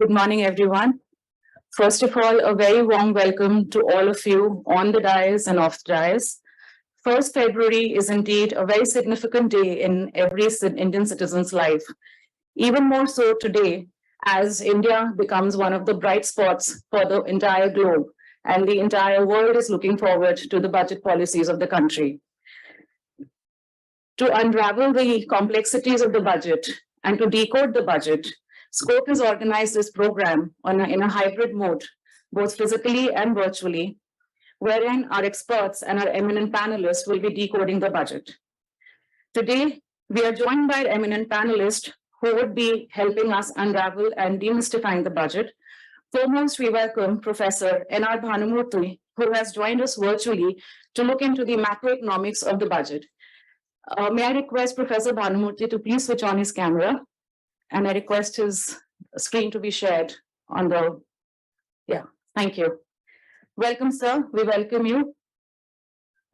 Good morning, everyone. First of all, a very warm welcome to all of you on the dais and off the dais. 1st February is indeed a very significant day in every Indian citizen's life. Even more so today, as India becomes one of the bright spots for the entire globe, and the entire world is looking forward to the budget policies of the country. To unravel the complexities of the budget and to decode the budget, Scope has organized this program in a hybrid mode, both physically and virtually, wherein our experts and our eminent panelists will be decoding the budget. Today, we are joined by eminent panelists who would be helping us unravel and demystifying the budget. Foremost, we welcome Professor N.R. Bhanumurthy, who has joined us virtually to look into the macroeconomics of the budget. May I request Professor Bhanumurthy to please switch on his camera, and I request his screen to be shared on the, thank you. Welcome, sir, we welcome you.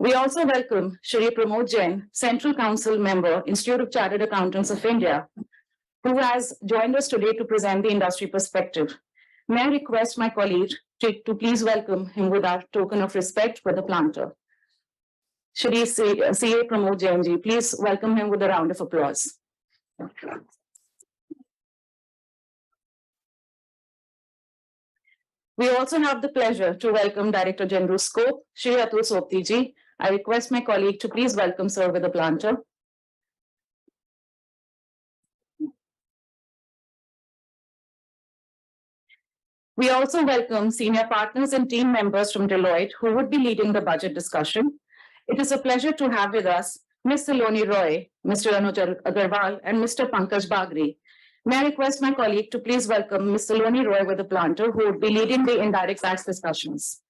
We also welcome Shri Pramod Jain, Central Council Member, Institute of Chartered Accountants of India, who has joined us today to present the industry perspective. May I request my colleague to please welcome him with our token of respect for the planter. Shri C.A. Pramod Jain ji, please welcome him with a round of applause. We also have the pleasure to welcome Director General Scope, Shri Atul Sopti ji. I request my colleague to please welcome sir with a planter. We also welcome senior partners and team members from Deloitte who would be leading the budget discussion. It is a pleasure to have with us Ms. Saloni Roy, Mr. Anuj Agarwal, and Mr. Pankaj Bagri. May I request my colleague to please welcome Ms. Saloni Roy with a planter who would be leading the indirect tax discussions.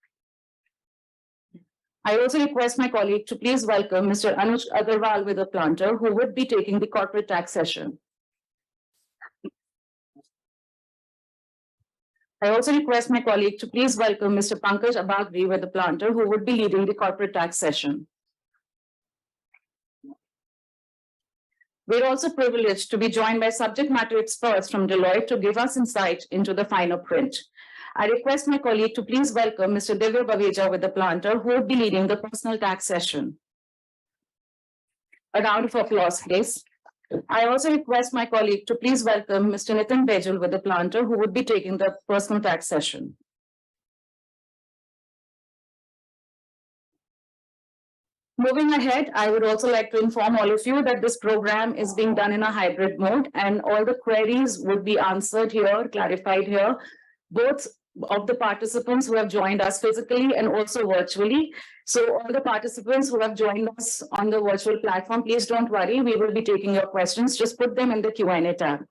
I also request my colleague to please welcome Mr. Anuj Agarwal with a planter who would be taking the corporate tax session. I also request my colleague to please welcome Mr. Pankaj Bagri with a planter who would be leading the corporate tax session. We're also privileged to be joined by subject matter experts from Deloitte to give us insight into the finer print. I request my colleague to please welcome Mr. Divya Baveja with the planter who would be leading the personal tax session. A round of applause, please. I also request my colleague to please welcome Mr. Nitin Bejul with the planter who would be taking the personal tax session. Moving ahead, I would also like to inform all of you that this program is being done in a hybrid mode and all the queries would be answered here, clarified here, both of the participants who have joined us physically and also virtually. So all the participants who have joined us on the virtual platform, please don't worry, we will be taking your questions. Just put them in the Q&A tab.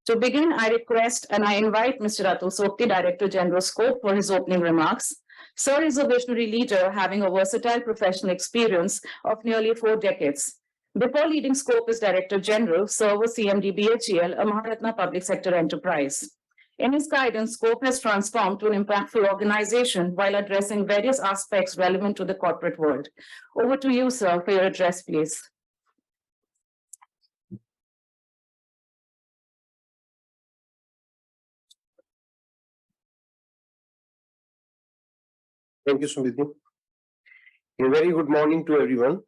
To begin, I request and I invite Mr. Atul Sopti, Director General Scope, for his opening remarks. Sir is a visionary leader having a versatile professional experience of nearly 4 decades. Before leading Scope as Director General, Sir was CMD BHEL, a Maharatna public sector enterprise. In his guidance, Scope has transformed to an impactful organization while addressing various aspects relevant to the corporate world. Over to you, sir, for your address, please. Thank you, Smriti. A very good morning to everyone.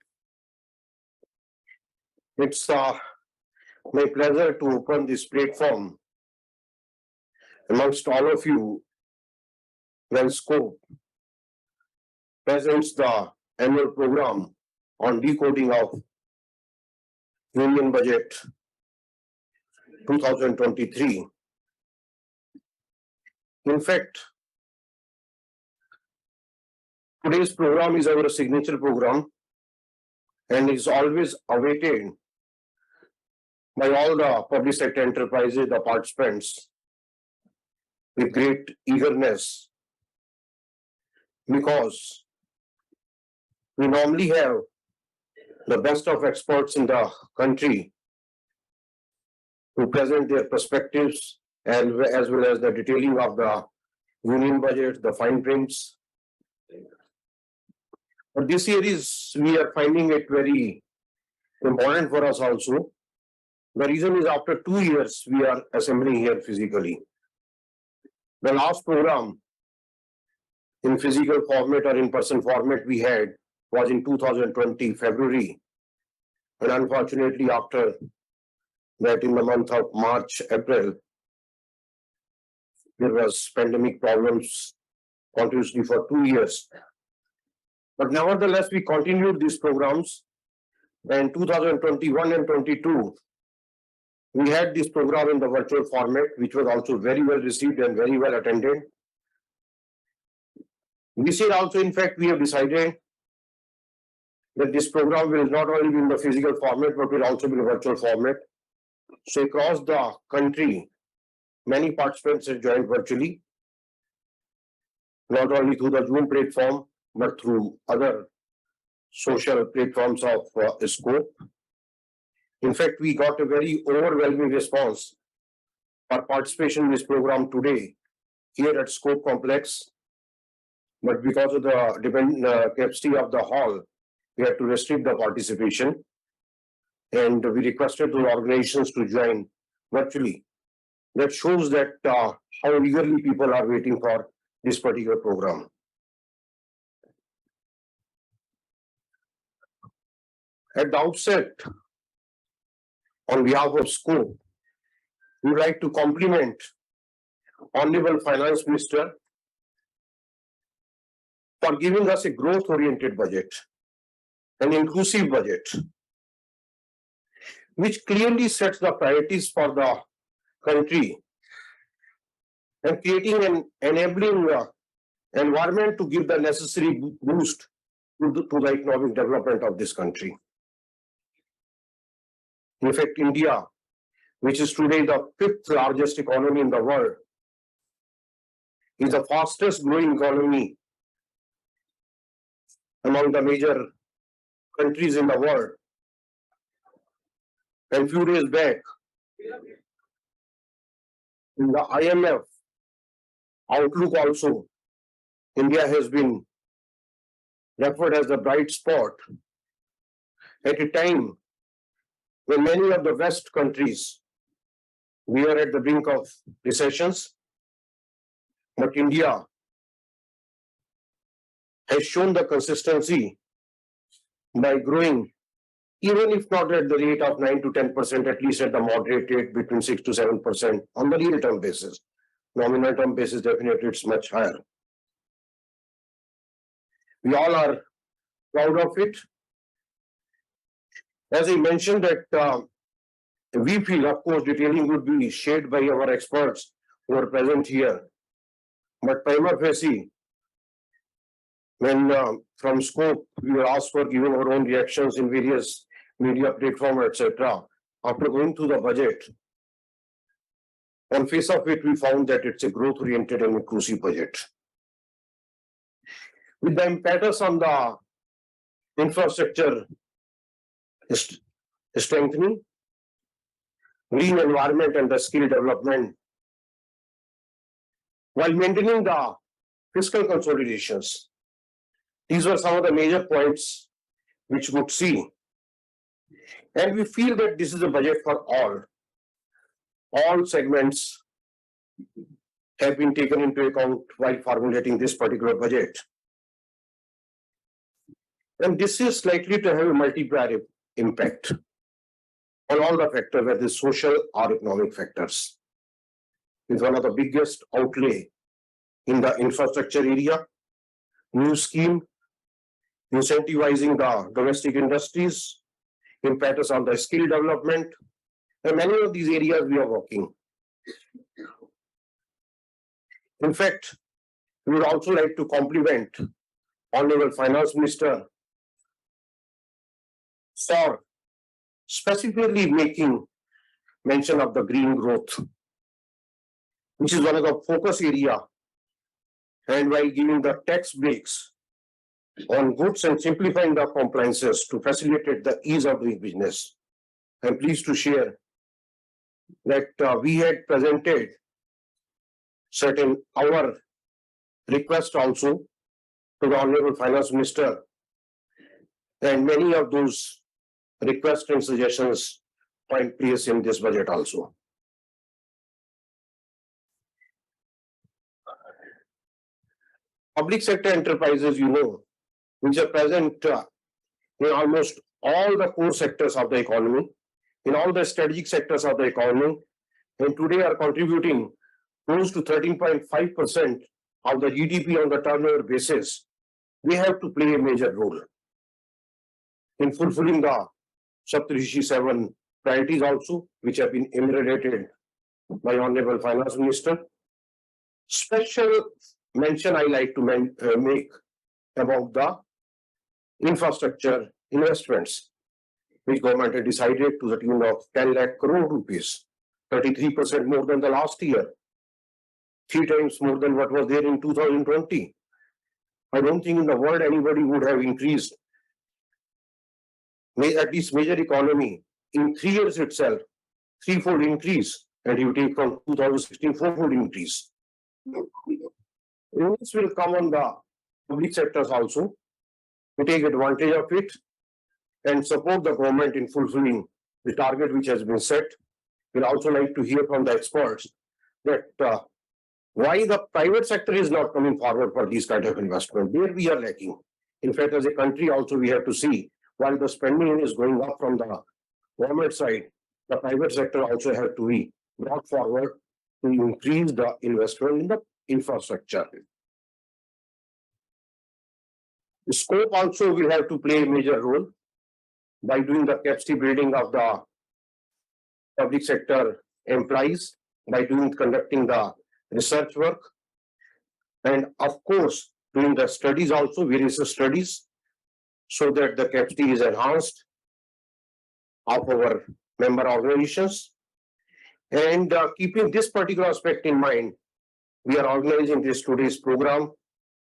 It's my pleasure to open this platform amongst all of you when Scope presents the annual program on decoding of Union Budget 2023. In fact, today's program is our signature program and is always awaited by all the public sector enterprises, the participants, with great eagerness, because we normally have the best of experts in the country to present their perspectives and as well as the detailing of the union budget, the fine prints. But this year we are finding it very important for us also. The reason is after 2 years we are assembling here physically. The last program in physical format or in person format we had was in 2020 February. And unfortunately, after that, in the month of March, April, there was pandemic problems continuously for 2 years. But nevertheless, we continued these programs. And 2021 and 22, we had this program in the virtual format, which was also very well received and very well attended. This year also, in fact, we have decided that this program will not only be in the physical format, but will also be in the virtual format. So across the country, many participants have joined virtually, not only through the Zoom platform, but through other social platforms of scope. In fact, we got a very overwhelming response for participation in this program today here at Scope Complex. But because of the capacity of the hall, we had to restrict the participation. And we requested those organizations to join virtually. That shows that how eagerly people are waiting for this particular program. At the outset, on behalf of Scope, we would like to compliment Honorable Finance Minister for giving us a growth-oriented budget, an inclusive budget, which clearly sets the priorities for the country and creating an enabling environment to give the necessary boost to the economic development of this country. In fact, India, which is today the fifth largest economy in the world, is the fastest growing economy among the major countries in the world. And few days back, in the IMF outlook also, India has been referred as the bright spot at a time when many of the West countries, we are at the brink of recessions, but India has shown the consistency by growing, even if not at the rate of 9 to 10%, at least at the moderate rate between 6 to 7% on the real term basis. Nominal term basis, definitely it's much higher. We all are proud of it. As I mentioned that we feel, of course, detailing would be shared by our experts who are present here. But prima facie, when from Scope, we were asked for giving our own reactions in various media platforms, etc. After going through the budget, on face of it, we found that it's a growth-oriented and inclusive budget. With the impetus on the infrastructure strengthening, green environment and the skill development, while maintaining the fiscal consolidations. These were some of the major points which we would see. And we feel that this is a budget for all. All segments have been taken into account while formulating this particular budget. And this is likely to have a multiplier impact on all the factors, whether social or economic factors. It's one of the biggest outlay in the infrastructure area, new scheme, incentivizing the domestic industries, impetus on the skill development, and many of these areas we are working. In fact, we would also like to compliment Honorable Finance Minister for specifically making mention of the green growth, which is one of the focus area, and while giving the tax breaks on goods and simplifying the compliances to facilitate the ease of doing business. I'm pleased to share that we had presented certain our request also to the Honorable Finance Minister, and many of those requests and suggestions find place in this budget also. public sector enterprises, which are present in almost all the core sectors of the economy, in all the strategic sectors of the economy, and today are contributing close to 13.5% of the GDP on the turnover basis, they have to play a major role in fulfilling the Saptarishi 7 priorities also, which have been enumerated by Honorable Finance Minister. Special mention I like to make about the infrastructure investments, which government had decided to the tune of 10 lakh crore rupees, 33% more than the last year, 3 times more than what was there in 2020. I don't think in the world anybody would have increased, at least major economy, in 3 years itself, threefold increase, and you take from 2016, fourfold increase. This will come on the public sectors also to take advantage of it and support the government in fulfilling the target which has been set. We'll also like to hear from the experts that why the private sector is not coming forward for these kind of investment. There we are lacking. In fact, as a country also we have to see, while the spending is going up from the government side, the private sector also has to be brought forward to increase the investment in the infrastructure. The scope also will have to play a major role by doing the capacity building of the public sector employees, by conducting the research work, and of course doing the studies also, various studies, so that the capacity is enhanced of our member organizations. And keeping this particular aspect in mind, we are organizing this today's program,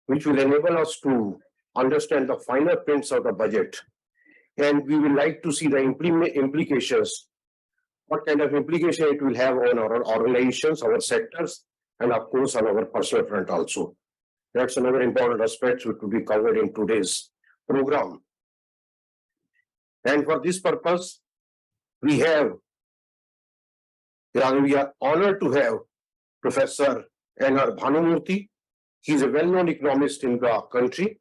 which will enable us to understand the finer prints of the budget. And we will like to see the implications, what kind of implication it will have on our organizations, our sectors, and of course on our personal front also. That's another important aspect which will be covered in today's program. And for this purpose, we are honored to have Professor N.R. Bhanumurthy. He is a well-known economist in the country,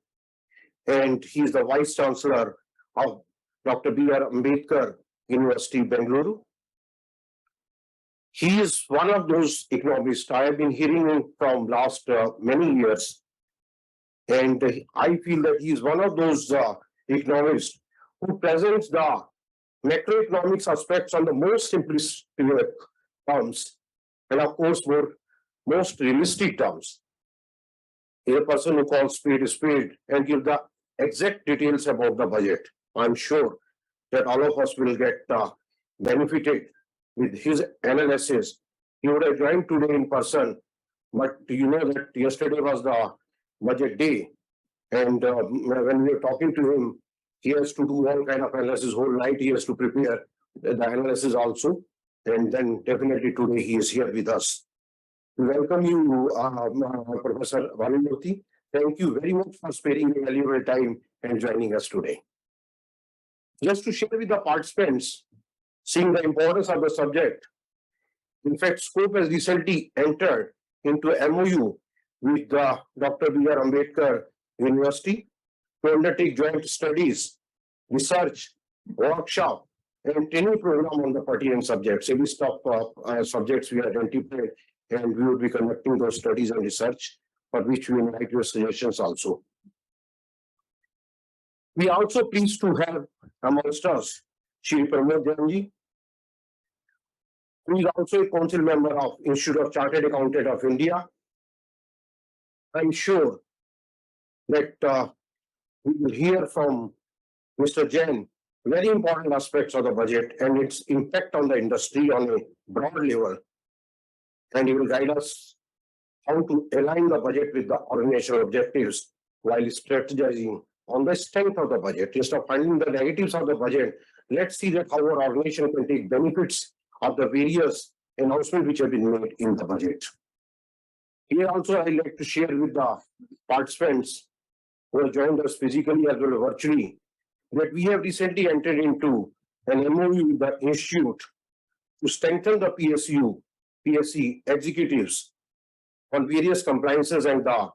and he is the Vice Chancellor of Dr. B.R. Ambedkar University, Bengaluru. He is one of those economists I have been hearing from last many years, and I feel that he is one of those economists who presents the macroeconomics aspects on the most simplistic terms, and of course most realistic terms. He is a person who calls spade a spade and give the exact details about the budget. I'm sure that all of us will get benefited with his analysis. He would have joined today in person, but you know that yesterday was the budget day, and when we were talking to him, he has to do all kind of analysis whole night. He has to prepare the analysis also, and then definitely today he is here with us. We welcome you, Professor Bhanumurthy. Thank you very much for sparing your valuable time and joining us today. Just to share with the participants, seeing the importance of the subject, in fact, Scope has recently entered into a MOU with Dr. B.R. Ambedkar University to undertake joint studies, research, workshop, and training program on the pertinent subjects. A list of subjects we identified, and we will be conducting those studies and research, for which we invite your suggestions also. We are also pleased to have amongst us Shri Pramod Jainji, who is also a council member of Institute of Chartered Accountants of India. I'm sure that we will hear from Mr. Jain very important aspects of the budget and its impact on the industry on a broad level. And he will guide us how to align the budget with the organizational objectives while strategizing on the strength of the budget. Instead of finding the negatives of the budget, let's see that how our organization can take benefits of the various announcements which have been made in the budget. Here also I'd like to share with the participants who have joined us physically as well as virtually that we have recently entered into an MOU with the Institute to strengthen the PSC executives on various compliances and the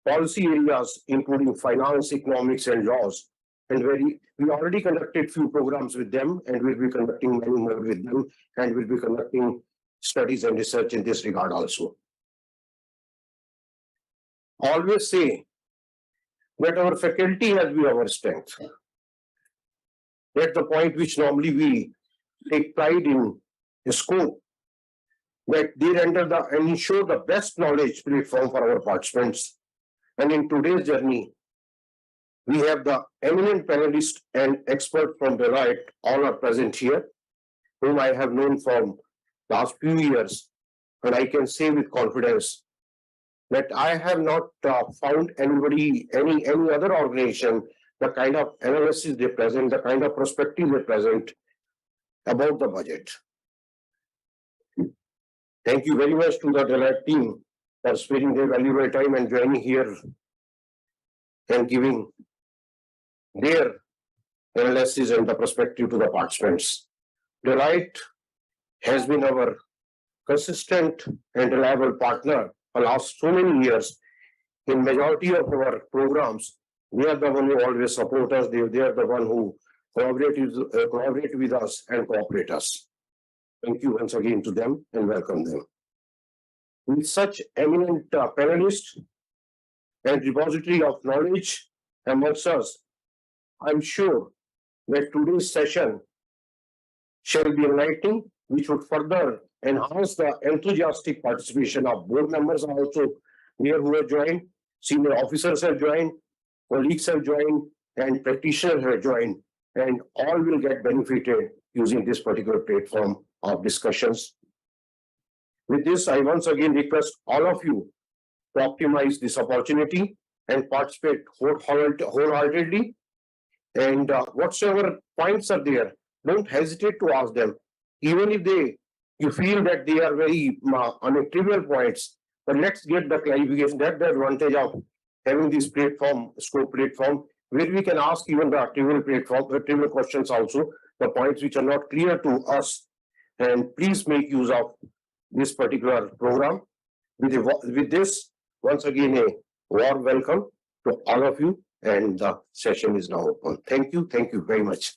policy areas, including finance, economics, and laws. And we already conducted few programs with them, and we'll be conducting many more with them, and we'll be conducting studies and research in this regard also. Always say that our faculty has been our strength. That's the point which normally we take pride in scope, that they render and ensure the best knowledge platform for our participants. And in today's journey, we have the eminent panelists and experts from Deloitte, all are present here, whom I have known from last few years. And I can say with confidence that I have not found anybody, any other organization, the kind of analysis they present, the kind of perspective they present about the budget. Thank you very much to the Deloitte team for sparing their valuable time and joining here and giving their analysis and the perspective to the participants. Deloitte has been our consistent and reliable partner for last so many years. In majority of our programs, they are the one who always support us. They are the one who collaborate with us and cooperate us. Thank you once again to them and welcome them. With such eminent panelists and repository of knowledge amongst us, I'm sure that today's session shall be enlightening, which would further enhance the enthusiastic participation of board members also here who have joined, senior officers have joined, colleagues have joined, and practitioners have joined, and all will get benefited using this particular platform of discussions. With this, I once again request all of you to optimize this opportunity and participate wholeheartedly. And whatsoever points are there, don't hesitate to ask them, even if you feel that they are very on trivial points. But let's get the clarification. That's the advantage of having this platform, scope platform, where we can ask even the trivial questions also, the points which are not clear to us. And please make use of this particular program. With this, once again, a warm welcome to all of you, and the session is now open. Thank you very much.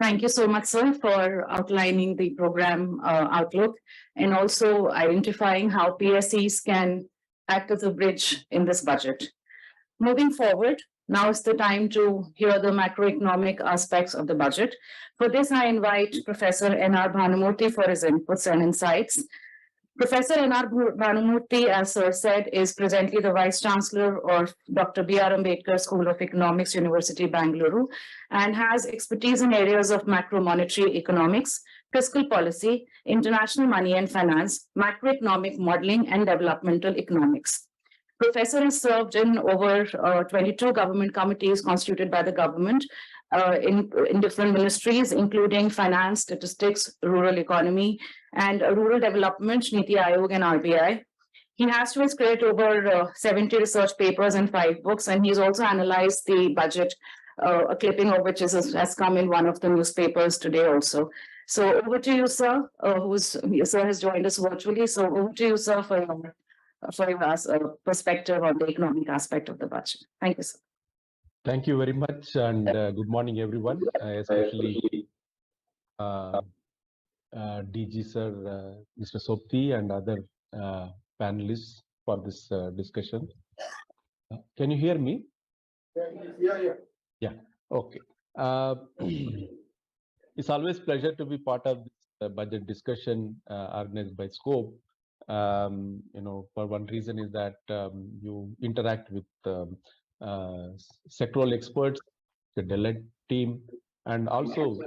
Thank you so much, sir, for outlining the program outlook and also identifying how PSEs can act as a bridge in this budget. Moving forward, now is the time to hear the macroeconomic aspects of the budget. For this, I invite Professor N.R. Bhanumurthy for his inputs and insights. Professor N.R. Bhanumurthy, as sir said, is presently the Vice Chancellor of Dr. B.R. Ambedkar School of Economics, University, Bangalore, and has expertise in areas of macro-monetary economics, fiscal policy, international money and finance, macroeconomic modeling, and developmental economics. Professor has served in over 22 government committees constituted by the government in different ministries, including finance, statistics, rural economy, and rural development, Niti Aayog, and RBI. He has to his credit over 70 research papers and 5 books, and he's also analyzed the budget, a clipping of which has come in one of the newspapers today also. So over to you, sir, sir has joined us virtually. So over to you, sir, for your perspective on the economic aspect of the budget. Thank you, sir. Thank you very much, and good morning, everyone, especially DG sir, Mr. Sopti, and other panelists for this discussion. Can you hear me? Yeah. Okay. It's always pleasure to be part of this budget discussion organized by Scope. For one reason is that you interact with sectoral experts, the Deloitte team, and also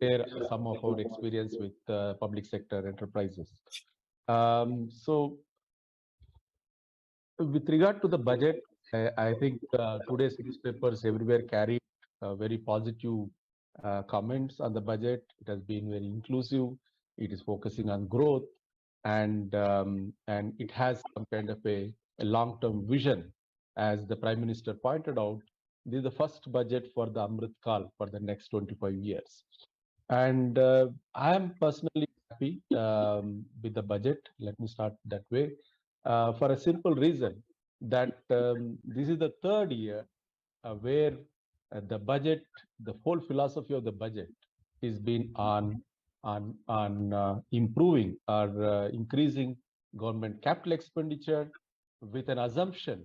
share some of our experience with public sector enterprises. So with regard to the budget, I think today's newspapers everywhere carry very positive comments on the budget. It has been very inclusive. It is focusing on growth, and it has some kind of a long-term vision. As the Prime Minister pointed out, this is the first budget for the Amrit Kal for the next 25 years. And I am personally happy with the budget. Let me start that way. For a simple reason that this is the third year where the budget, the whole philosophy of the budget is been on improving or increasing government capital expenditure with an assumption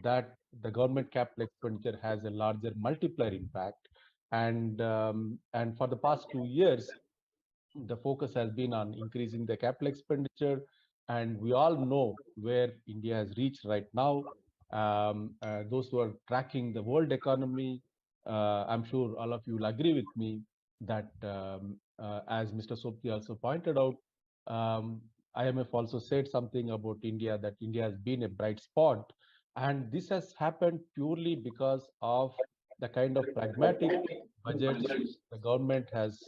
that the government capital expenditure has a larger multiplier impact. And for the past 2 years, the focus has been on increasing the capital expenditure, and we all know where India has reached right now. Those who are tracking the world economy, I'm sure all of you will agree with me that, as Mr. Sopti also pointed out, IMF also said something about India, that India has been a bright spot. And this has happened purely because of the kind of pragmatic budgets the government has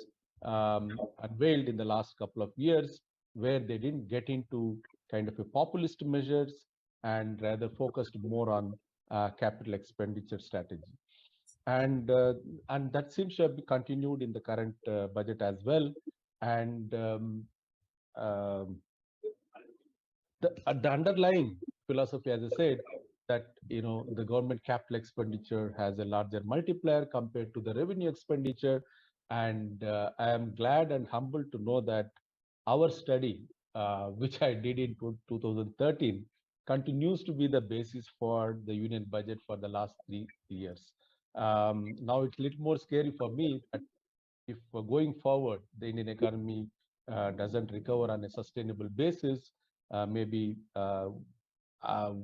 unveiled in the last couple of years, where they didn't get into kind of a populist measures and rather focused more on capital expenditure strategy. And that seems to have been continued in the current budget as well. And um, the underlying philosophy, as I said, that the government capital expenditure has a larger multiplier compared to the revenue expenditure. And I am glad and humbled to know that our study, which I did in 2013, continues to be the basis for the union budget for the last 3 years. Now it's a little more scary for me that if going forward the Indian economy doesn't recover on a sustainable basis, maybe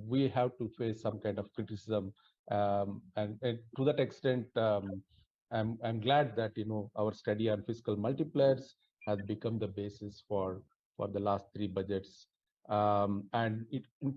we have to face some kind of criticism. And to that extent, I'm glad that our study on fiscal multipliers has become the basis for the last three budgets. And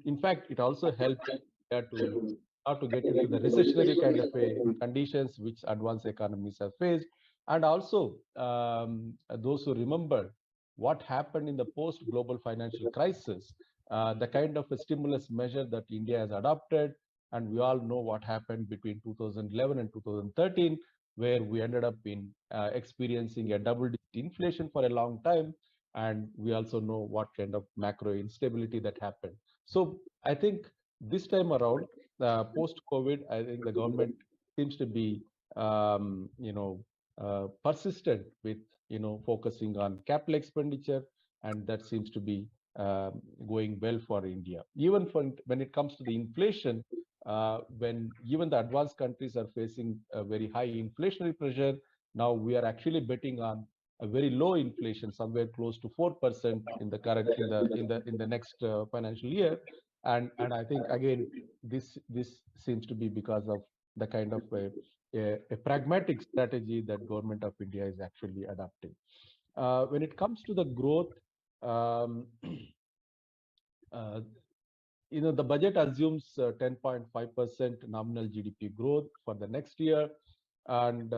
in fact, it also helped to how to get into the recessionary kind of a conditions which advanced economies have faced. And also, those who remember what happened in the post-global financial crisis, the kind of a stimulus measure that India has adopted, and we all know what happened between 2011 and 2013, where we ended up in experiencing a double-digit inflation for a long time, and we also know what kind of macro instability that happened. So I think this time around, post-COVID, I think the government seems to be, persistent with focusing on capital expenditure, and that seems to be going well for India. Even when it comes to the inflation, when even the advanced countries are facing a very high inflationary pressure, now we are actually betting on a very low inflation, somewhere close to 4% in the current in the next financial year. And I think again this seems to be because of the kind of a pragmatic strategy that government of India is actually adopting. When it comes to the growth, um, uh, the budget assumes 10.5% nominal GDP growth for the next year, and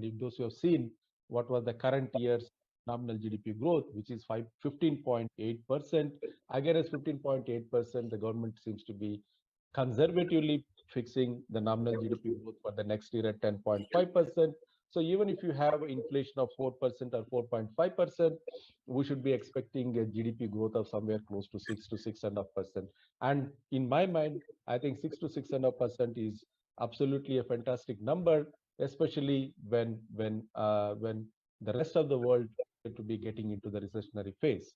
if those who have seen what was the current year's nominal GDP growth, which is 15.8%, again as 15.8%, the government seems to be conservatively fixing the nominal GDP growth for the next year at 10.5%. So even if you have inflation of 4% or 4.5%, we should be expecting a GDP growth of somewhere close to 6 to 6.5%. And in my mind, I think 6 to 6.5% is absolutely a fantastic number, especially when the rest of the world to be getting into the recessionary phase.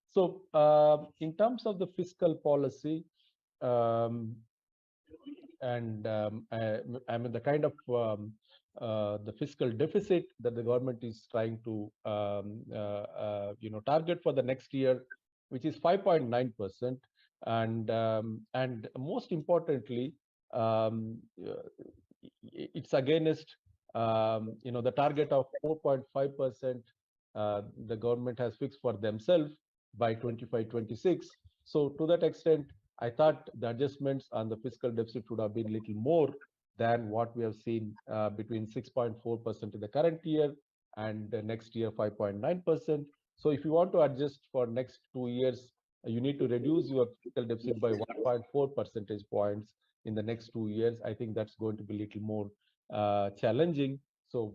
So in terms of the fiscal policy, um, I mean the kind of the fiscal deficit that the government is trying to target for the next year, which is 5.9%, and most importantly, um, it's against the target of 4.5% the government has fixed for themselves by 25-26. So to that extent, I thought the adjustments on the fiscal deficit would have been a little more than what we have seen between 6.4% in the current year and next year 5.9%. So if you want to adjust for next 2 years, you need to reduce your fiscal deficit by 1.4 percentage points in the next 2 years. I think that's going to be a little more challenging. So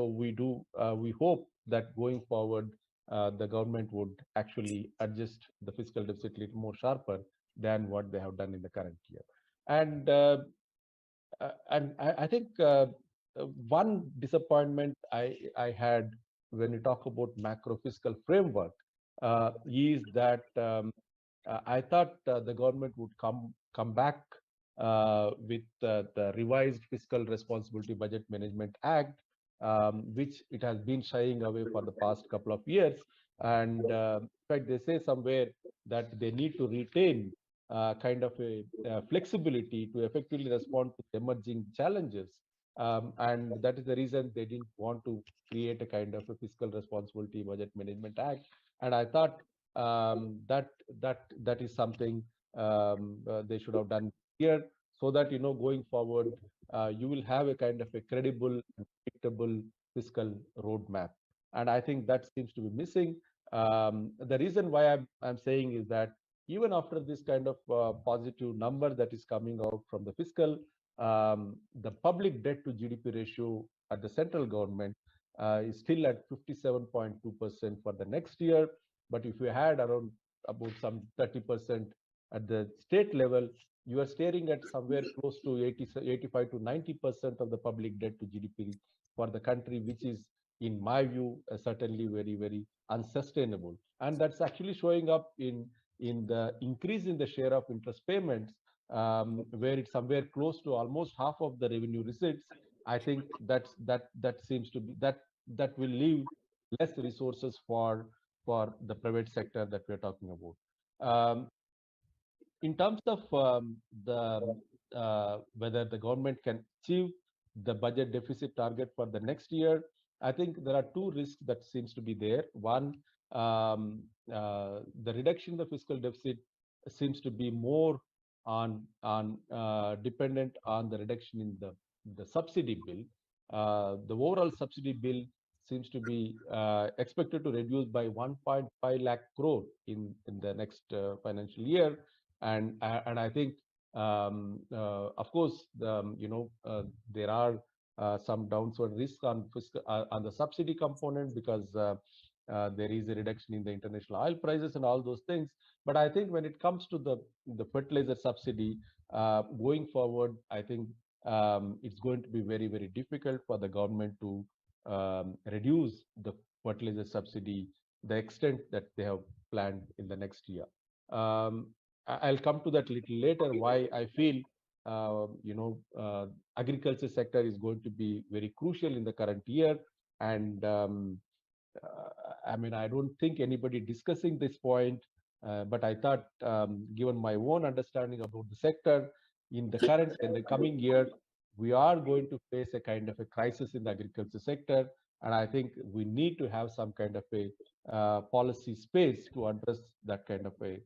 we hope that going forward, the government would actually adjust the fiscal deficit a little more sharper than what they have done in the current year. And I think one disappointment I had when we talk about macro fiscal framework is that I thought the government would come back with the revised Fiscal Responsibility Budget Management Act, which it has been shying away for the past couple of years. And in fact, they say somewhere that they need to retain kind of a flexibility to effectively respond to emerging challenges. And that is the reason they didn't want to create a kind of a Fiscal Responsibility Budget Management Act. And I thought that is something they should have done here, so that going forward you will have a kind of a credible and predictable fiscal roadmap. And I think that seems to be missing. The reason why I'm saying is that even after this kind of positive number that is coming out from the fiscal, the public debt to GDP ratio at the central government is still at 57.2% for the next year. But if you had around about some 30% at the state level, you are staring at somewhere close to 85 to 90% of the public debt to GDP for the country, which is, in my view, certainly very, very unsustainable. And that's actually showing up in the increase in the share of interest payments, where it's somewhere close to almost half of the revenue receipts. I think that seems to be that will leave less resources for the private sector that we're talking about. In terms of the whether the government can achieve the budget deficit target for the next year, I think there are two risks that seems to be there. One, the reduction in the fiscal deficit seems to be more on dependent on the reduction in the subsidy bill. The overall subsidy bill seems to be expected to reduce by 1.5 lakh crore in the next financial year. And I think, of course, there are some downside risks on the subsidy component, because there is a reduction in the international oil prices and all those things. But I think when it comes to the fertilizer subsidy going forward, I think it's going to be very, very difficult for the government to reduce the fertilizer subsidy the extent that they have planned in the next year. I'll come to that a little later, why I feel agriculture sector is going to be very crucial in the current year. And I mean, I don't think anybody discussing this point, but I thought, given my own understanding about the sector, in the coming year, we are going to face a kind of a crisis in the agriculture sector. And I think we need to have some kind of a policy space to address that kind of a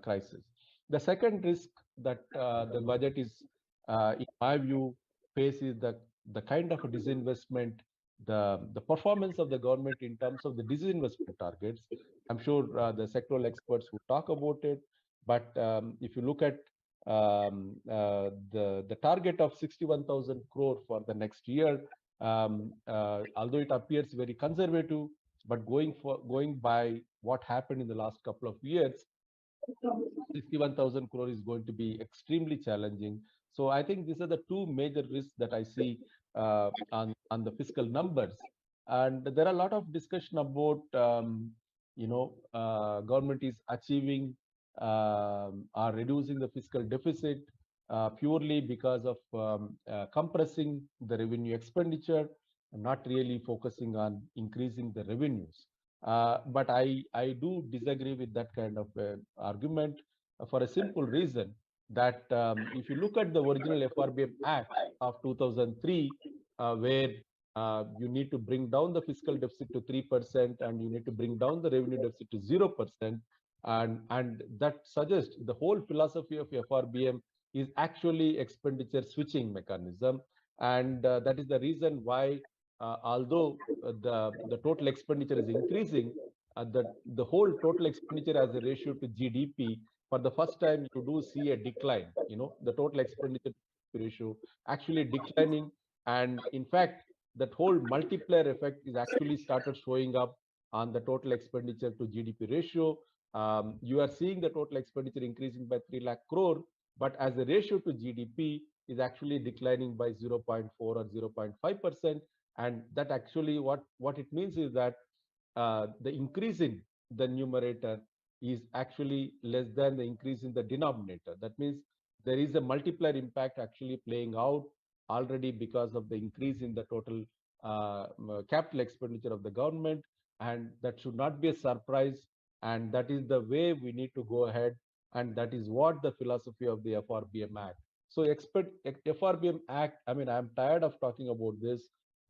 crisis. The second risk that the budget is, in my view, faces the kind of a disinvestment, the performance of the government in terms of the disinvestment targets. I'm sure the sectoral experts will talk about it. But if you look at the target of 61,000 crore for the next year, although it appears very conservative, but going by what happened in the last couple of years, 61,000 crore is going to be extremely challenging. So I think these are the two major risks that I see on the fiscal numbers. And there are a lot of discussion about, government is achieving or reducing the fiscal deficit purely because of compressing the revenue expenditure, and not really focusing on increasing the revenues. But I do disagree with that kind of argument for a simple reason that if you look at the original FRBM Act of 2003, where you need to bring down the fiscal deficit to 3% and you need to bring down the revenue deficit to 0%, and that suggests the whole philosophy of FRBM is actually expenditure switching mechanism. And that is the reason why, although the total expenditure is increasing, the whole total expenditure as a ratio to GDP, for the first time you do see a decline. The total expenditure ratio actually declining, and in fact that whole multiplier effect is actually started showing up on the total expenditure to GDP ratio. You are seeing the total expenditure increasing by 3 lakh crore, but as a ratio to GDP is actually declining by 0.4 or 0.5%. And that actually what it means is that the increase in the numerator is actually less than the increase in the denominator. That means there is a multiplier impact actually playing out already because of the increase in the total capital expenditure of the government, and that should not be a surprise, and that is the way we need to go ahead, and that is what the philosophy of the FRBM Act. So expect FRBM Act, I mean, I'm tired of talking about this.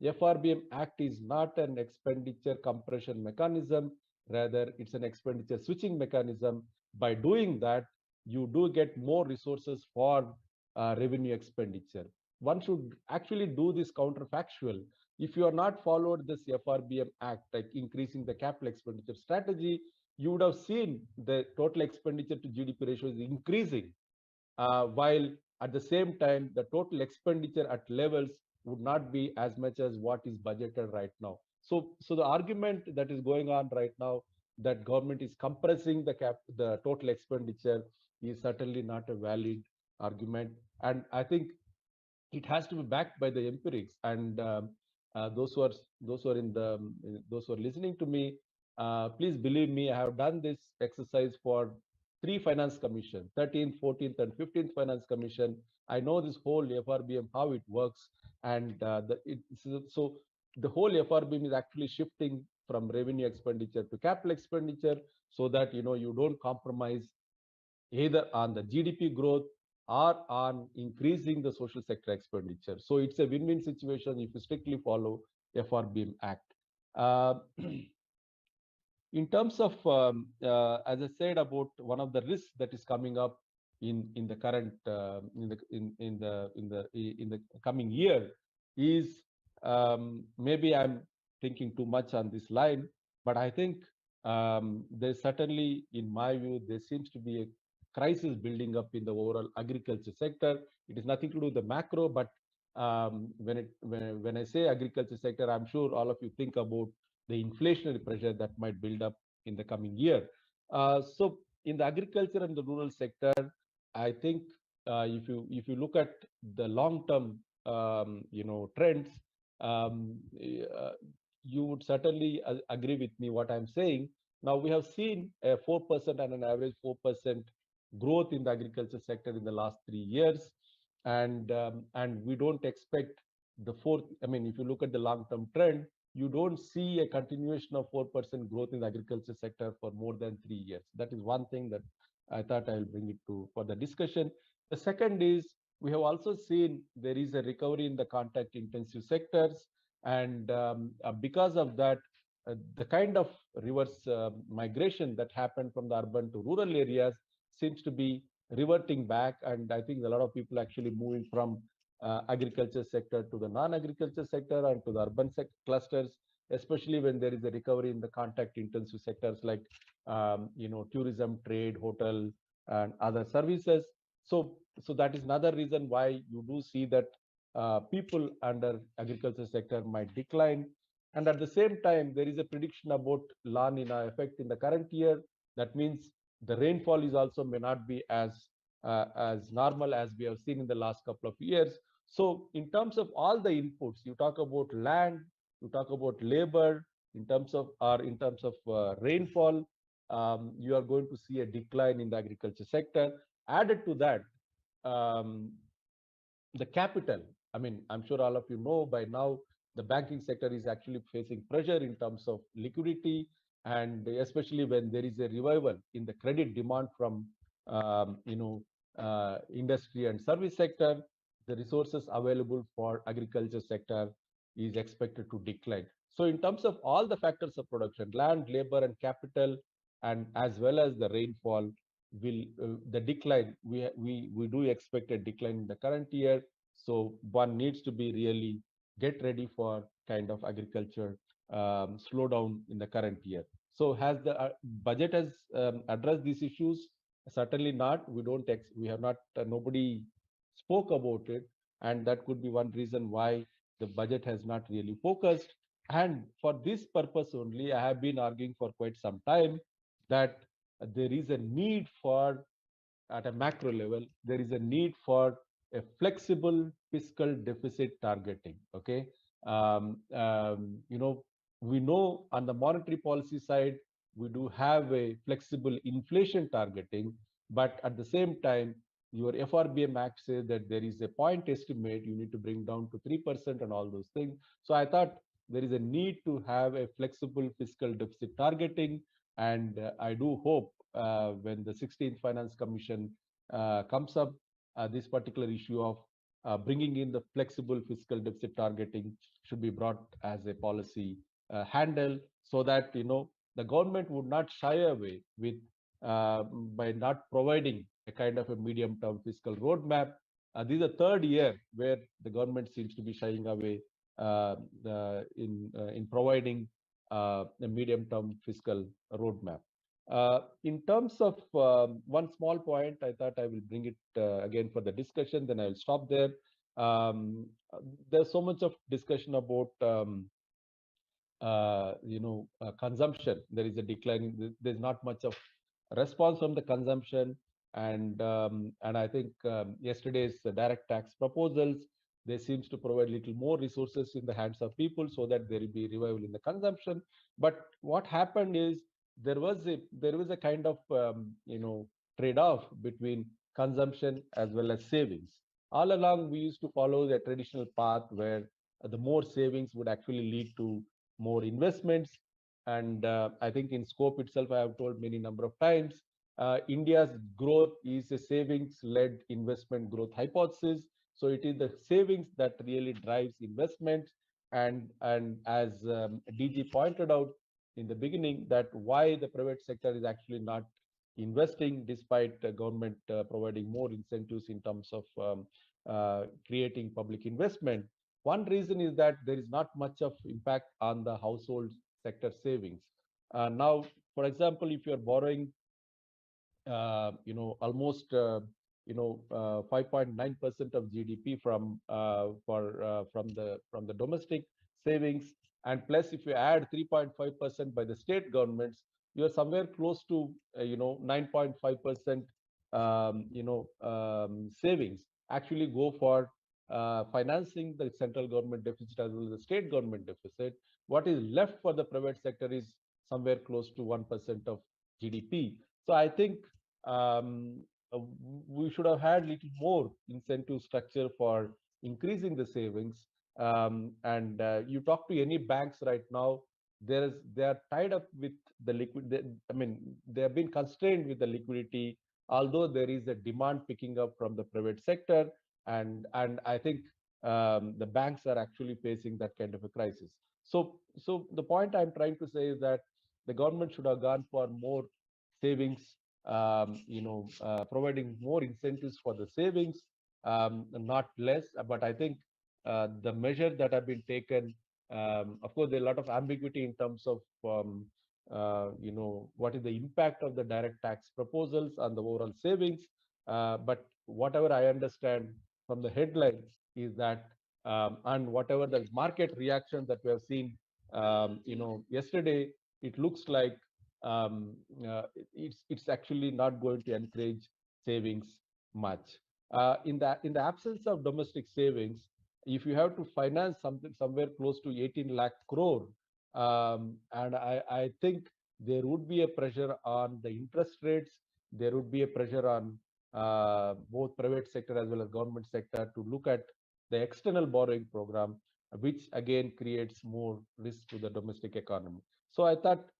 FRBM Act is not an expenditure compression mechanism, rather it's an expenditure switching mechanism. By doing that, you do get more resources for revenue expenditure. One should actually do this counterfactual. If you are not followed this FRBM Act, like increasing the capital expenditure strategy, you would have seen the total expenditure to GDP ratio is increasing, while at the same time, the total expenditure at levels would not be as much as what is budgeted right now. So the argument that is going on right now that government is compressing the total expenditure is certainly not a valid argument. And I think it has to be backed by the empirics. And those who are listening to me, please believe me, I have done this exercise for 3 finance commission, 13th, 14th, and 15th finance commission. I know this whole FRBM, how it works, and so the whole FRBM is actually shifting from revenue expenditure to capital expenditure, so that you don't compromise either on the GDP growth or on increasing the social sector expenditure. So it's a win-win situation if you strictly follow FRBM Act. In terms of, as I said, about one of the risks that is coming up in the current in the coming year is, maybe I'm thinking too much on this line, but I think there's certainly, in my view, there seems to be a crisis building up in the overall agriculture sector. It is nothing to do with the macro, but when I say agriculture sector, I'm sure all of you think about the inflationary pressure that might build up in the coming year. So in the agriculture and the rural sector, I think if you look at the long-term trends, you would certainly agree with me what I'm saying. Now we have seen a 4% and an average 4% growth in the agriculture sector in the last 3 years, and we don't expect the fourth. I mean, if you look at the long-term trend, you don't see a continuation of 4% growth in the agriculture sector for more than 3 years. That is one thing that I thought I'll bring it to for the discussion. The second is, we have also seen there is a recovery in the contact intensive sectors, and because of that, the kind of reverse migration that happened from the urban to rural areas seems to be reverting back, and I think a lot of people actually moving from agriculture sector to the non-agriculture sector and to the urban clusters, especially when there is a recovery in the contact intensive sectors like tourism, trade, hotel, and other services. So that is another reason why you do see that people under agriculture sector might decline. And at the same time, there is a prediction about La Nina effect in the current year. That means the rainfall is also may not be as normal as we have seen in the last couple of years. So in terms of all the inputs, you talk about land, you talk about labor, in terms of rainfall, you are going to see a decline in the agriculture sector. Added to that, the capital. I mean, I'm sure all of you know by now, the banking sector is actually facing pressure in terms of liquidity, and especially when there is a revival in the credit demand from industry and service sector, the resources available for agriculture sector is expected to decline. So in terms of all the factors of production, land, labor, and capital, and as well as the rainfall, will the decline, we do expect a decline in the current year. So one needs to be really get ready for kind of agriculture slowdown in the current year. So has the budget has addressed these issues? Certainly not. We have not, nobody spoke about it. And that could be one reason why the budget has not really focused. And for this purpose only, I have been arguing for quite some time that there is a need for, at a macro level, there is a need for a flexible fiscal deficit targeting. Okay. You know, we know on the monetary policy side, we do have a flexible inflation targeting, but at the same time, your FRBM Act says that there is a point estimate you need to bring down to 3% and all those things. So I thought there is a need to have a flexible fiscal deficit targeting. And I do hope when the 16th Finance Commission comes up, this particular issue of bringing in the flexible fiscal deficit targeting should be brought as a policy handle, so that the government would not shy away with by not providing a kind of a medium-term fiscal roadmap. This is the third year where the government seems to be shying away in providing a medium-term fiscal roadmap. In terms of one small point, I thought I will bring it again for the discussion, then I will stop there. There's so much of discussion about consumption. There is a decline. There's not much of response from the consumption, and I think yesterday's direct tax proposals, they seems to provide little more resources in the hands of people so that there will be revival in the consumption. But what happened is there was a kind of trade-off between consumption as well as savings. All along, we used to follow the traditional path where the more savings would actually lead to more investments. And I think in scope itself, I have told many number of times, India's growth is a savings-led investment growth hypothesis. So it is the savings that really drives investment. And as DG pointed out in the beginning, that why the private sector is actually not investing despite government providing more incentives in terms of creating public investment. One reason is that there is not much of impact on the household sector savings. Now, for example, if you're borrowing, almost 5.9% of GDP from the domestic savings, and plus if you add 3.5% by the state governments, you are somewhere close to 9.5% savings actually go for financing the central government deficit as well as the state government deficit. What is left for the private sector is somewhere close to 1% of GDP. So I think um, we should have had little more incentive structure for increasing the savings. And you talk to any banks right now, they are tied up with the liquid. I mean, they have been constrained with the liquidity, although there is a demand picking up from the private sector, and I think the banks are actually facing that kind of a crisis. So the point I'm trying to say is that the government should have gone for more savings, providing more incentives for the savings, not less. But I think the measures that have been taken, of course, there are a lot of ambiguity in terms of, what is the impact of the direct tax proposals on the overall savings. But whatever I understand from the headline is that, and whatever the market reaction that we have seen, yesterday, it looks like it's actually not going to encourage savings much. In the absence of domestic savings, if you have to finance something somewhere close to 18 lakh crore, and I think there would be a pressure on the interest rates. There would be a pressure on both private sector as well as government sector to look at the external borrowing program, which again creates more risk to the domestic economy. So I thought,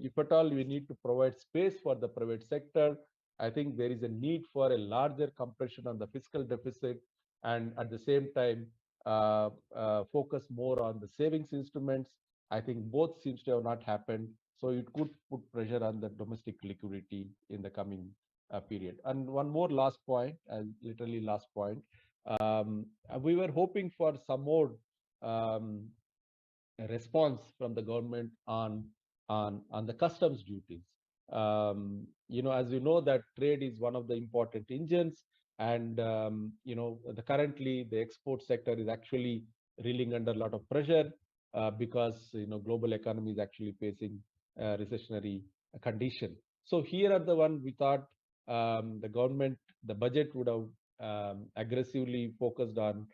if at all we need to provide space for the private sector, I think there is a need for a larger compression on the fiscal deficit, and at the same time focus more on the savings instruments. I think both seems to have not happened, so it could put pressure on the domestic liquidity in the coming period. And one more last point, literally last point, we were hoping for some more um, response from the government on the customs duties. As you know, that trade is one of the important engines, and currently the export sector is actually reeling under a lot of pressure because global economy is actually facing a recessionary condition. So here are the one we thought the budget would have aggressively focused on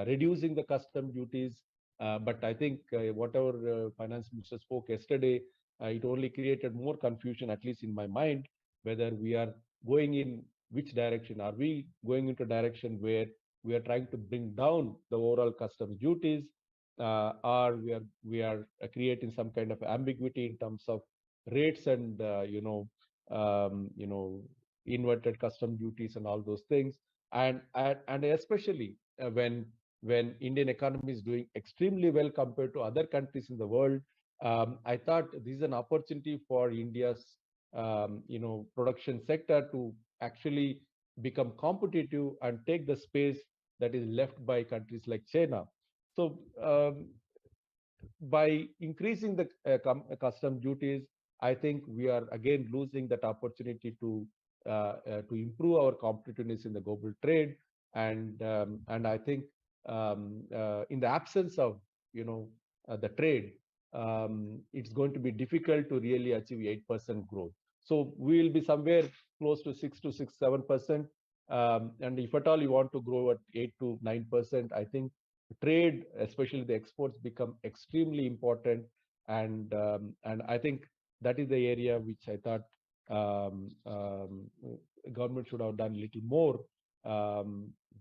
reducing the custom duties. But I think whatever finance minister spoke yesterday, it only created more confusion, at least in my mind, whether we are going in which direction. Are we going into a direction where we are trying to bring down the overall customs duties, or we are creating some kind of ambiguity in terms of rates and inverted custom duties and all those things, and especially when Indian economy is doing extremely well compared to other countries in the world. I thought this is an opportunity for India's production sector to actually become competitive and take the space that is left by countries like China. So by increasing the custom duties, I think we are again losing that opportunity to improve our competitiveness in the global trade, and I think in the absence of the trade, it's going to be difficult to really achieve 8% growth. So we will be somewhere close to 6 to 7%. And if at all you want to grow at 8 to 9%, I think trade, especially the exports, become extremely important. And I think that is the area which I thought government should have done a little more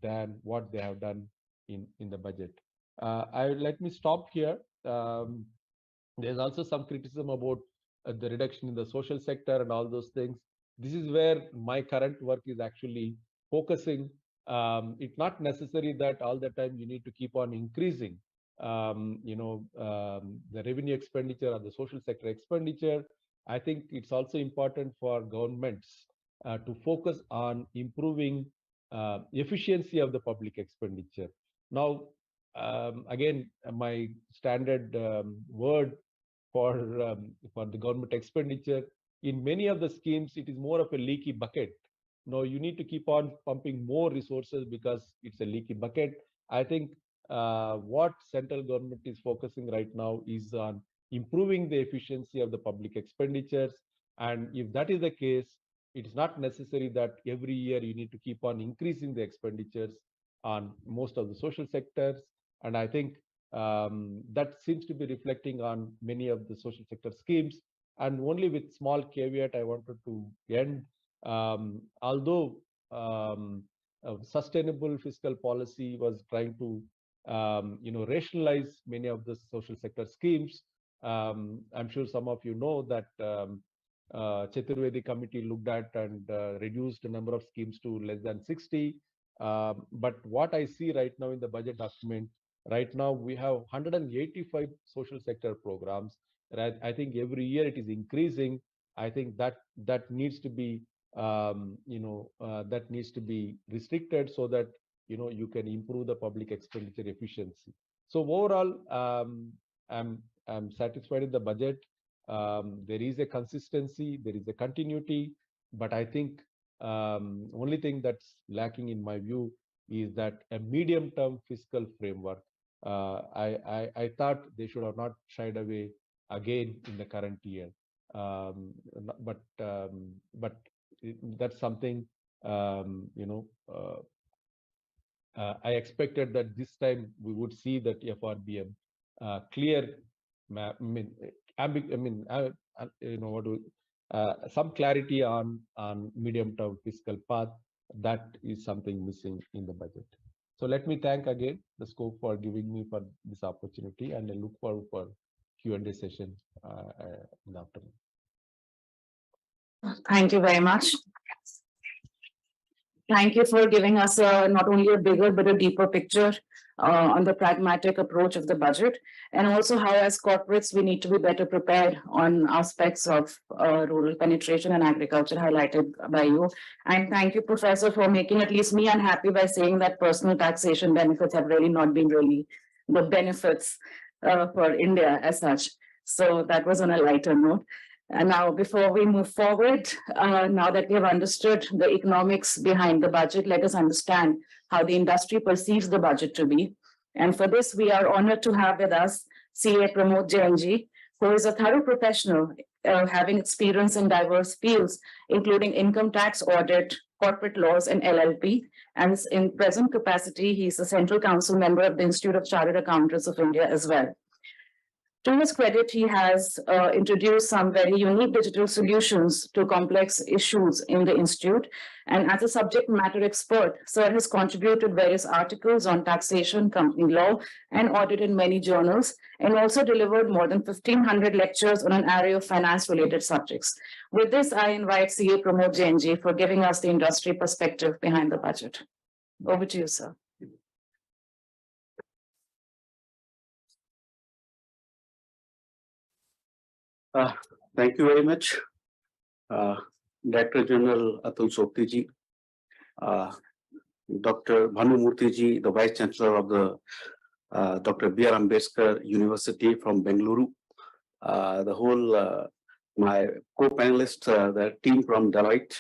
than what they have done in the budget. Let me stop here. There's also some criticism about the reduction in the social sector and all those things. This is where my current work is actually focusing. It's not necessary that all the time you need to keep on increasing the revenue expenditure or the social sector expenditure. I think it's also important for governments to focus on improving efficiency of the public expenditure. Now, again, my standard word for the government expenditure, in many of the schemes, it is more of a leaky bucket. No, you need to keep on pumping more resources because it's a leaky bucket. I think what central government is focusing right now is on improving the efficiency of the public expenditures. And if that is the case, it is not necessary that every year you need to keep on increasing the expenditures on most of the social sectors. And I think that seems to be reflecting on many of the social sector schemes. And only with small caveat, I wanted to end. Although sustainable fiscal policy was trying to rationalize many of the social sector schemes, I'm sure some of you know that Chaturvedi committee looked at and reduced the number of schemes to less than 60. But what I see right now in the budget document, right now we have 185 social sector programs. Right? I think every year it is increasing. I think that needs to be that needs to be restricted so that you can improve the public expenditure efficiency. So overall, I'm satisfied with the budget. There is a consistency, there is a continuity, but I think only thing that's lacking in my view is that a medium-term fiscal framework. I thought they should have not shied away again in the current year, but that's something I expected that this time we would see that FRBM clear map. Some clarity on medium-term fiscal path. That is something missing in the budget. So let me thank again the scope for giving me for this opportunity, and I look forward for Q&A session in the afternoon. Thank you very much. Thank you for giving us not only a bigger but a deeper picture on the pragmatic approach of the budget, and also how as corporates we need to be better prepared on aspects of rural penetration and agriculture highlighted by you. And thank you, Professor, for making at least me unhappy by saying that personal taxation benefits have really not been really the benefits for India as such. So that was on a lighter note. And now, before we move forward, now that we have understood the economics behind the budget, let us understand how the industry perceives the budget to be. And for this, we are honored to have with us CA Pramod Jainji, who is a thorough professional, having experience in diverse fields, including income tax audit, corporate laws, and LLP. And in present capacity, he's a Central Council member of the Institute of Chartered Accountants of India as well. To his credit, he has introduced some very unique digital solutions to complex issues in the Institute. And as a subject matter expert, Sir has contributed various articles on taxation, company law, and audit in many journals, and also delivered more than 1,500 lectures on an array of finance-related subjects. With this, I invite CA Pramod Jainji for giving us the industry perspective behind the budget. Over to you, sir. Thank you very much, Director General Atul Sopti ji, Dr. Bhanu Murthy ji, the Vice Chancellor of the Dr. B.R. Ambedkar University from Bengaluru, the whole my co-panelists, the team from Deloitte,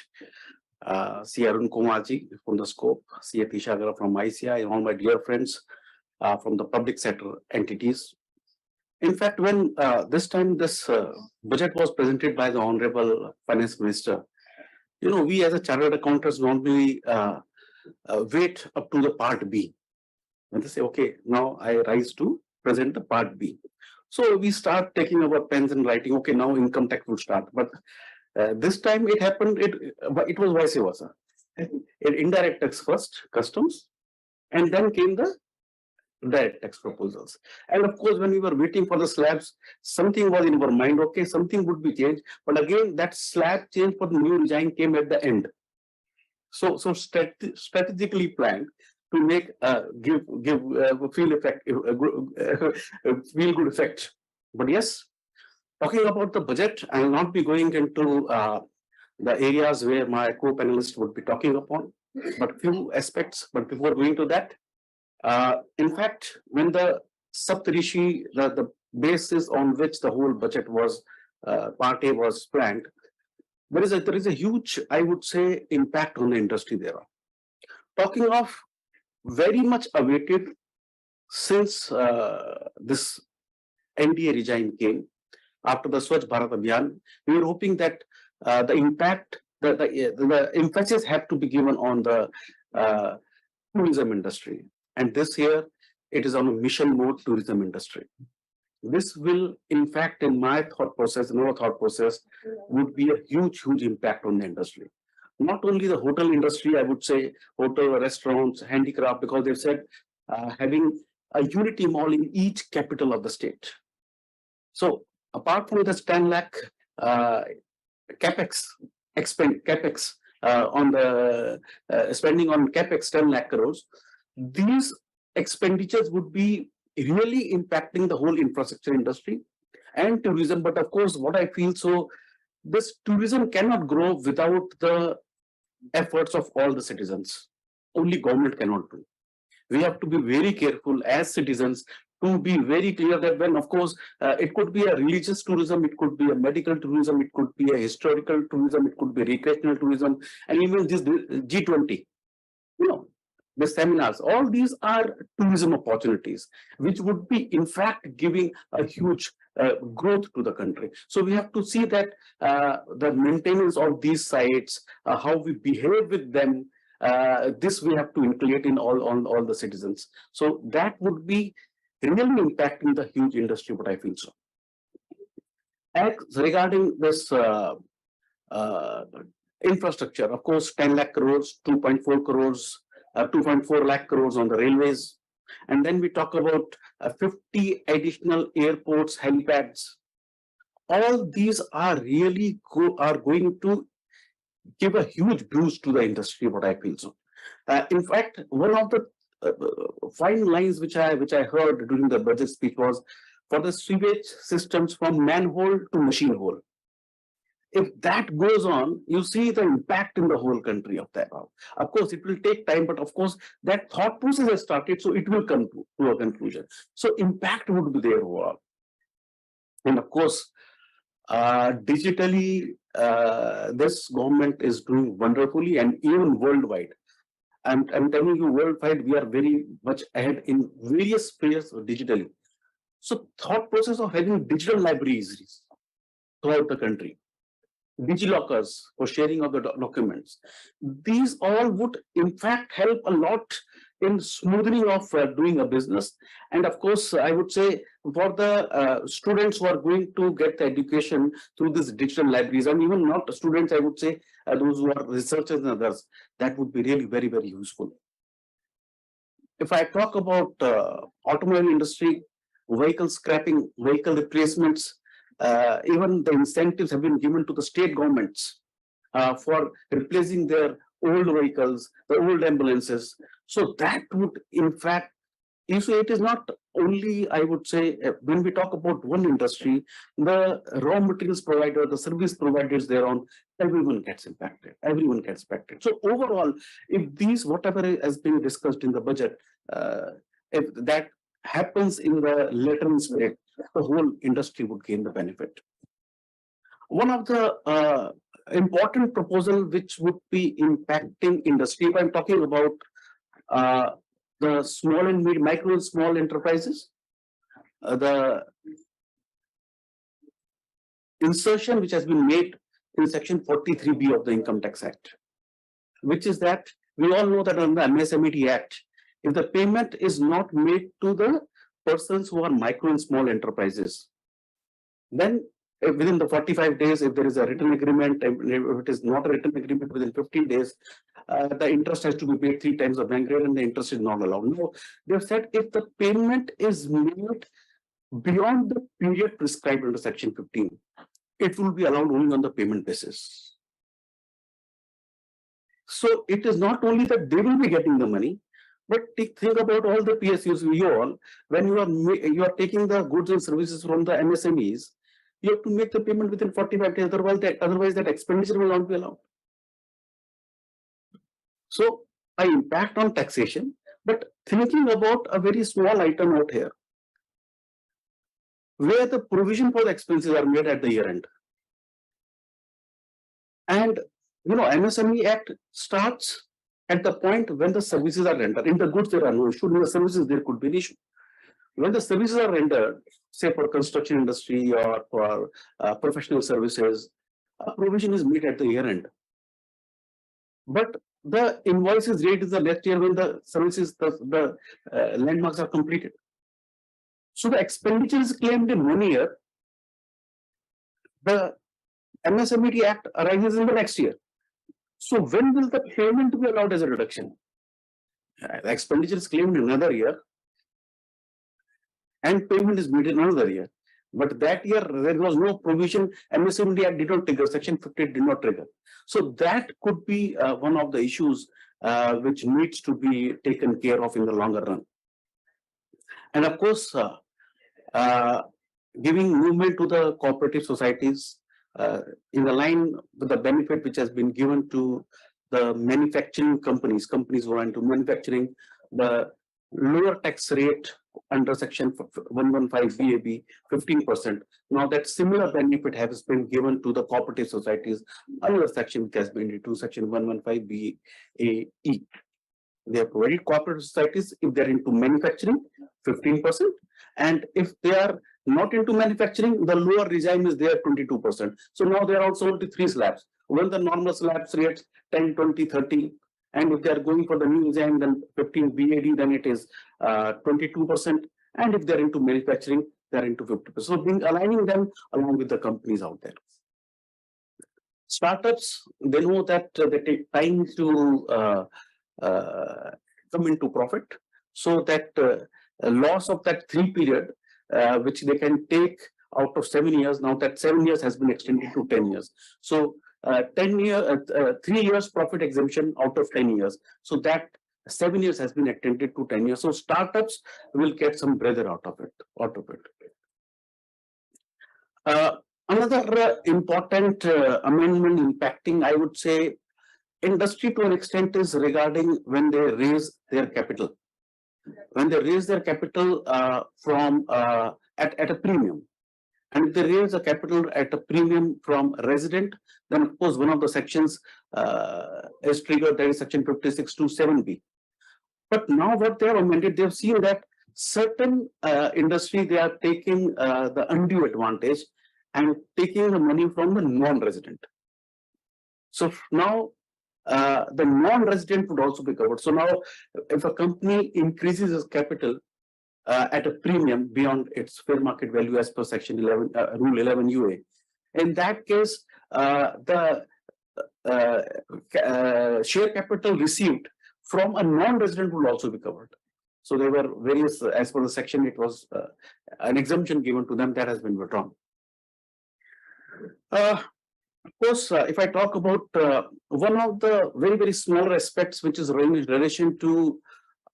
C. Arun Kumar ji from the Scope, C. Tishagara from ICI, and all my dear friends from the public sector entities. In fact, when this time this budget was presented by the Honorable Finance Minister, you know, we as a chartered accountants normally wait up to the part B. And they say, okay, now I rise to present the part B. So we start taking our pens and writing, okay, now income tax will start. But this time it happened, it was vice versa. Indirect tax first, customs, and then came the direct tax proposals. And of course, when we were waiting for the slabs, something was in our mind, okay, something would be changed. But again, that slab change for the new regime came at the end. So strategically planned to make give feel good effect. But yes, talking about the budget, I will not be going into the areas where my co-panelists would be talking upon, but few aspects. But before going to that, in fact, when the Saptarishi, the basis on which the whole budget was, part A was planned, there is a huge, I would say, impact on the industry there. Talking of very much awaited since this NDA regime came after the Swachh Bharat Abhiyan, we were hoping that the impact, the emphasis have to be given on the tourism industry. And this year, it is on a mission mode tourism industry. This will, in fact, in my thought process, in our thought process, would be a huge, huge impact on the industry. Not only the hotel industry, I would say, hotel, restaurants, handicraft, because they've said having a unity mall in each capital of the state. So apart from this 10 lakh capex, on the spending on capex 10 lakh crores, these expenditures would be really impacting the whole infrastructure industry and tourism. But of course, what I feel, so this tourism cannot grow without the efforts of all the citizens. Only government cannot do. We have to be very careful as citizens to be very clear that when, of course, it could be a religious tourism, it could be a medical tourism, it could be a historical tourism, it could be recreational tourism, and even this G20, you know, the seminars, all these are tourism opportunities, which would be in fact giving a huge growth to the country. So we have to see that the maintenance of these sites, how we behave with them, this we have to include in all the citizens. So that would be really impacting the huge industry, what I feel so. As regarding this infrastructure, of course, 10 lakh crores, 2.4 crores, 2.4 lakh crores on the railways. And then we talk about 50 additional airports, helipads. All these are really going to give a huge boost to the industry, what I feel so. In fact, one of the fine lines which I heard during the budget speech was for the sewage systems from manhole to machine hole. If that goes on, you see the impact in the whole country of that. Of course, it will take time, but of course, that thought process has started, so it will come to a conclusion. So impact would be there overall. And of course, digitally, this government is doing wonderfully, and even worldwide. I'm telling you, worldwide, we are very much ahead in various spheres digitally. So thought process of having digital libraries throughout the country, DigiLockers for sharing of the documents. These all would in fact help a lot in smoothing of doing a business. And of course, I would say for the students who are going to get the education through these digital libraries, and even not students, I would say those who are researchers and others, that would be really very, very useful. If I talk about automobile industry, vehicle scrapping, vehicle replacements, even the incentives have been given to the state governments for replacing their old vehicles, the old ambulances. So that would, in fact, it is not only, I would say, when we talk about one industry, the raw materials provider, the service providers thereon, everyone gets impacted. Everyone gets impacted. So overall, if these, whatever has been discussed in the budget, if that happens in the letter and spirit, the whole industry would gain the benefit. One of the important proposal which would be impacting industry, if I'm talking about the small and micro and small enterprises, the insertion which has been made in section 43B of the Income Tax Act, which is that we all know that under the MSME Act, if the payment is not made to the persons who are micro and small enterprises, then within the 45 days, if there is a written agreement, if it is not a written agreement within 15 days, the interest has to be paid 3 times the bank rate and the interest is not allowed. No, they've said if the payment is made beyond the period prescribed under section 15, it will be allowed only on the payment basis. So it is not only that they will be getting the money, but think about all the PSUs, you all, when you are taking the goods and services from the MSMEs, you have to make the payment within 45 days, otherwise that expenditure will not be allowed. So I impact on taxation, but thinking about a very small item out here, where the provision for the expenses are made at the year end. And MSME Act starts at the point when the services are rendered. In the goods, there are no issue. In the services, there could be an issue. When the services are rendered, say for construction industry or for professional services, a provision is made at the year end. But the invoice is raised in the next year when the services, the landmarks are completed. So the expenditure is claimed in 1 year. The MSME Act arises in the next year. So when will the payment be allowed as a reduction? The expenditure is claimed in another year and payment is made in another year. But that year there was no provision, MSME Act did not trigger, section 50 did not trigger. So that could be one of the issues which needs to be taken care of in the longer run. And of course, giving movement to the cooperative societies in the line with the benefit which has been given to the manufacturing companies who are into manufacturing, the lower tax rate under section 115 BAB, 15%. Now that similar benefit has been given to the cooperative societies, another section which has been into section 115 BAE. They have provided cooperative societies if they're into manufacturing, 15%. And if they are not into manufacturing, the lower regime is there, 22%. So now they are also into 3 slabs. When the normal slabs rates 10, 20, 30, and if they are going for the new regime, then 15 BAD, then it is 22%. And if they're into manufacturing, they're into 50%. So being aligning them along with the companies out there. Startups, they know that they take time to come into profit, so that loss of that 3 period, which they can take out of 7 years, now that 7 years has been extended to 10 years. So 3 years profit exemption out of 10 years. So that 7 years has been extended to 10 years. So startups will get some breather out of it. Another important amendment impacting, I would say, industry to an extent is regarding when they raise their capital. When they raise their capital from at a premium. And if they raise a capital at a premium from resident, then of course one of the sections is triggered, that is section 56(2)(7)(b). But now what they have amended, they have seen that certain industry, they are taking the undue advantage and taking the money from the non-resident. So now the non-resident would also be covered. So now if a company increases its capital at a premium beyond its fair market value as per section 11, rule 11 UA, in that case, the share capital received from a non-resident will also be covered. So there were various, as per the section, it was an exemption given to them that has been withdrawn. Of course, if I talk about one of the very small aspects, which is in relation to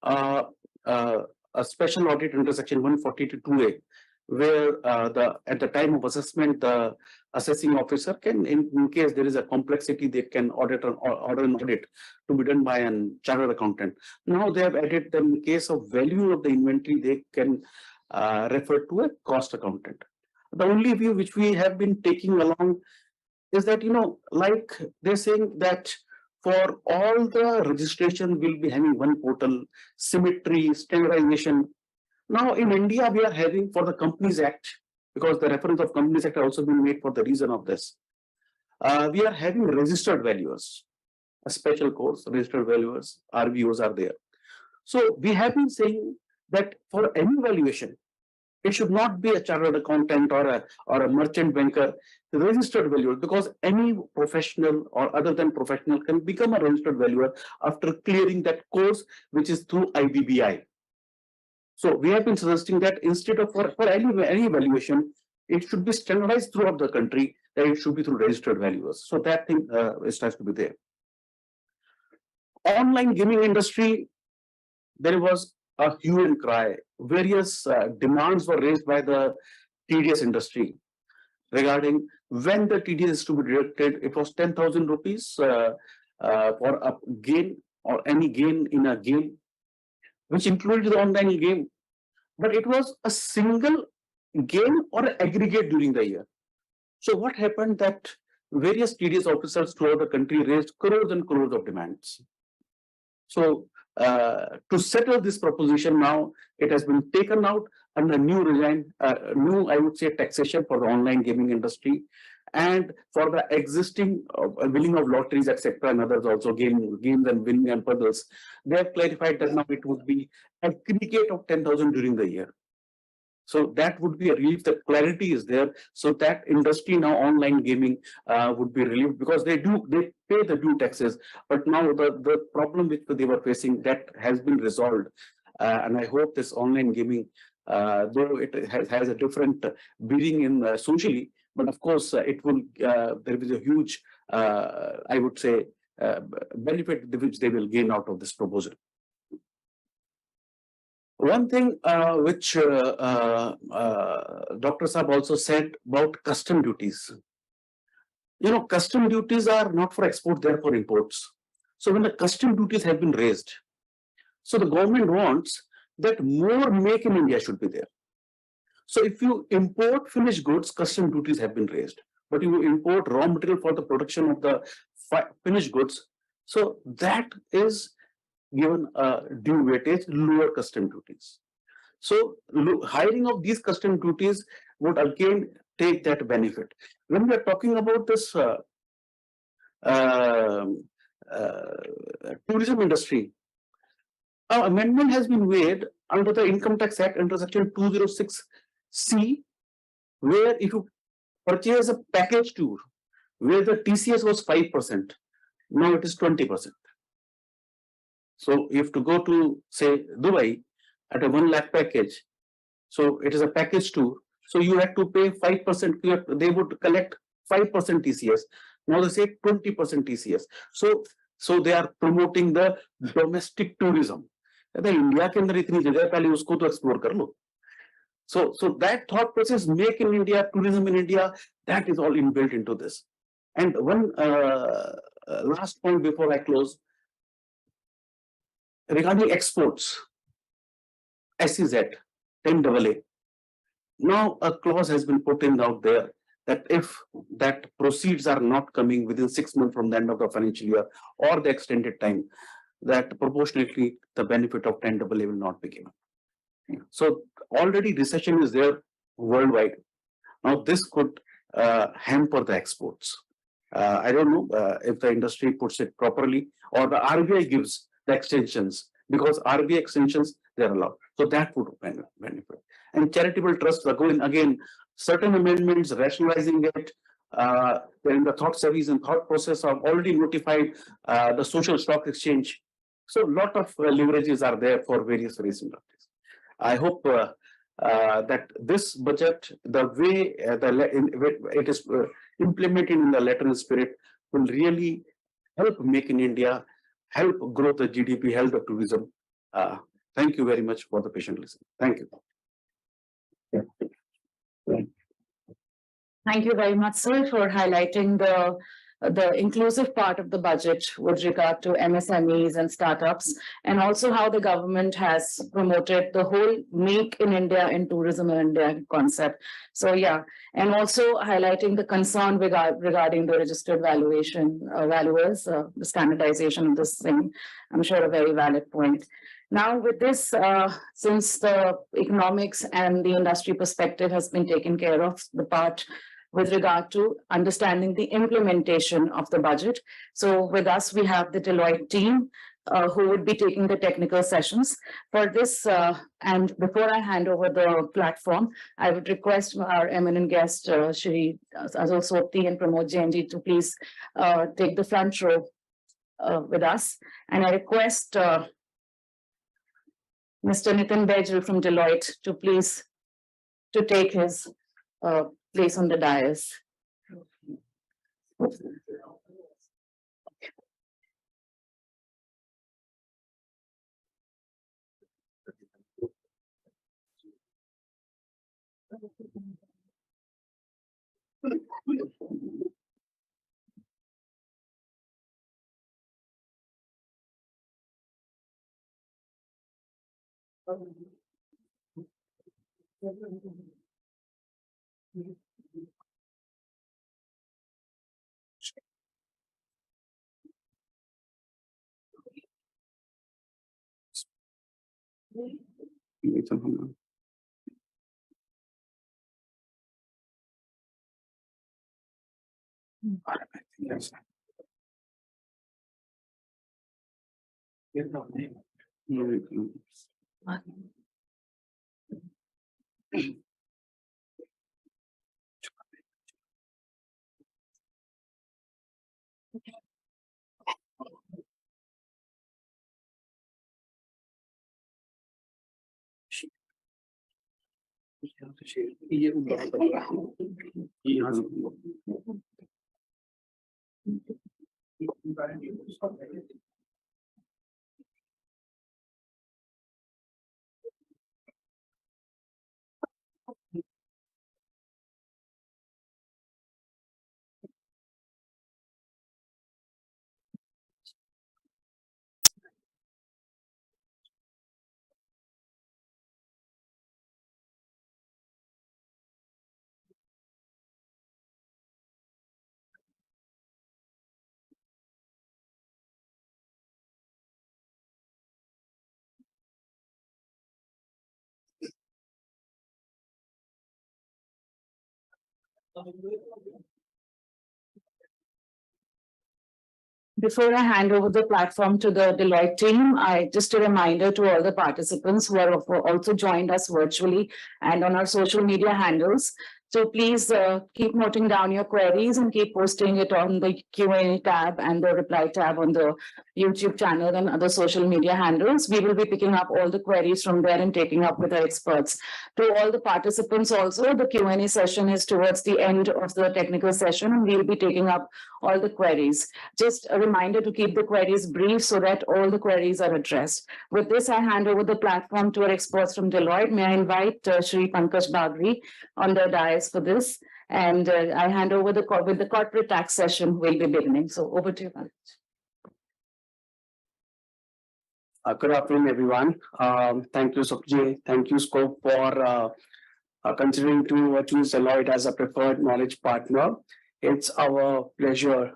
a special audit under section 142(2)(a), where at the time of assessment, the assessing officer can, in case there is a complexity, they can order an audit to be done by a chartered accountant. Now they have added that in case of value of the inventory, they can refer to a cost accountant. The only view which we have been taking along is that, like they're saying that for all the registration, we'll be having one portal, symmetry, standardization. Now in India, we are having for the Companies Act, because the reference of Companies Act has also been made for the reason of this. We are having registered valuers, a special course, registered valuers, RVOs are there. So we have been saying that for any valuation, it should not be a chartered accountant or a merchant banker, registered valuer, because any professional or other than professional can become a registered valuer after clearing that course, which is through IBBI. So we have been suggesting that instead of for any valuation, it should be standardized throughout the country, that it should be through registered valuers. So that thing has to be there. Online gaming industry, there was a hue and cry. Various demands were raised by the TDS industry regarding when the TDS is to be deducted. It was 10,000 rupees for a gain or any gain in a game, which included the online game, but it was a single game or aggregate during the year. So what happened that various TDS officers throughout the country raised crores and crores of demands. So to settle this proposition, now it has been taken out under new regime, I would say, taxation for the online gaming industry, and for the existing winning of lotteries, etc., and others also, games and winning and puzzles. They have clarified that now it would be aggregate of 10,000 during the year. So that would be a relief. The clarity is there. So that industry now, online gaming, would be relieved, because they pay the due taxes. But now the problem which they were facing, that has been resolved. And I hope this online gaming, though it has a different bearing in socially, but of course it will, there is a huge, I would say, benefit which they will gain out of this proposal. One thing which Dr. Saab also said about custom duties. Custom duties are not for export, they are for imports. So when the custom duties have been raised, so the government wants that more make in India should be there. So if you import finished goods, custom duties have been raised. But you import raw material for the production of the finished goods, so that is given a due weightage, lower custom duties. So hiring of these custom duties would again take that benefit. When we are talking about this tourism industry, an amendment has been made under the Income Tax Act under section 206C, where if you purchase a package tour where the TCS was 5%, now it is 20%. So if to go to, say, Dubai at a 1 lakh package, so it is a package tour, so you have to pay 5%, they would collect 5% TCS. Now they say 20% TCS. So they are promoting the domestic tourism. The India ke andar itni jagah hai, pehle usko to explore kar lo. So that thought process, make in India, tourism in India, that is all inbuilt into this. And one last point before I close, regarding exports, SEZ, 10AA. Now a clause has been put in out there that if that proceeds are not coming within 6 months from the end of the financial year or the extended time, that proportionately the benefit of 10AA will not be given. So already recession is there worldwide. Now this could hamper the exports. I don't know if the industry puts it properly or the RBI gives the extensions, because RBI extensions they are allowed. So that would benefit. And charitable trusts are going again, certain amendments rationalizing it. They're in the thought series and thought process of already notified the social stock exchange. So a lot of leverages are there for various reasons. I hope that this budget, the way it is implemented in the letter and spirit, will really help make in India, help grow the GDP, help the tourism. Thank you very much for the patient listening. Thank you. Thank you very much, sir, for highlighting the inclusive part of the budget with regard to MSMEs and startups, and also how the government has promoted the whole Make in India and Tourism in India concept. So yeah, and also highlighting the concern regarding the registered valuers, the standardization of this thing. I'm sure a very valid point. Now with this, since the economics and the industry perspective has been taken care of, the part with regard to understanding the implementation of the budget. So with us, we have the Deloitte team who would be taking the technical sessions. For this, and before I hand over the platform, I would request our eminent guest, Shri Azul Sopti and Pramod Jainji, to please take the front row with us. And I request Mr. Nitin Bejal from Deloitte to please to take his place on the dais. Before I hand over the platform to the Deloitte team, just a reminder to all the participants who are also joined us virtually and on our social media handles. So please keep noting down your queries and keep posting it on the Q&A tab and the reply tab on the YouTube channel and other social media handles. We will be picking up all the queries from there and taking up with our experts. To all the participants also, the Q&A session is towards the end of the technical session, and we'll be taking up all the queries. Just a reminder to keep the queries brief so that all the queries are addressed. With this, I hand over the platform to our experts from Deloitte. May I invite Shri Pankaj Bagri on the dais for this, and I hand over with the corporate tax session will be beginning. So over to you, Pankaj. Good afternoon, everyone. Thank you, Sopji. Thank you, Scope, for considering to choose Deloitte as a preferred knowledge partner. It's our pleasure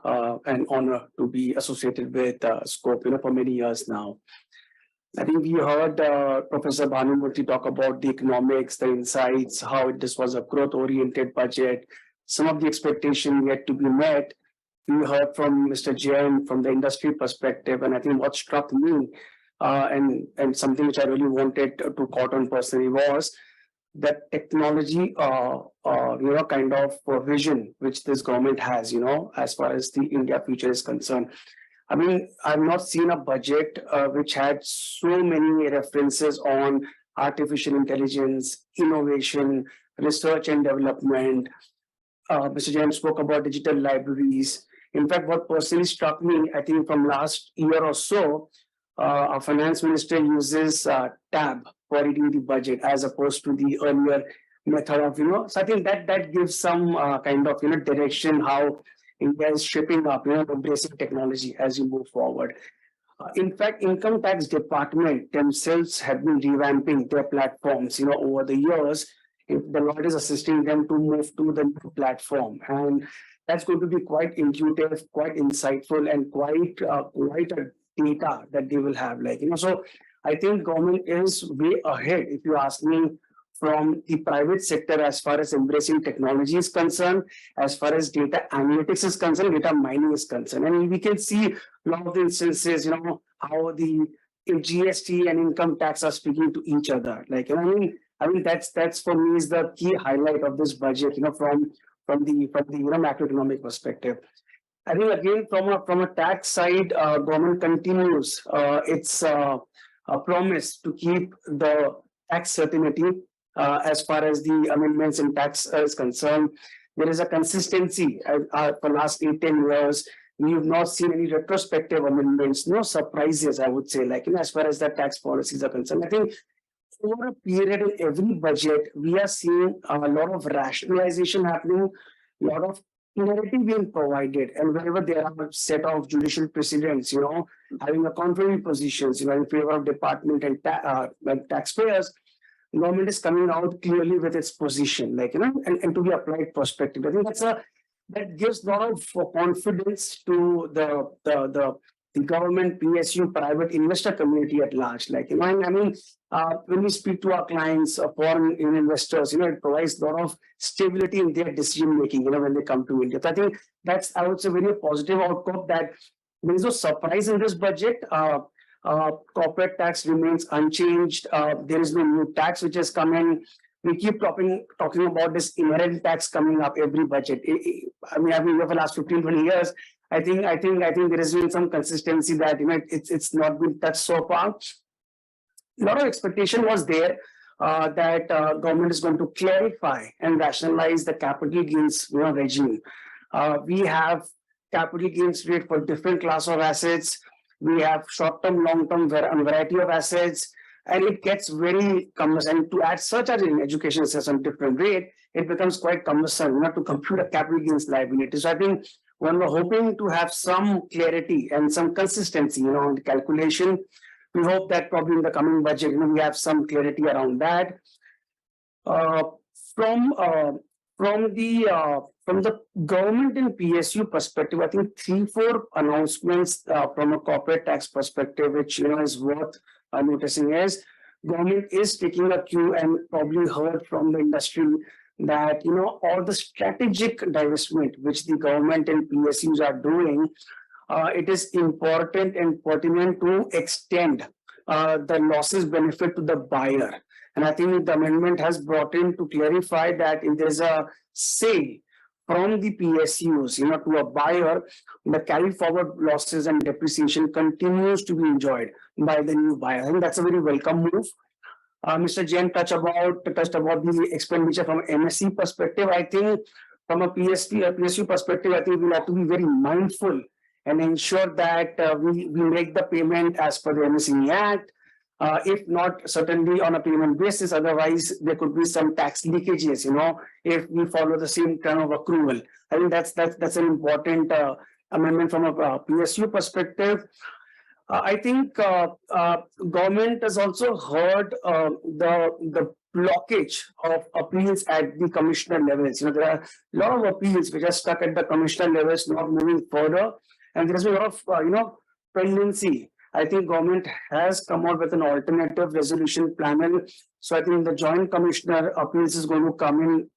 and honor to be associated with Scope, for many years now. I think we heard Professor Bhanumurthy talk about the economics, the insights, how this was a growth-oriented budget, some of the expectations yet to be met. We heard from Mr. Jain from the industry perspective, and I think what struck me and something which I really wanted to quote on personally was that technology, kind of vision which this government has, as far as the India future is concerned. I mean, I've not seen a budget which had so many references on artificial intelligence, innovation, research and development. Mr. Jain spoke about digital libraries. In fact, what personally struck me, I think from last year or so, our finance minister uses tab for reading the budget as opposed to the earlier method of, so I think that gives some kind of, direction how India is shaping up, embracing technology as you move forward. In fact, income tax department themselves have been revamping their platforms, over the years. The Lord is assisting them to move to the new platform, and that's going to be quite intuitive, quite insightful, and quite a data that they will have. So I think government is way ahead, if you ask me, from the private sector as far as embracing technology is concerned, as far as data analytics is concerned, data mining is concerned. And we can see a lot of the instances, how the GST and income tax are speaking to each other. I mean that's for me is the key highlight of this budget, from the macroeconomic perspective. I think again from a tax side, government continues its promise to keep the tax certainty as far as the amendments in tax is concerned. There is a consistency for last 8-10 years. We have not seen any retrospective amendments, no surprises, I would say, as far as the tax policies are concerned. I think over a period in every budget, we are seeing a lot of rationalization happening, a lot of clarity being provided, and wherever there are a set of judicial precedents, having a contrary positions, in favor of department and taxpayers, government is coming out clearly with its position, and to be applied perspective. I think that gives a lot of confidence to the government, PSU, private investor community at large. When we speak to our clients, foreign investors, it provides a lot of stability in their decision making, when they come to India. So I think that's, I would say, very positive outcome that there is no surprise in this budget. Corporate tax remains unchanged. There is no new tax which has come in. We keep talking about this inherent tax coming up every budget. I've been here for the last 15-20 years. I think there has been some consistency that it's not been touched so far. A lot of expectation was there that government is going to clarify and rationalize the capital gains regime. We have capital gains rate for different class of assets. We have short-term, long-term variety of assets, and it gets very cumbersome. And to add such as in education system different rate, it becomes quite cumbersome to compute a capital gains liability. So I think when we're hoping to have some clarity and some consistency, on the calculation, we hope that probably in the coming budget, we have some clarity around that. From the government and PSU perspective, I think 3-4 announcements from a corporate tax perspective, which is worth noticing is government is taking a cue and probably heard from the industry that all the strategic divestment which the government and PSUs are doing, it is important and pertinent to extend the losses benefit to the buyer. And I think the amendment has brought in to clarify that if there's a sale from the PSUs, to a buyer, the carry forward losses and depreciation continues to be enjoyed by the new buyer. I think that's a very welcome move. Mr. Jain touched about the expenditure from MSC perspective. I think from a PSU perspective, I think we'll have to be very mindful and ensure that we make the payment as per the MSME Act. If not, certainly on a payment basis. Otherwise, there could be some tax leakages, if we follow the same kind of accrual. I think that's an important amendment from a PSU perspective. I think government has also heard the blockage of appeals at the commissioner levels. There are a lot of appeals which are stuck at the commissioner levels, not moving further, and there's a lot of pendency. I think government has come out with an alternative resolution panel. So I think the joint commissioner appeals is going to come in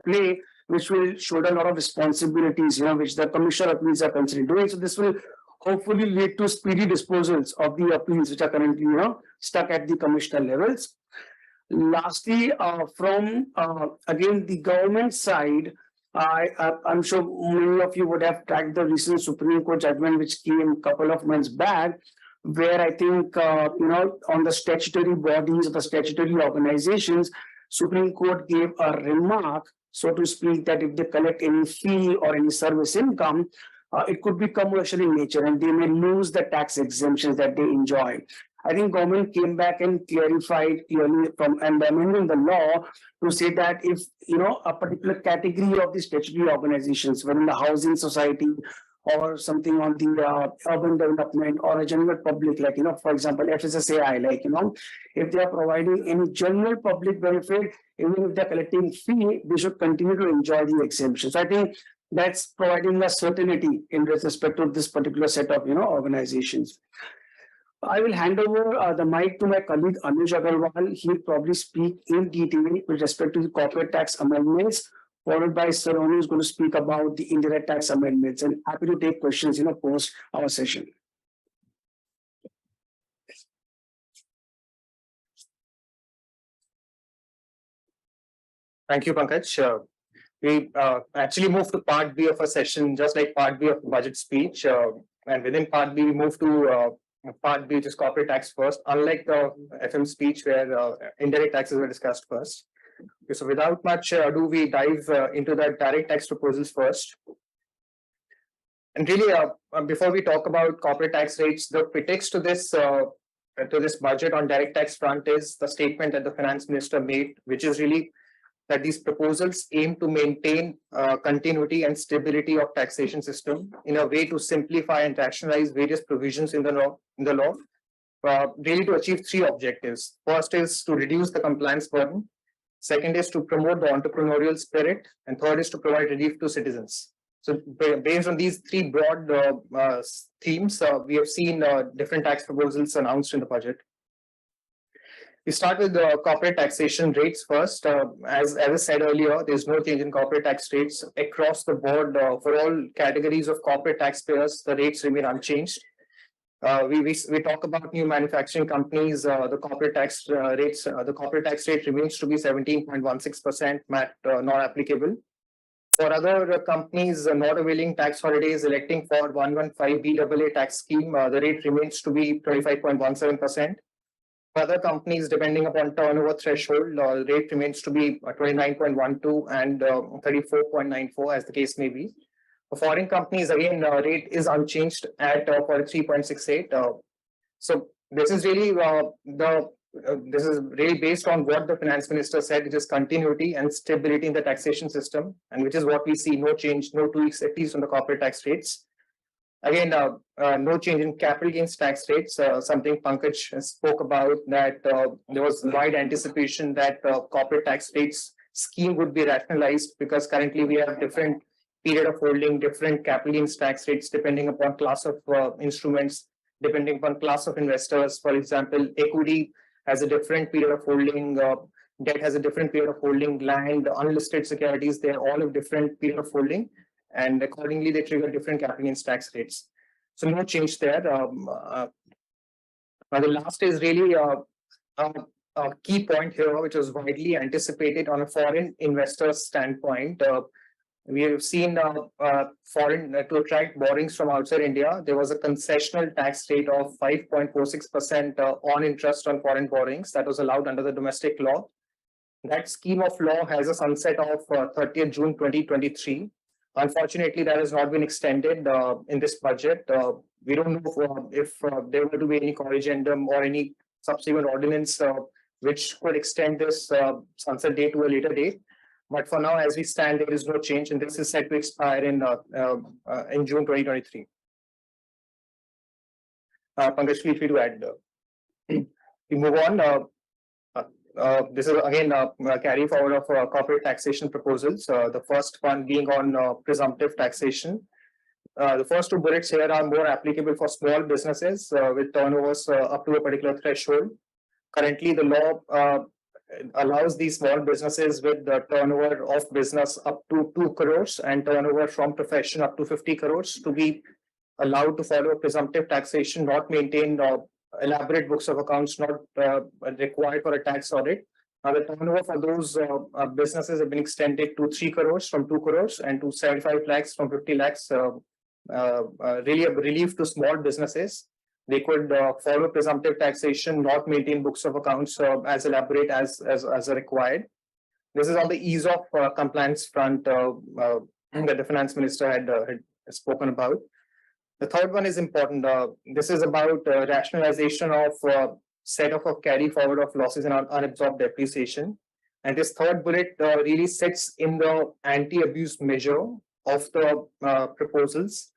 play, which will shoulder a lot of responsibilities, which the commissioner appeals are considering doing. So this will hopefully lead to speedy disposals of the appeals which are currently, stuck at the commissioner levels. Lastly, from again the government side, I'm sure many of you would have tracked the recent Supreme Court judgment which came a couple of months back, where I think on the statutory bodies or the statutory organizations, Supreme Court gave a remark, so to speak, that if they collect any fee or any service income, it could be commercial in nature and they may lose the tax exemptions that they enjoy. I think government came back and clarified clearly from amending the law to say that if a particular category of the statutory organizations, whether in the housing society or something on the urban development or a general public, like for example FSSAI, like if they are providing any general public benefit, even if they're collecting fee, they should continue to enjoy the exemption. So I think that's providing a certainty in respect to this particular set of organizations. I will hand over the mic to my colleague Anuj Agarwal. He'll probably speak in detail with respect to the corporate tax amendments, followed by Saroni, who's going to speak about the indirect tax amendments, and happy to take questions post our session. Thank you, Pankaj. We actually moved to part B of a session, just like part B of budget speech. And within part B, we moved to part B, which is corporate tax first, unlike the FM speech where indirect taxes were discussed first. Okay, so without much ado, we dive into the direct tax proposals first. And really, before we talk about corporate tax rates, the pretext to this budget on direct tax front is the statement that the finance minister made, which is really that these proposals aim to maintain continuity and stability of taxation system in a way to simplify and rationalize various provisions in the law, really to achieve three objectives. First is to reduce the compliance burden. Second is to promote the entrepreneurial spirit, and third is to provide relief to citizens. So based on these three broad themes, we have seen different tax proposals announced in the budget. We start with the corporate taxation rates first. As I said earlier, there's no change in corporate tax rates across the board. For all categories of corporate taxpayers, the rates remain unchanged. We talk about new manufacturing companies. The corporate tax rate remains to be 17.16%, MAT not applicable. For other companies not availing tax holidays, electing for 115BAA tax scheme, the rate remains to be 25.17%. For other companies, depending upon turnover threshold, rate remains to be 29.12 and 34.94, as the case may be. For foreign companies, again, rate is unchanged at 43.68. So this is really based on what the finance minister said, which is continuity and stability in the taxation system, and which is what we see, no change, no tweaks, at least on the corporate tax rates. Again, no change in capital gains tax rates, something Pankaj spoke about, that there was wide anticipation that corporate tax rates scheme would be rationalized, because currently we have different period of holding, different capital gains tax rates depending upon class of instruments, depending upon class of investors. For example, equity has a different period of holding, debt has a different period of holding, land, unlisted securities, they're all of different period of holding, and accordingly they trigger different capital gains tax rates. So no change there. The last is really a key point here, which was widely anticipated on a foreign investor standpoint. We have seen foreign to attract borrowings from outside India. There was a concessional tax rate of 5.46% on interest on foreign borrowings that was allowed under the domestic law. That scheme of law has a sunset of 30th June 2023. Unfortunately, that has not been extended in this budget. We don't know if there were to be any corrigendum or any subsequent ordinance which could extend this sunset date to a later date. But for now, as we stand, there is no change, and this is set to expire in June 2023. Pankaj, feel free to add. We move on. this is again a carry forward of corporate taxation proposals. The first one being on presumptive taxation. The first two bullets here are more applicable for small businesses with turnovers up to a particular threshold. Currently, the law allows these small businesses with the turnover of business up to 2 crores and turnover from profession up to 50 crores to be allowed to follow presumptive taxation, not maintain elaborate books of accounts, not required for a tax audit. Now, the turnover for those businesses have been extended to 3 crores from 2 crores and to 75 lakhs from 50 lakhs. Really a relief to small businesses. They could follow presumptive taxation, not maintain books of accounts as elaborate as required. This is on the ease of compliance front that the finance minister had spoken about. The third one is important. This is about rationalization of set off of carry forward of losses and unabsorbed depreciation. And this third bullet really sits in the anti-abuse measure of the proposals.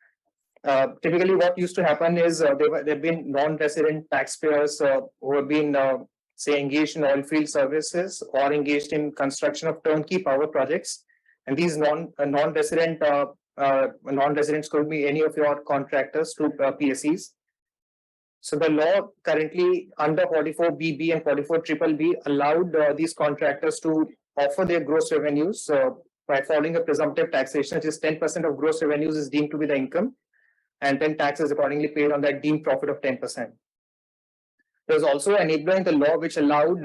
Typically, what used to happen is there have been non-resident taxpayers who have been, say, engaged in oil field services or engaged in construction of turnkey power projects. And these non-residents could be any of your contractors to PSEs. So the law currently under 44BB and 44BBB allowed these contractors to offer their gross revenues by following a presumptive taxation, which is 10% of gross revenues is deemed to be the income, and then tax is accordingly paid on that deemed profit of 10%. There was also an enabler in the law which allowed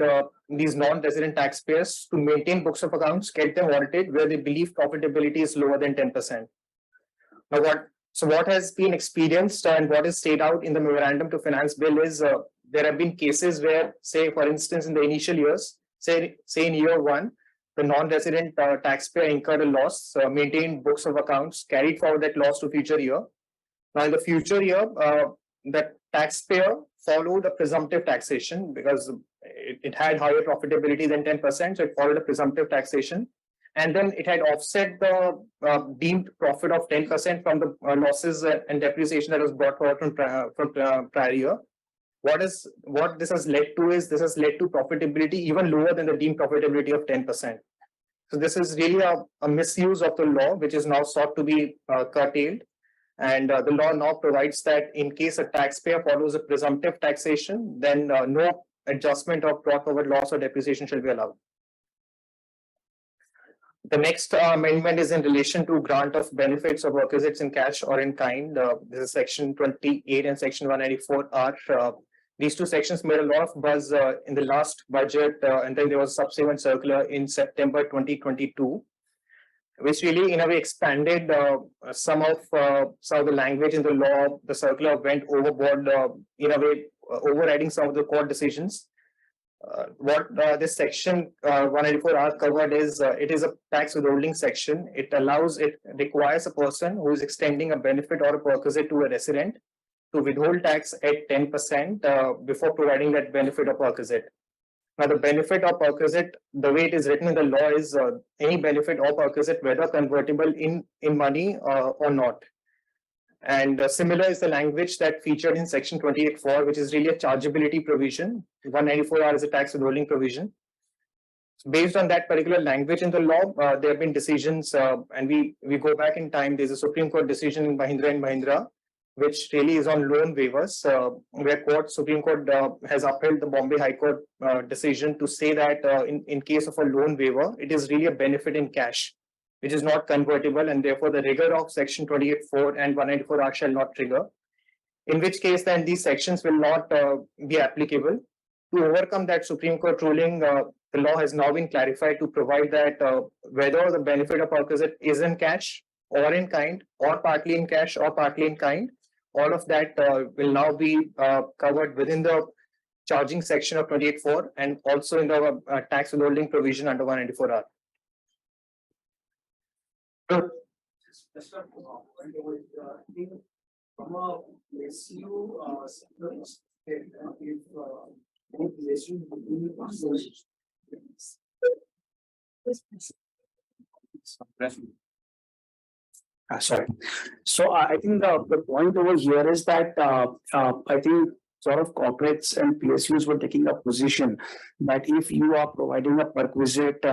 these non-resident taxpayers to maintain books of accounts, get them audited where they believe profitability is lower than 10%. Now, what has been experienced and what is stayed out in the memorandum to finance bill is there have been cases where, say, for instance, in the initial years, say in year one, the non-resident taxpayer incurred a loss, maintained books of accounts, carried forward that loss to future year. Now, in the future year, the taxpayer followed a presumptive taxation because it had higher profitability than 10%, so it followed a presumptive taxation. And then it had offset the deemed profit of 10% from the losses and depreciation that was brought forward from prior year. What this has led to is this has led to profitability even lower than the deemed profitability of 10%. So this is really a misuse of the law, which is now sought to be curtailed. And the law now provides that in case a taxpayer follows a presumptive taxation, then no adjustment of brought forward loss or depreciation shall be allowed. The next amendment is in relation to grant of benefits or perquisites in cash or in kind. This is section 28 and section 194R. These two sections made a lot of buzz in the last budget, and then there was a subsequent circular in September 2022, which really, in a way, expanded some of the language in the law. The circular went overboard, in a way, overriding some of the court decisions. What this section 194R covered is it is a tax withholding section. It requires a person who is extending a benefit or a perquisite to a resident to withhold tax at 10% before providing that benefit or perquisite. Now, the benefit or perquisite, the way it is written in the law is any benefit or perquisite, whether convertible in money or not. And similar is the language that featured in section 28(4), which is really a chargeability provision. 194R is a tax withholding provision. So based on that particular language in the law, there have been decisions, and we go back in time. There's a Supreme Court decision in Mahindra and Mahindra, which really is on loan waivers, where Supreme Court has upheld the Bombay High Court decision to say that in case of a loan waiver, it is really a benefit in cash, which is not convertible, and therefore the rigor of section 28(4) and 194R shall not trigger. In which case, then these sections will not be applicable. To overcome that Supreme Court ruling, the law has now been clarified to provide that whether the benefit or perquisite is in cash or in kind, or partly in cash or partly in kind, all of that will now be covered within the charging section of 28(4) and also in the tax withholding provision under 194R. Sorry. So I think the point over here is that I think sort of corporates and PSUs were taking a position that if you are providing a perquisite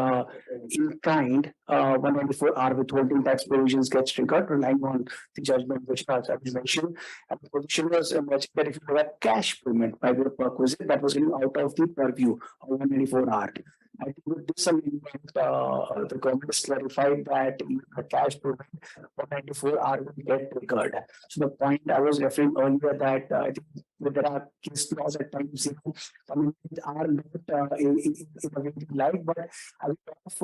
in kind, 194R withholding tax provisions gets triggered, relying on the judgment which has been mentioned. And the position was emerging that if you have a cash payment by way of perquisite, that was getting out of the purview of 194R. I think with this amendment, the government has clarified that the cash payment 194R will get triggered. So the point I was referring earlier that I think there are case laws at times, are not in a way we like, but a lot of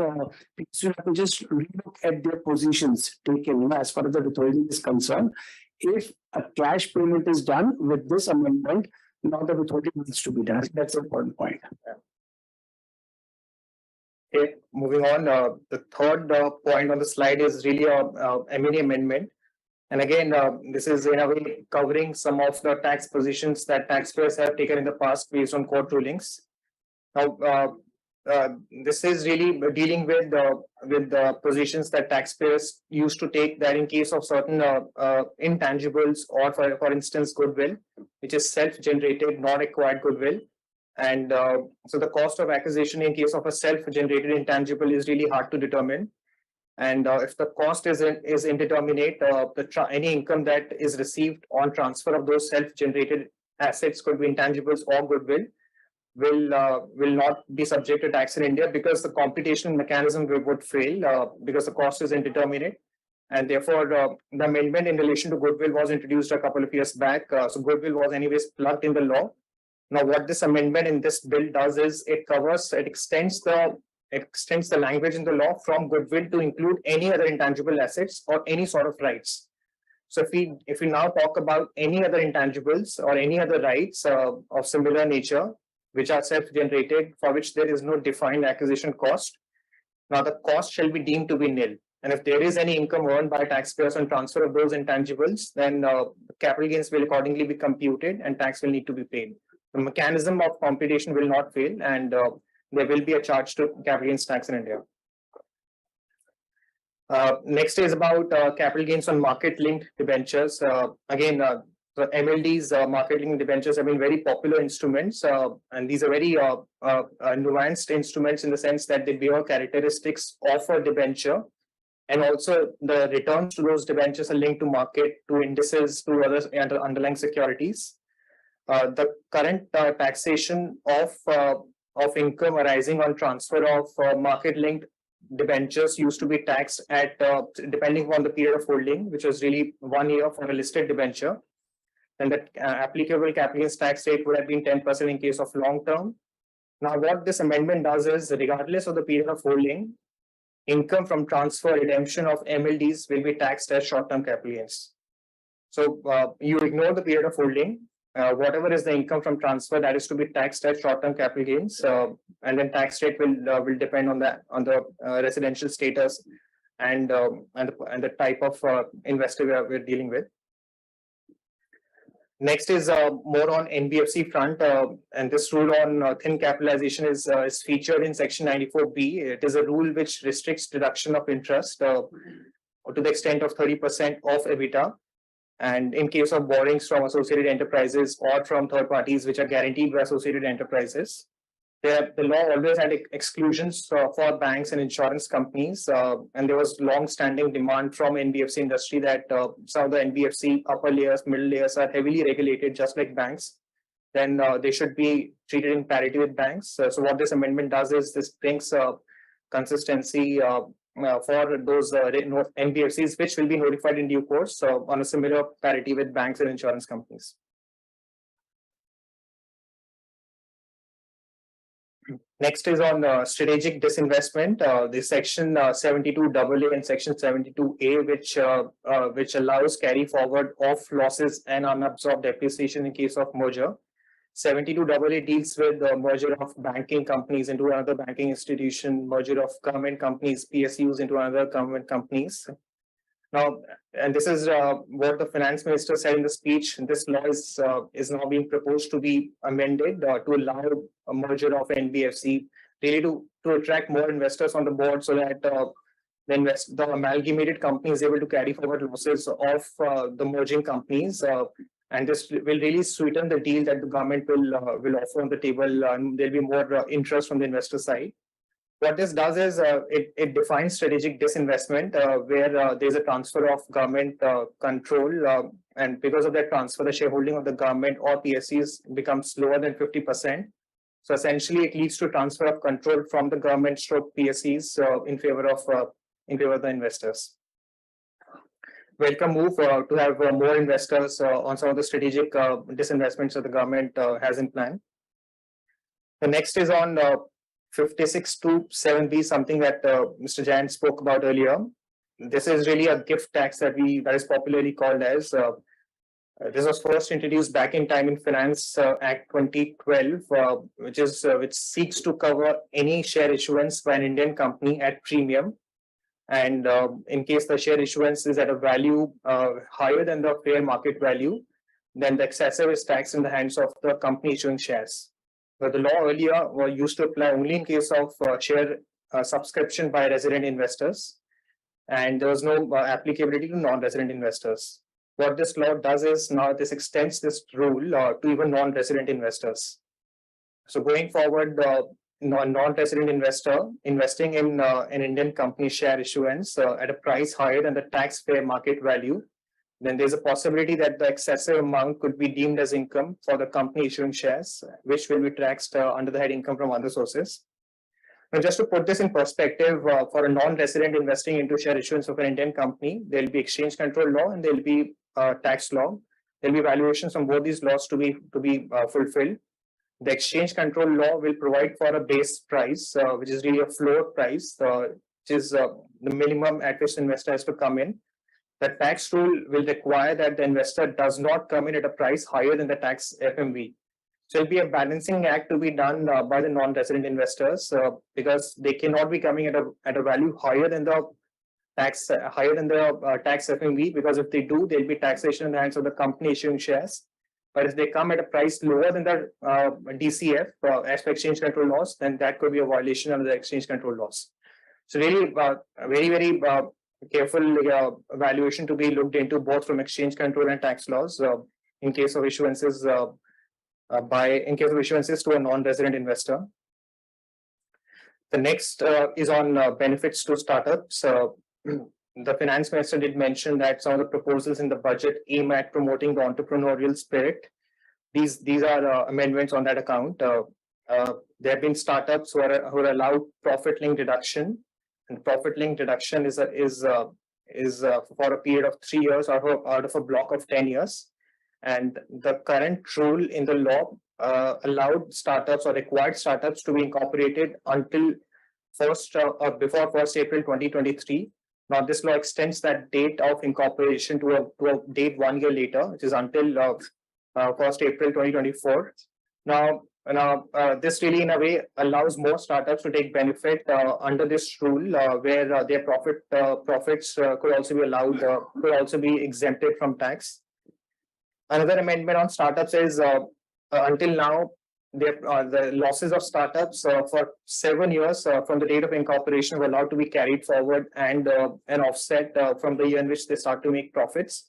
people have to just relook at their positions taken as far as the withholding is concerned. If a cash payment is done with this amendment, now the withholding needs to be done. I think that's an important point. Okay, moving on, the third point on the slide is really a M&A amendment. And again, this is in a way covering some of the tax positions that taxpayers have taken in the past based on court rulings. Now, this is really dealing with the positions that taxpayers used to take, that in case of certain intangibles, or for instance, goodwill, which is self-generated, not acquired goodwill. And so the cost of acquisition in case of a self-generated intangible is really hard to determine. And if the cost is indeterminate, any income that is received on transfer of those self-generated assets, could be intangibles or goodwill, will not be subject to tax in India, because the computation mechanism would fail because the cost is indeterminate. And therefore, the amendment in relation to goodwill was introduced a couple of years back. So goodwill was anyways plugged in the law. Now, what this amendment in this bill does is it extends the language in the law from goodwill to include any other intangible assets or any sort of rights. So if we now talk about any other intangibles or any other rights of similar nature, which are self-generated, for which there is no defined acquisition cost, now the cost shall be deemed to be nil. And if there is any income earned by taxpayers on transfer of those intangibles, then capital gains will accordingly be computed and tax will need to be paid. The mechanism of computation will not fail, and there will be a charge to capital gains tax in India. Next is about capital gains on market-linked debentures. Again, the MLDs, market-linked debentures, have been very popular instruments, and these are very nuanced instruments in the sense that they bear characteristics of a debenture, and also the returns to those debentures are linked to market, to indices, to other underlying securities. The current taxation of income arising on transfer of market-linked debentures used to be taxed at depending on the period of holding, which was really 1 year for a listed debenture. And the applicable capital gains tax rate would have been 10% in case of long term. Now, what this amendment does is, regardless of the period of holding, income from transfer redemption of MLDs will be taxed as short-term capital gains. So you ignore the period of holding. Whatever is the income from transfer, that is to be taxed as short-term capital gains, and then tax rate will depend on the residential status and the type of investor we're dealing with. Next is more on NBFC front, and this rule on thin capitalization is featured in Section 94B. It is a rule which restricts deduction of interest to the extent of 30% of EBITDA. And in case of borrowings from associated enterprises or from third parties which are guaranteed by associated enterprises, the law always had exclusions for banks and insurance companies. And there was long-standing demand from NBFC industry that some of the NBFC upper layers, middle layers are heavily regulated, just like banks. Then they should be treated in parity with banks. So what this amendment does is this brings consistency for those NBFCs, which will be notified in due course on a similar parity with banks and insurance companies. Next is on strategic disinvestment. The Section 72AA and Section 72A, which allows carry forward of losses and unabsorbed depreciation in case of merger. 72AA deals with the merger of banking companies into another banking institution, merger of government companies, PSUs into another government companies. Now, and this is what the finance minister said in the speech. This law is now being proposed to be amended to allow a merger of NBFC, really to attract more investors on the board, so that the amalgamated company is able to carry forward losses of the merging companies. And this will really sweeten the deal that the government will offer on the table, and there'll be more interest from the investor side. What this does is it defines strategic disinvestment, where there's a transfer of government control, and because of that transfer, the shareholding of the government or PSCs becomes lower than 50%. So essentially, it leads to transfer of control from the government stroke PSCs in favor of the investors. Welcome move to have more investors on some of the strategic disinvestments that the government has in plan. The next is on 5627B, something that Mr. Jain spoke about earlier. This is really a gift tax that is popularly called as. This was first introduced back in time in Finance Act 2012, which seeks to cover any share issuance by an Indian company at premium. And in case the share issuance is at a value higher than the fair market value, then the excessive is taxed in the hands of the company issuing shares. But the law earlier used to apply only in case of share subscription by resident investors, and there was no applicability to non-resident investors. What this law does is now this extends this rule to even non-resident investors. So going forward, non-resident investor investing in an Indian company share issuance at a price higher than the tax fair market value, then there's a possibility that the excessive amount could be deemed as income for the company issuing shares, which will be taxed under the head income from other sources. Now, just to put this in perspective, for a non-resident investing into share issuance of an Indian company, there'll be exchange control law and there'll be tax law. There'll be valuations from both these laws to be fulfilled. The exchange control law will provide for a base price, which is really a floor price, which is the minimum at which the investor has to come in. The tax rule will require that the investor does not come in at a price higher than the tax FMV. So it'll be a balancing act to be done by the non-resident investors because they cannot be coming at a value higher than the tax FMV, because if they do, there'll be taxation in the hands of the company issuing shares. But if they come at a price lower than the DCF as per exchange control laws, then that could be a violation under the exchange control laws. So really, very careful evaluation to be looked into both from exchange control and tax laws in case of issuances to a non-resident investor. The next is on benefits to startups. The finance minister did mention that some of the proposals in the budget aim at promoting the entrepreneurial spirit. These are amendments on that account. There have been startups who are allowed profit link deduction, and profit link deduction is for a period of 3 years out of a block of 10 years. And the current rule in the law allowed startups or required startups to be incorporated until before 1st April 2023. Now, this law extends that date of incorporation to a date 1 year later, which is until 1st April 2024. Now, this really, in a way, allows more startups to take benefit under this rule, where their profits could also be allowed, could also be exempted from tax. Another amendment on startups is until now, the losses of startups for 7 years from the date of incorporation were allowed to be carried forward and an offset from the year in which they start to make profits.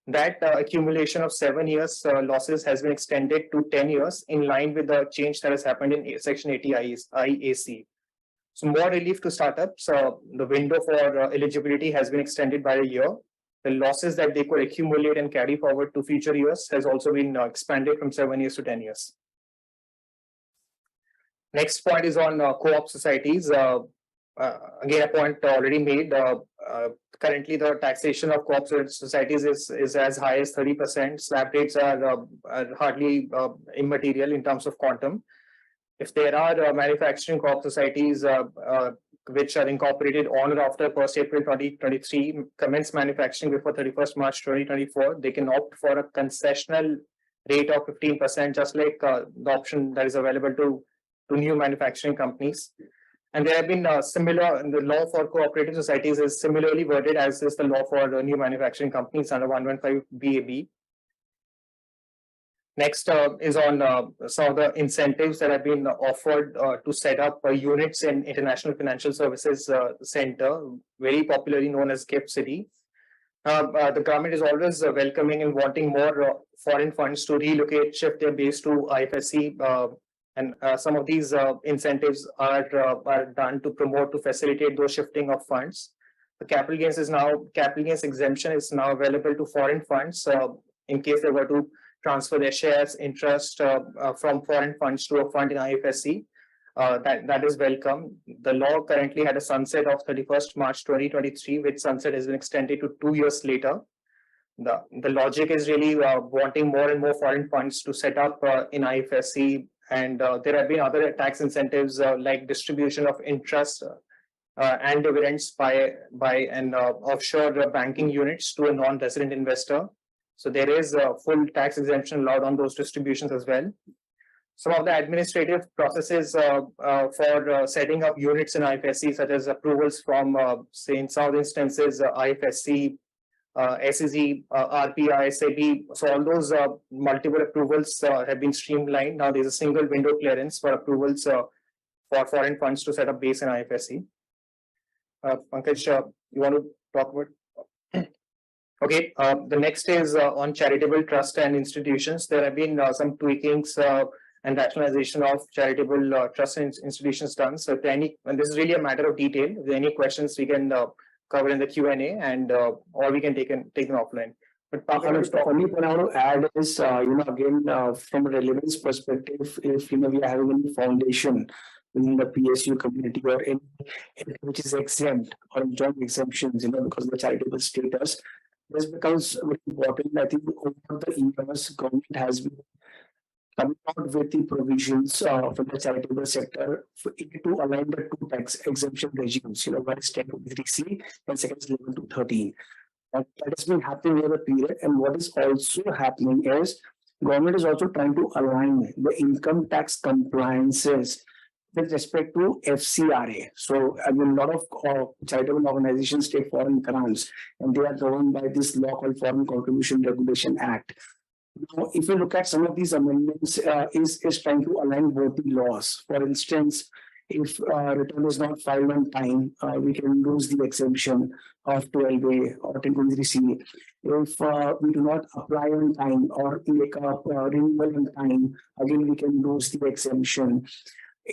That accumulation of 7 years losses has been extended to 10 years in line with the change that has happened in Section 80 IAC. So more relief to startups. The window for eligibility has been extended by a year. The losses that they could accumulate and carry forward to future years has also been expanded from 7 years to 10 years. Next point is on co-op societies. Again, a point already made. Currently, the taxation of co-op societies is as high as 30%. Slab rates are hardly immaterial in terms of quantum. If there are manufacturing co-op societies which are incorporated on or after 1st April 2023, commence manufacturing before 31st March 2024, they can opt for a concessional rate of 15%, just like the option that is available to new manufacturing companies. And there have been similar, the law for cooperative societies is similarly worded as is the law for new manufacturing companies under 115 BAB. Next is on some of the incentives that have been offered to set up units in International Financial Services Center, very popularly known as GIFT City. The government is always welcoming and wanting more foreign funds to relocate, shift their base to IFSC. And some of these incentives are done to promote, to facilitate those shifting of funds. The capital gains exemption is now available to foreign funds in case they were to transfer their shares, interest from foreign funds to a fund in IFSC. That is welcome. The law currently had a sunset of 31st March 2023, which sunset has been extended to 2 years later. The logic is really wanting more and more foreign funds to set up in IFSC, and there have been other tax incentives like distribution of interest and dividends by an offshore banking units to a non-resident investor. So there is a full tax exemption allowed on those distributions as well. Some of the administrative processes for setting up units in IFSC, such as approvals from, say, in some instances, IFSC, SEZ, RPI, SEBI. So all those multiple approvals have been streamlined. Now there's a single window clearance for approvals for foreign funds to set up base in IFSC. Pankaj, you want to talk about? Okay, the next is on charitable trust and institutions. There have been some tweakings and rationalization of charitable trust and institutions done. So if any, and this is really a matter of detail, if there are any questions we can cover in the Q&A, and or we can take them offline. But only thing I want to add is, again, from a relevance perspective, if we are having any foundation within the PSU community or any which is exempt or joint exemptions, because of the charitable status, this becomes very important. I think over the years, government has been coming out with the provisions from the charitable sector to align the two tax exemption regimes. One is 1023C and second is 11 to 13. That has been happening over the period. And what is also happening is government is also trying to align the income tax compliances with respect to FCRA. So, a lot of charitable organizations take foreign grants and they are governed by this law called Foreign Contribution Regulation Act. Now, if you look at some of these amendments, is trying to align both the laws. For instance, if return is not filed on time, we can lose the exemption of 12A or 1023C. If we do not apply on time or make a renewal on time, again, we can lose the exemption.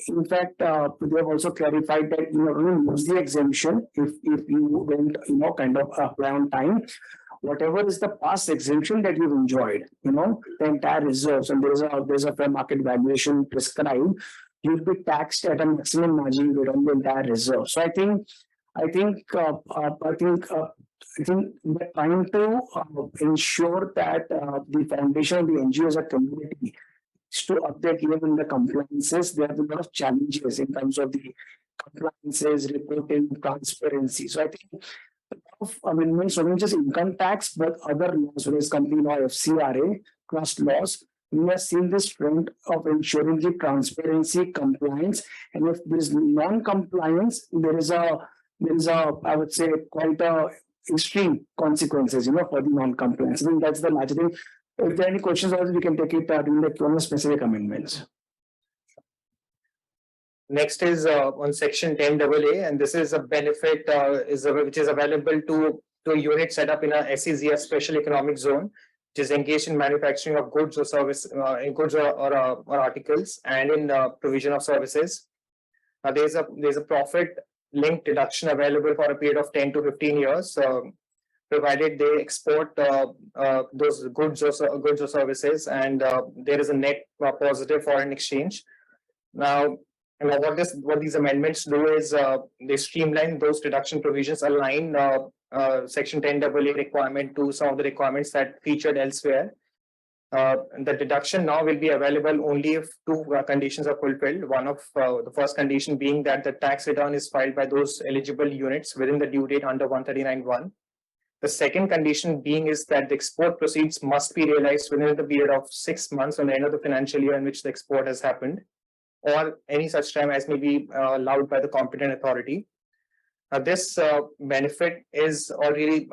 In fact, they have also clarified that you don't lose the exemption if you don't kind of apply on time. Whatever is the past exemption that you've enjoyed, the entire reserves, and there's a fair market valuation prescribed, you'll be taxed at a maximum margin rate on the entire reserve. So I think we're trying to ensure that the foundation of the NGO as a community is to update even the compliances. There have a lot of challenges in terms of the compliances, reporting, transparency. So I think of amendments, not just income tax, but other laws, whether it's company law, FCRA, trust laws, we have seen this trend of ensuring the transparency, compliance, and if there is non-compliance, there is a, I would say, quite a extreme consequences, for the non-compliance. I think that's the larger thing. If there are any questions, also we can take it during the specific amendments. Next is on section 10AA, and this is a benefit which is available to a unit set up in a SEZ, a special economic zone, which is engaged in manufacturing of goods or service, in goods or articles, and in provision of services. There's a profit linked deduction available for a period of 10 to 15 years, provided they export those goods or services, and there is a net positive foreign exchange. Now, what these amendments do is they streamline those deduction provisions, align section 10AA requirement to some of the requirements that featured elsewhere. The deduction now will be available only if two conditions are fulfilled. One of the first condition being that the tax return is filed by those eligible units within the due date under 139(1). The second condition being is that the export proceeds must be realized within the period of 6 months from the end of the financial year in which the export has happened, or any such time as may be allowed by the competent authority. This benefit is already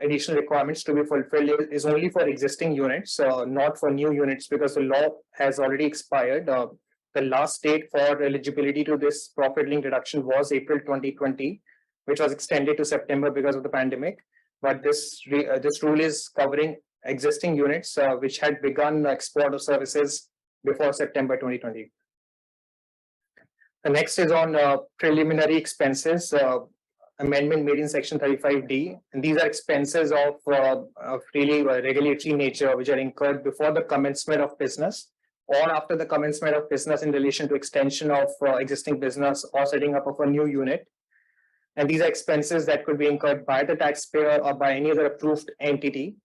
additional requirements to be fulfilled is only for existing units, not for new units, because the law has already expired. The last date for eligibility to this profit link deduction was April 2020, which was extended to September because of the pandemic. but this rule is covering existing units which had begun export of services before September 2020. The next is on preliminary expenses. Amendment made in section 35D, and these are expenses of really regulatory nature which are incurred before the commencement of business or after the commencement of business in relation to extension of existing business or setting up of a new unit. And these are expenses that could be incurred by the taxpayer or by any other approved entity.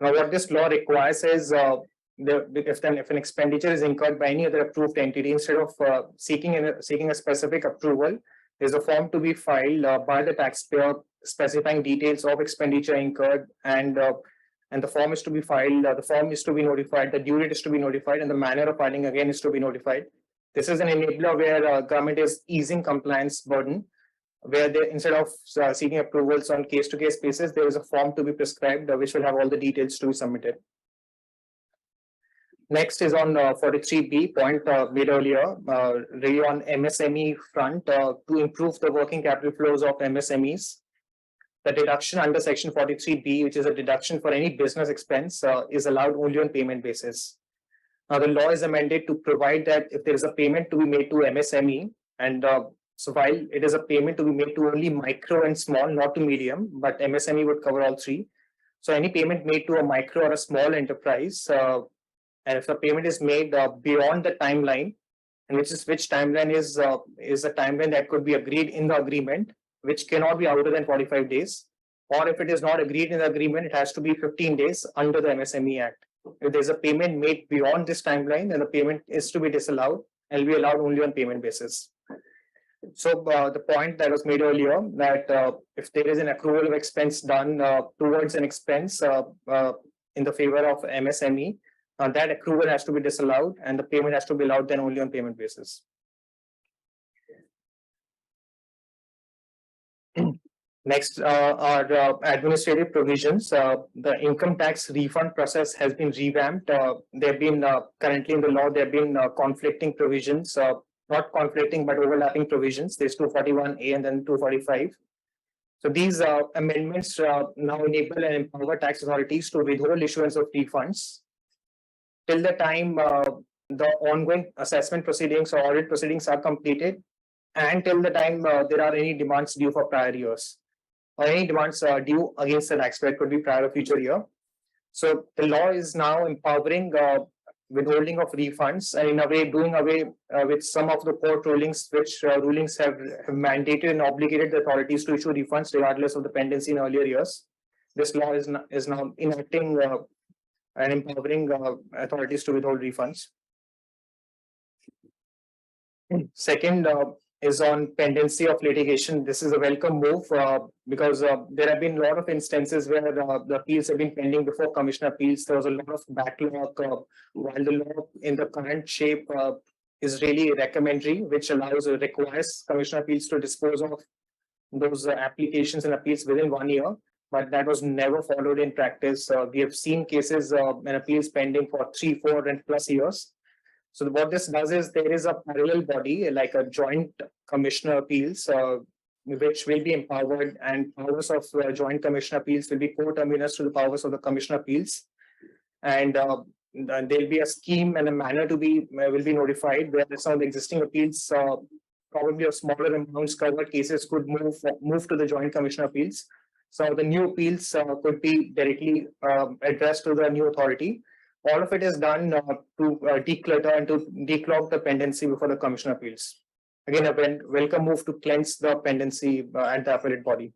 Now, what this law requires is if an expenditure is incurred by any other approved entity, instead of seeking a specific approval, there's a form to be filed by the taxpayer specifying details of expenditure incurred, and the form is to be filed. The form is to be notified. The due date is to be notified, and the manner of filing again is to be notified. This is an enabler where government is easing compliance burden, where they, instead of seeking approvals on case-to-case basis, there is a form to be prescribed which will have all the details to be submitted. Next is on 43B point made earlier, really on MSME front, to improve the working capital flows of MSMEs. The deduction under section 43B, which is a deduction for any business expense, is allowed only on payment basis. Now, the law is amended to provide that if there is a payment to be made to MSME, and so while it is a payment to be made to only micro and small, not to medium, but MSME would cover all three. So any payment made to a micro or a small enterprise, and if the payment is made beyond the timeline, and which timeline is a timeline that could be agreed in the agreement, which cannot be outer than 45 days, or if it is not agreed in the agreement, it has to be 15 days under the MSME Act. If there's a payment made beyond this timeline, then the payment is to be disallowed and will be allowed only on payment basis. So the point that was made earlier, that if there is an accrual of expense done towards an expense in the favor of MSME, that accrual has to be disallowed and the payment has to be allowed then only on payment basis. Next are administrative provisions. The income tax refund process has been revamped. There have been currently in the law, there have been conflicting provisions, not conflicting but overlapping provisions. There's 241A and then 245. So these amendments now enable and empower tax authorities to withhold issuance of refunds till the time the ongoing assessment proceedings or audit proceedings are completed, and till the time there are any demands due for prior years, or any demands due against the taxpayer, could be prior or future year. So the law is now empowering withholding of refunds, and in a way doing away with some of the court rulings, which rulings have mandated and obligated the authorities to issue refunds regardless of the pendency in earlier years. This law is now enacting and empowering authorities to withhold refunds. Second is on pendency of litigation. This is a welcome move because there have been a lot of instances where the appeals have been pending before Commissioner Appeals. There was a lot of backlog while the law in the current shape is really recommendatory, which requires Commissioner Appeals to dispose of those applications and appeals within 1 year. But that was never followed in practice. We have seen cases and appeals pending for 3, 4 and plus years. So what this does is there is a parallel body like a joint commissioner appeals, which will be empowered, and powers of joint commissioner appeals will be co-terminus to the powers of the commissioner appeals. And there'll be a scheme and a manner to be will be notified where some of the existing appeals, probably of smaller amounts covered cases, could move to the joint commissioner appeals. So the new appeals could be directly addressed to the new authority. All of it is done to declutter and to declog the pendency before the Commissioner Appeals. Again, a welcome move to cleanse the pendency at the appellate body.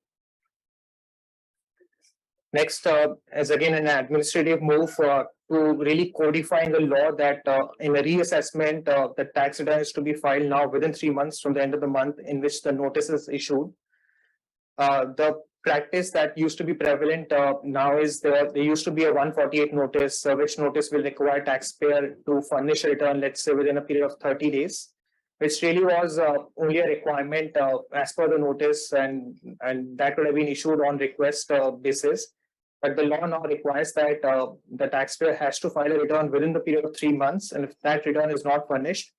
Next is again an administrative move to really codify in the law that in a reassessment, the tax return is to be filed now within 3 months from the end of the month in which the notice is issued. The practice that used to be prevalent now is there used to be a 148 notice, which notice will require taxpayer to furnish a return, let's say within a period of 30 days, which really was only a requirement as per the notice, and that would have been issued on request basis. But the law now requires that the taxpayer has to file a return within the period of 3 months, and if that return is not furnished,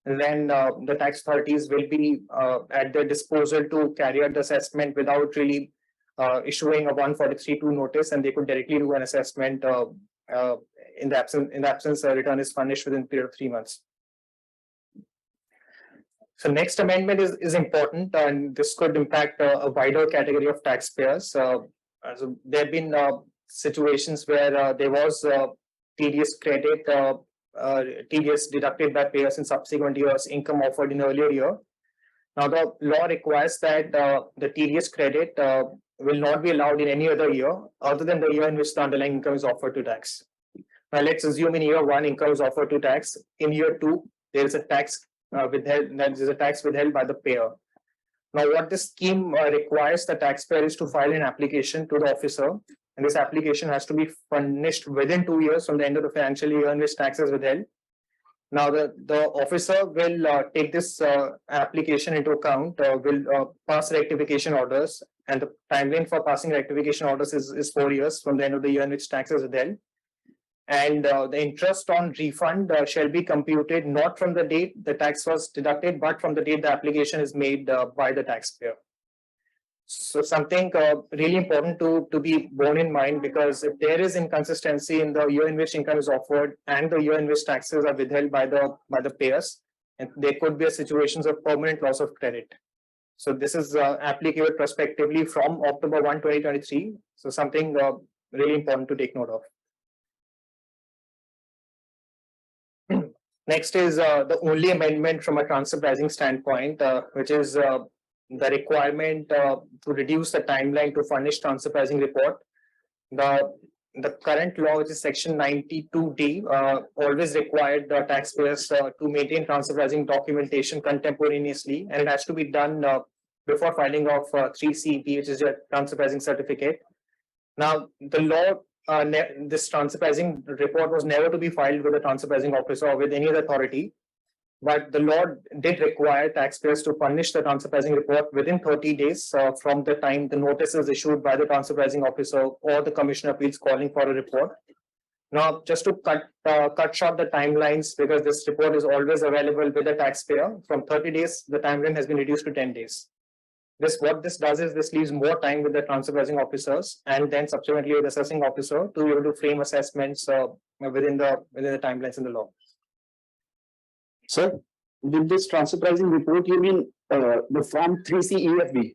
then the tax authorities will be at their disposal to carry out the assessment without really issuing a 143(2) notice, and they could directly do an assessment in the absence a return is furnished within a period of 3 months. So next amendment is important, and this could impact a wider category of taxpayers. So there have been situations where there was TDS credit, TDS deducted by payers in subsequent years, income offered in earlier year. Now the law requires that the TDS credit will not be allowed in any other year other than the year in which the underlying income is offered to tax. Now let's assume in year 1 income is offered to tax. In year 2 there is a tax withheld. There is a tax withheld by the payer. Now what this scheme requires the taxpayer is to file an application to the officer, and this application has to be furnished within 2 years from the end of the financial year in which tax is withheld. Now the officer will take this application into account, will pass rectification orders, and the timeline for passing rectification orders is 4 years from the end of the year in which tax is withheld. And the interest on refund shall be computed not from the date the tax was deducted, but from the date the application is made by the taxpayer. So something really important to be borne in mind, because if there is inconsistency in the year in which income is offered and the year in which taxes are withheld by the payers, and there could be situations of permanent loss of credit. So this is applicable prospectively from October 1, 2023. So something really important to take note of. Next is the only amendment from a transfer pricing standpoint, which is the requirement to reduce the timeline to furnish transfer pricing report. The current law, which is section 92D, always required the taxpayers to maintain transfer pricing documentation contemporaneously, and it has to be done before filing of 3CP, which is a transfer pricing certificate. Now, the law, this transfer pricing report was never to be filed with the transfer pricing officer or with any other authority. But the law did require taxpayers to furnish the transfer pricing report within 30 days from the time the notice is issued by the transfer pricing officer or the Commissioner of Appeals calling for a report. Now, just to cut short the timelines, because this report is always available with the taxpayer, from 30 days, the timeline has been reduced to 10 days. What this does is this leaves more time with the transfer pricing officers and then subsequently with the assessing officer to be able to frame assessments within the timelines in the law. Sir, with this transfer pricing report, you mean the form 3CEFB?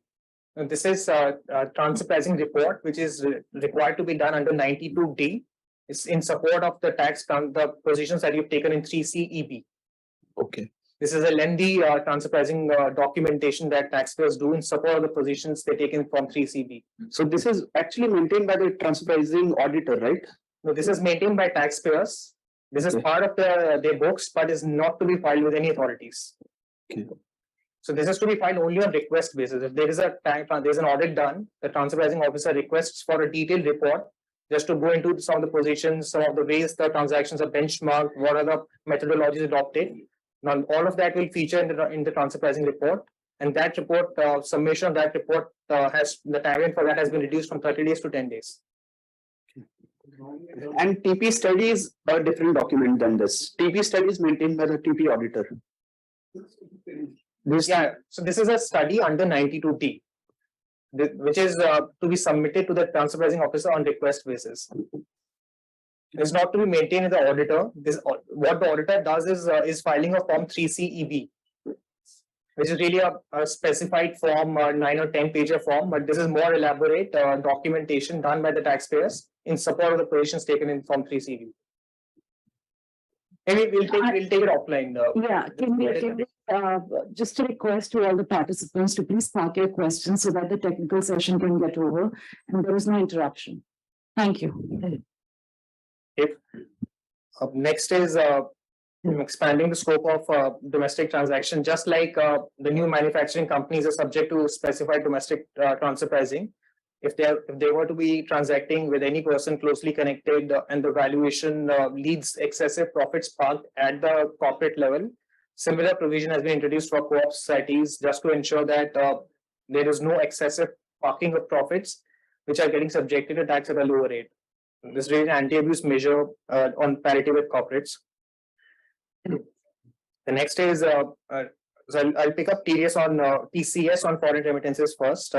This is a transfer pricing report, which is required to be done under 92D. It's in support of the the positions that you've taken in 3CEB. Okay. This is a lengthy transfer pricing documentation that taxpayers do in support of the positions they take in from 3CB. So this is actually maintained by the transfer pricing auditor, right? No, this is maintained by taxpayers. This is part of their books, but is not to be filed with any authorities. Okay. So this is to be filed only on request basis. If there is an audit done, the transfer pricing officer requests for a detailed report just to go into some of the positions, some of the ways the transactions are benchmarked, what are the methodologies adopted. Now, all of that will feature in the transfer pricing report, and that report, submission of that report has the timeline for that has been reduced from 30 days to 10 days. And TP study is a different document than this. TP study is maintained by the TP auditor. So this is a study under 92D, which is to be submitted to the transfer pricing officer on request basis. It's not to be maintained in the auditor. What the auditor does is filing a form 3CEB, which is really a specified form, 9 or 10 pager form, but this is more elaborate documentation done by the taxpayers in support of the positions taken in form 3CEB. Maybe we'll take it offline. Can we just a request to all the participants to please park your questions so that the technical session can get over and there is no interruption. Thank you. Next is expanding the scope of domestic transaction. Just like the new manufacturing companies are subject to specified domestic transfer pricing, if they were to be transacting with any person closely connected and the valuation leads excessive profits parked at the corporate level, similar provision has been introduced for co-op societies just to ensure that there is no excessive parking of profits which are getting subjected to tax at a lower rate. This is really an anti-abuse measure on parity with corporates. The next is, so I'll pick up TCS on foreign remittances first.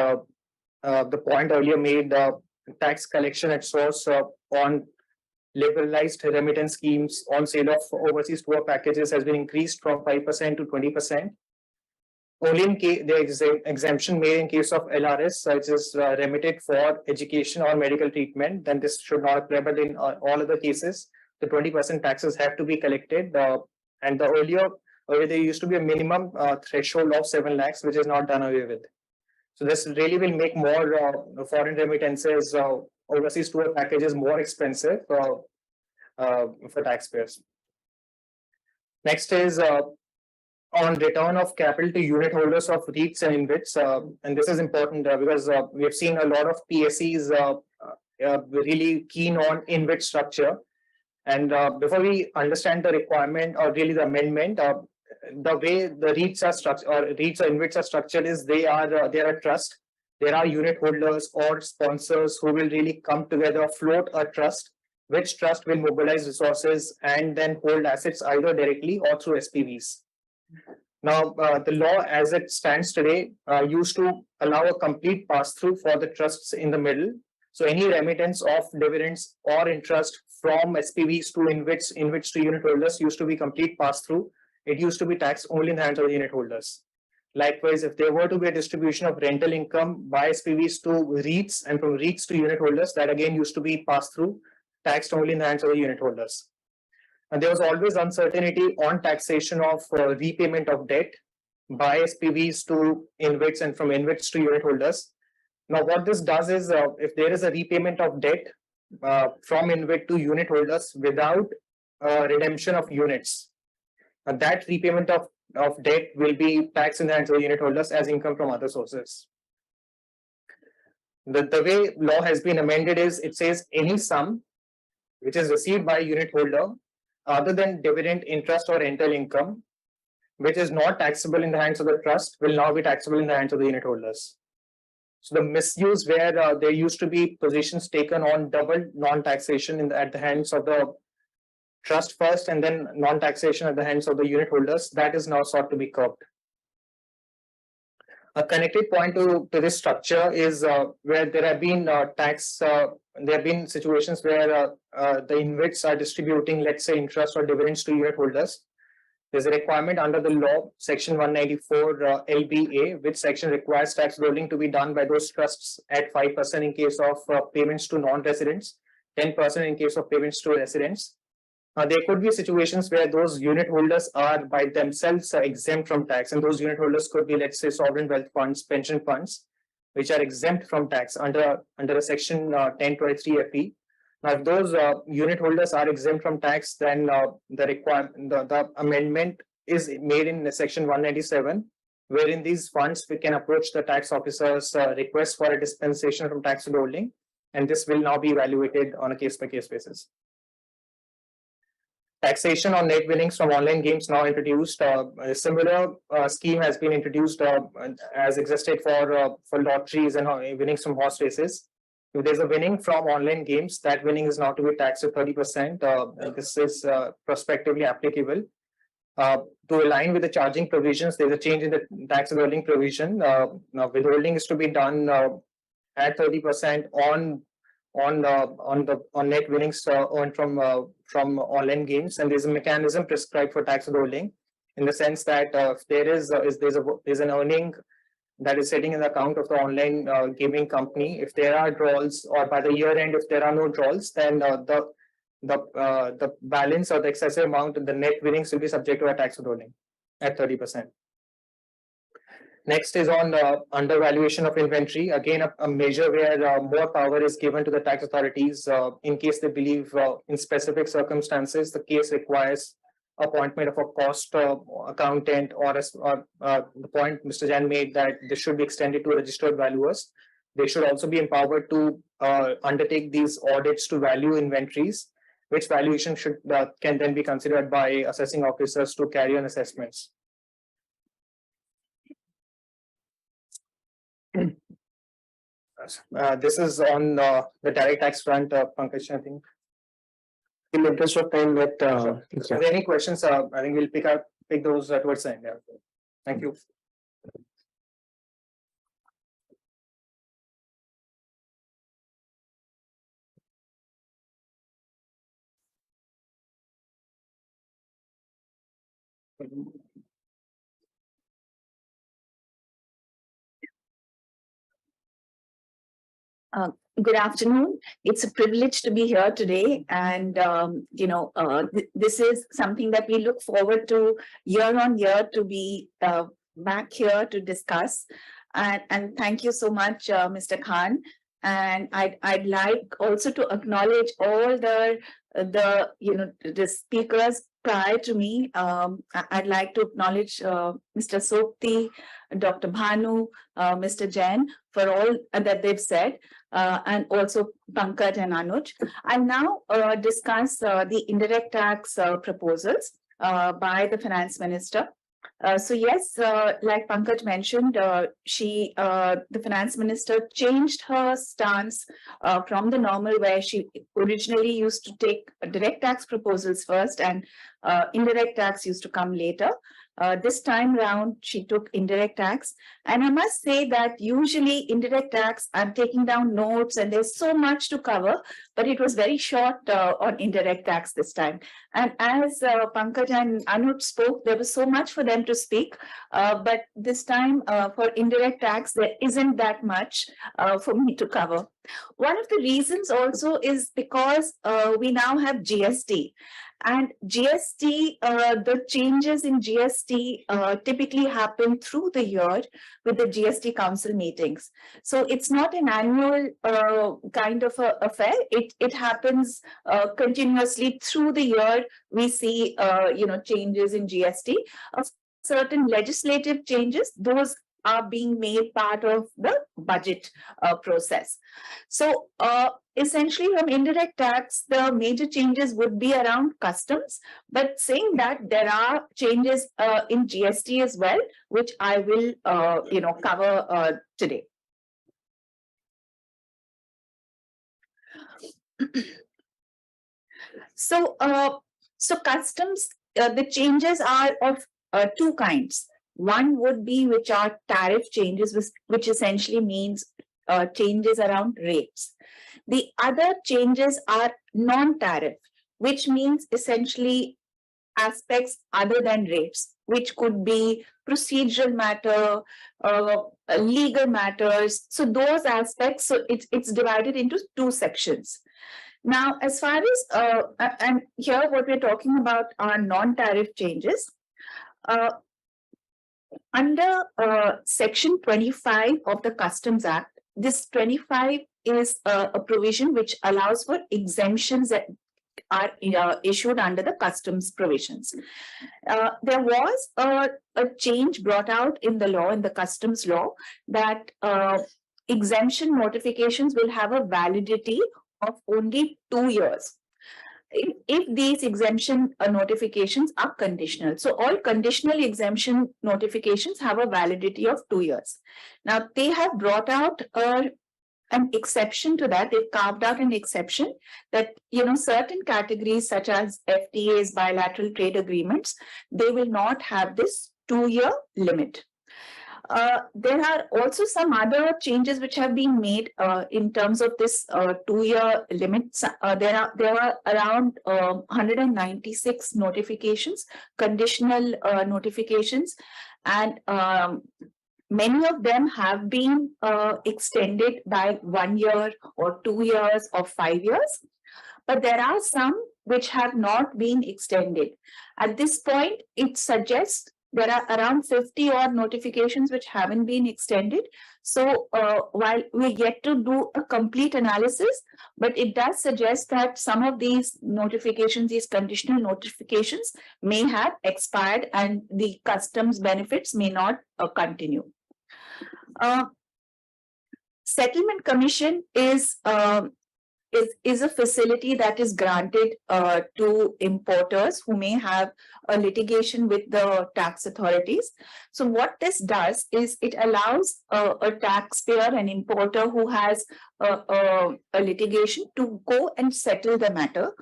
the point earlier made, tax collection at source on liberalized remittance schemes on sale of overseas tour packages has been increased from 5% to 20%. Only in case there is an exemption made in case of LRS, such as remitted for education or medical treatment, then this should not apply. But in all other cases, the 20% taxes have to be collected. And the earlier there used to be a minimum threshold of 7 lakhs, which is not done away with. So this really will make more foreign remittances, overseas tour packages more expensive for taxpayers. Next is on return of capital to unit holders of REITs and InvITs, and this is important because we have seen a lot of PSEs really keen on InvIT structure. And before we understand the requirement or really the amendment, the way the REITs are structured or REITs or InvITs are structured is they are a trust. There are unit holders or sponsors who will really come together, float a trust, which trust will mobilize resources and then hold assets either directly or through SPVs. Now, the law as it stands today used to allow a complete pass-through for the trusts in the middle. So any remittance of dividends or interest from SPVs to InvITs to unit holders used to be complete pass-through. It used to be taxed only in the hands of the unit holders. Likewise, if there were to be a distribution of rental income by SPVs to REITs and from REITs to unit holders, that again used to be passed-through, taxed only in the hands of the unit holders. And there was always uncertainty on taxation of repayment of debt by SPVs to InvITs and from InvITs to unit holders. Now, what this does is if there is a repayment of debt from InvIT to unit holders without redemption of units, that repayment of debt will be taxed in the hands of the unit holders as income from other sources. The way law has been amended is it says any sum which is received by a unit holder other than dividend, interest or rental income, which is not taxable in the hands of the trust, will now be taxable in the hands of the unit holders. So the misuse where there used to be positions taken on double non-taxation at the hands of the trust first and then non-taxation at the hands of the unit holders, that is now sought to be curbed. A connected point to this structure is where there have been there have been situations where the InvITs are distributing, let's say, interest or dividends to unit holders. There's a requirement under the law, section 194 LBA, which section requires tax rolling to be done by those trusts at 5% in case of payments to non-residents, 10% in case of payments to residents. There could be situations where those unit holders are by themselves exempt from tax, and those unit holders could be, let's say, sovereign wealth funds, pension funds, which are exempt from tax under a section 1023 FE. Now, if those unit holders are exempt from tax, then the amendment is made in section 197, wherein these funds we can approach the tax officer's request for a dispensation from tax withholding, and this will now be evaluated on a case-by-case basis. Taxation on net winnings from online games now introduced. A similar scheme has been introduced as existed for lotteries and winnings from horse races. If there's a winning from online games, that winning is now to be taxed at 30%. This is prospectively applicable. To align with the charging provisions, there's a change in the tax withholding provision. Now, withholding is to be done at 30% on net winnings earned from online games, and there's a mechanism prescribed for tax withholding in the sense that if there's an earning that is sitting in the account of the online gaming company, if there are draws or by the year end if there are no draws, then the balance or the excessive amount, the net winnings will be subject to a tax withholding at 30%. Next is on undervaluation of inventory. Again, a measure where more power is given to the tax authorities in case they believe in specific circumstances the case requires appointment of a cost accountant, or the point Mr. Jain made that this should be extended to registered valuers. They should also be empowered to undertake these audits to value inventories, which valuation can then be considered by assessing officers to carry on assessments. This is on the direct tax front, Pankaj, I think. In the interest of time, Are there any questions? I think we'll pick those towards the end. Yeah. Thank you. Good afternoon. It's a privilege to be here today. And, this is something that we look forward to year on year to be back here to discuss. And thank you so much, Mr. Khan. And I'd like also to acknowledge all the speakers prior to me. I'd like to acknowledge Mr. Sokti, Dr. Bhanu, Mr. Jain for all that they've said. And also Pankaj and Anuj. I'll now discuss the indirect tax proposals by the finance minister. So yes, like Pankaj mentioned, the finance minister changed her stance from the normal where she originally used to take direct tax proposals first and indirect tax used to come later. This time round, she took indirect tax. And I must say that usually indirect tax, I'm taking down notes and there's so much to cover, but it was very short on indirect tax this time. And as Pankaj and Anuj spoke, there was so much for them to speak. But this time for indirect tax, there isn't that much for me to cover. One of the reasons also is because we now have GST. And GST, the changes in GST typically happen through the year with the GST council meetings. So it's not an annual kind of affair. It happens continuously through the year. We see, changes in GST. Certain legislative changes, those are being made part of the budget process. So essentially from indirect tax, the major changes would be around customs, but saying that there are changes in GST as well, which I will, cover today. So customs, the changes are of two kinds. One would be which are tariff changes, which essentially means changes around rates. The other changes are non-tariff, which means essentially aspects other than rates, which could be procedural matter, legal matters. So those aspects, so it's divided into two sections. Now, as far as, and here what we're talking about are non-tariff changes. Under Section 25 of the Customs Act, this 25 is a provision which allows for exemptions that are issued under the customs provisions. There was a change brought out in the law, in the customs law, that exemption notifications will have a validity of only 2 years. If these exemption notifications are conditional. So all conditional exemption notifications have a validity of 2 years. Now they have brought out an exception to that. They've carved out an exception that, certain categories such as FTAs, bilateral trade agreements, they will not have this 2-year limit. There are also some other changes which have been made in terms of this 2-year limit. There are around 196 notifications, conditional notifications, and many of them have been extended by 1 year or 2 years or 5 years. But there are some which have not been extended. At this point, it suggests there are around 50 odd notifications which haven't been extended. So while we're yet to do a complete analysis, but it does suggest that some of these notifications, these conditional notifications may have expired and the customs benefits may not continue. Settlement commission is a facility that is granted to importers who may have a litigation with the tax authorities. So what this does is it allows a taxpayer, an importer who has a litigation, to go and settle the matter.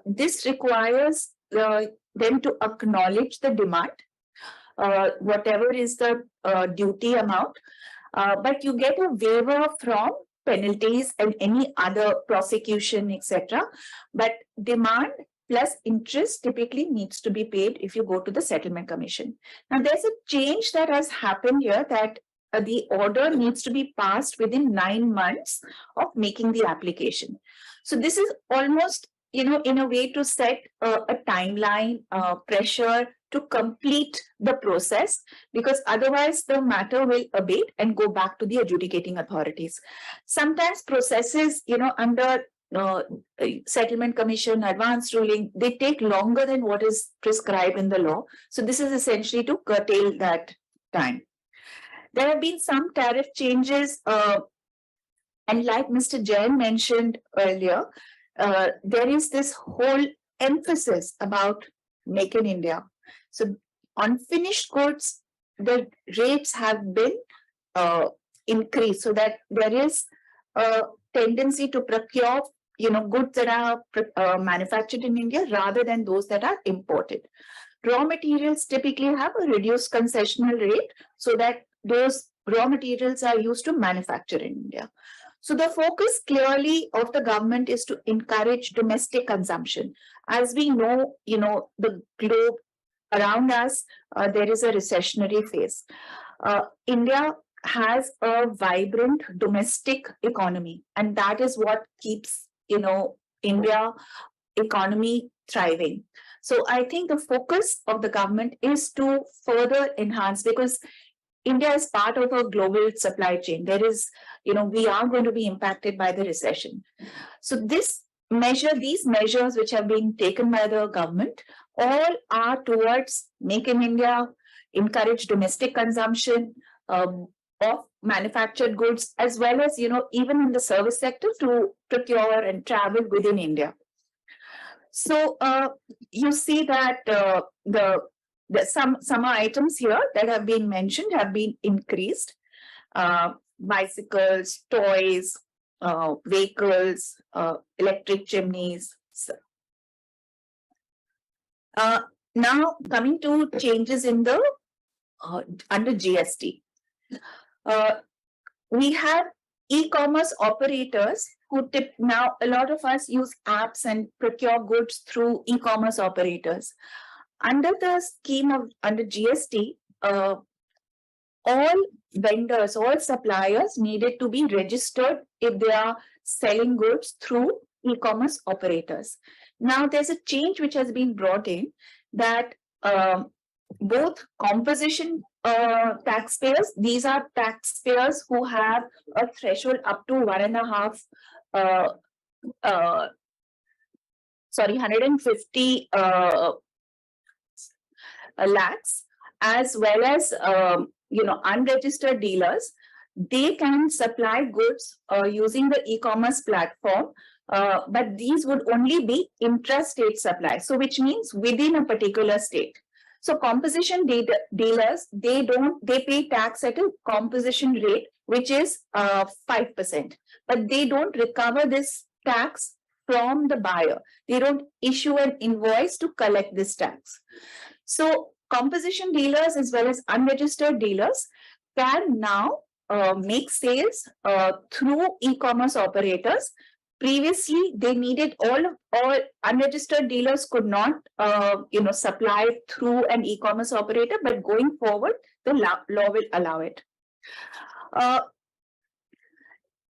This requires them to acknowledge the demand, whatever is the duty amount, but you get a waiver from penalties and any other prosecution, etc. But demand plus interest typically needs to be paid if you go to the settlement commission. Now, there's a change that has happened here that the order needs to be passed within 9 months of making the application. So this is almost, in a way to set a timeline, pressure to complete the process, because otherwise the matter will abate and go back to the adjudicating authorities. Sometimes processes, under settlement commission, advance ruling, they take longer than what is prescribed in the law. So this is essentially to curtail that time. There have been some tariff changes, and like Mr. Jain mentioned earlier, there is this whole emphasis about Make in India. So on finished goods, the rates have been increased, so that there is a tendency to procure goods that are manufactured in India rather than those that are imported. Raw materials typically have a reduced concessional rate, so that those raw materials are used to manufacture in India. So the focus clearly of the government is to encourage domestic consumption. As we know, the globe around us, there is a recessionary phase. India has a vibrant domestic economy, and that is what keeps, India economy thriving. So I think the focus of the government is to further enhance, because India is part of a global supply chain. There is, we are going to be impacted by the recession. So these measures which are being taken by the government, all are towards Make in India, encourage domestic consumption of manufactured goods, as well as, even in the service sector, to procure and travel within India. So you see that some items here that have been mentioned have been increased. Bicycles, toys, vehicles, electric chimneys. Now coming to changes in the under GST. We have e-commerce operators who now a lot of us use apps and procure goods through e-commerce operators. Under the scheme of under GST, all vendors, all suppliers needed to be registered if they are selling goods through e-commerce operators. Now there's a change which has been brought in that both composition taxpayers, these are taxpayers who have a threshold up to 150 lakhs, as well as unregistered dealers. They can supply goods using the e-commerce platform, but these would only be intrastate supply, so which means within a particular state. So composition dealers, they pay tax at a composition rate, which is 5%, but they don't recover this tax from the buyer. They don't issue an invoice to collect this tax. So composition dealers as well as unregistered dealers can now make sales through e-commerce operators. Previously, they needed all unregistered dealers could not supply through an e-commerce operator, but going forward, the law will allow it.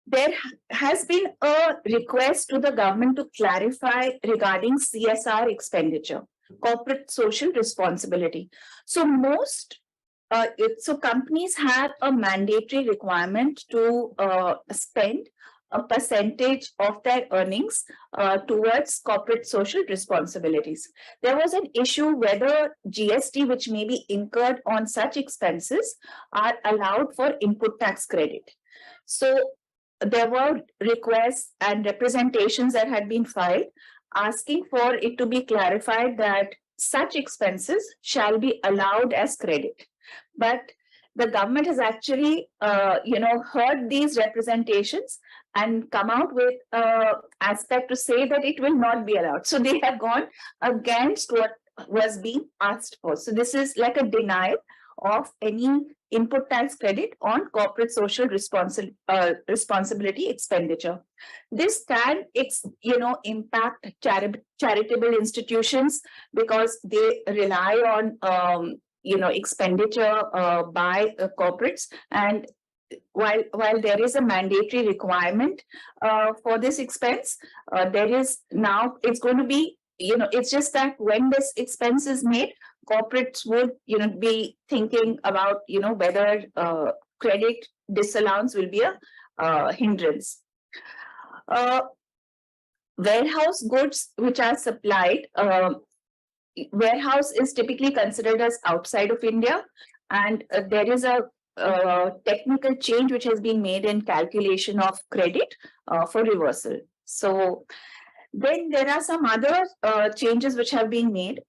There has been a request to the government to clarify regarding CSR expenditure, corporate social responsibility. So companies have a mandatory requirement to spend a percentage of their earnings towards corporate social responsibilities. There was an issue whether GST, which may be incurred on such expenses, are allowed for input tax credit. So there were requests and representations that had been filed asking for it to be clarified that such expenses shall be allowed as credit. But the government has actually, heard these representations and come out with aspect to say that it will not be allowed. So they have gone against what was being asked for. So this is like a denial of any input tax credit on corporate social responsibility expenditure. This can, impact charitable institutions because they rely on, expenditure by corporates. And while there is a mandatory requirement for this expense, there is now, it's going to be, it's just that when this expense is made, corporates would, be thinking about, whether credit disallowance will be a hindrance. Warehouse goods which are supplied, warehouse is typically considered as outside of India, and there is a technical change which has been made in calculation of credit for reversal. So then there are some other changes which have been made.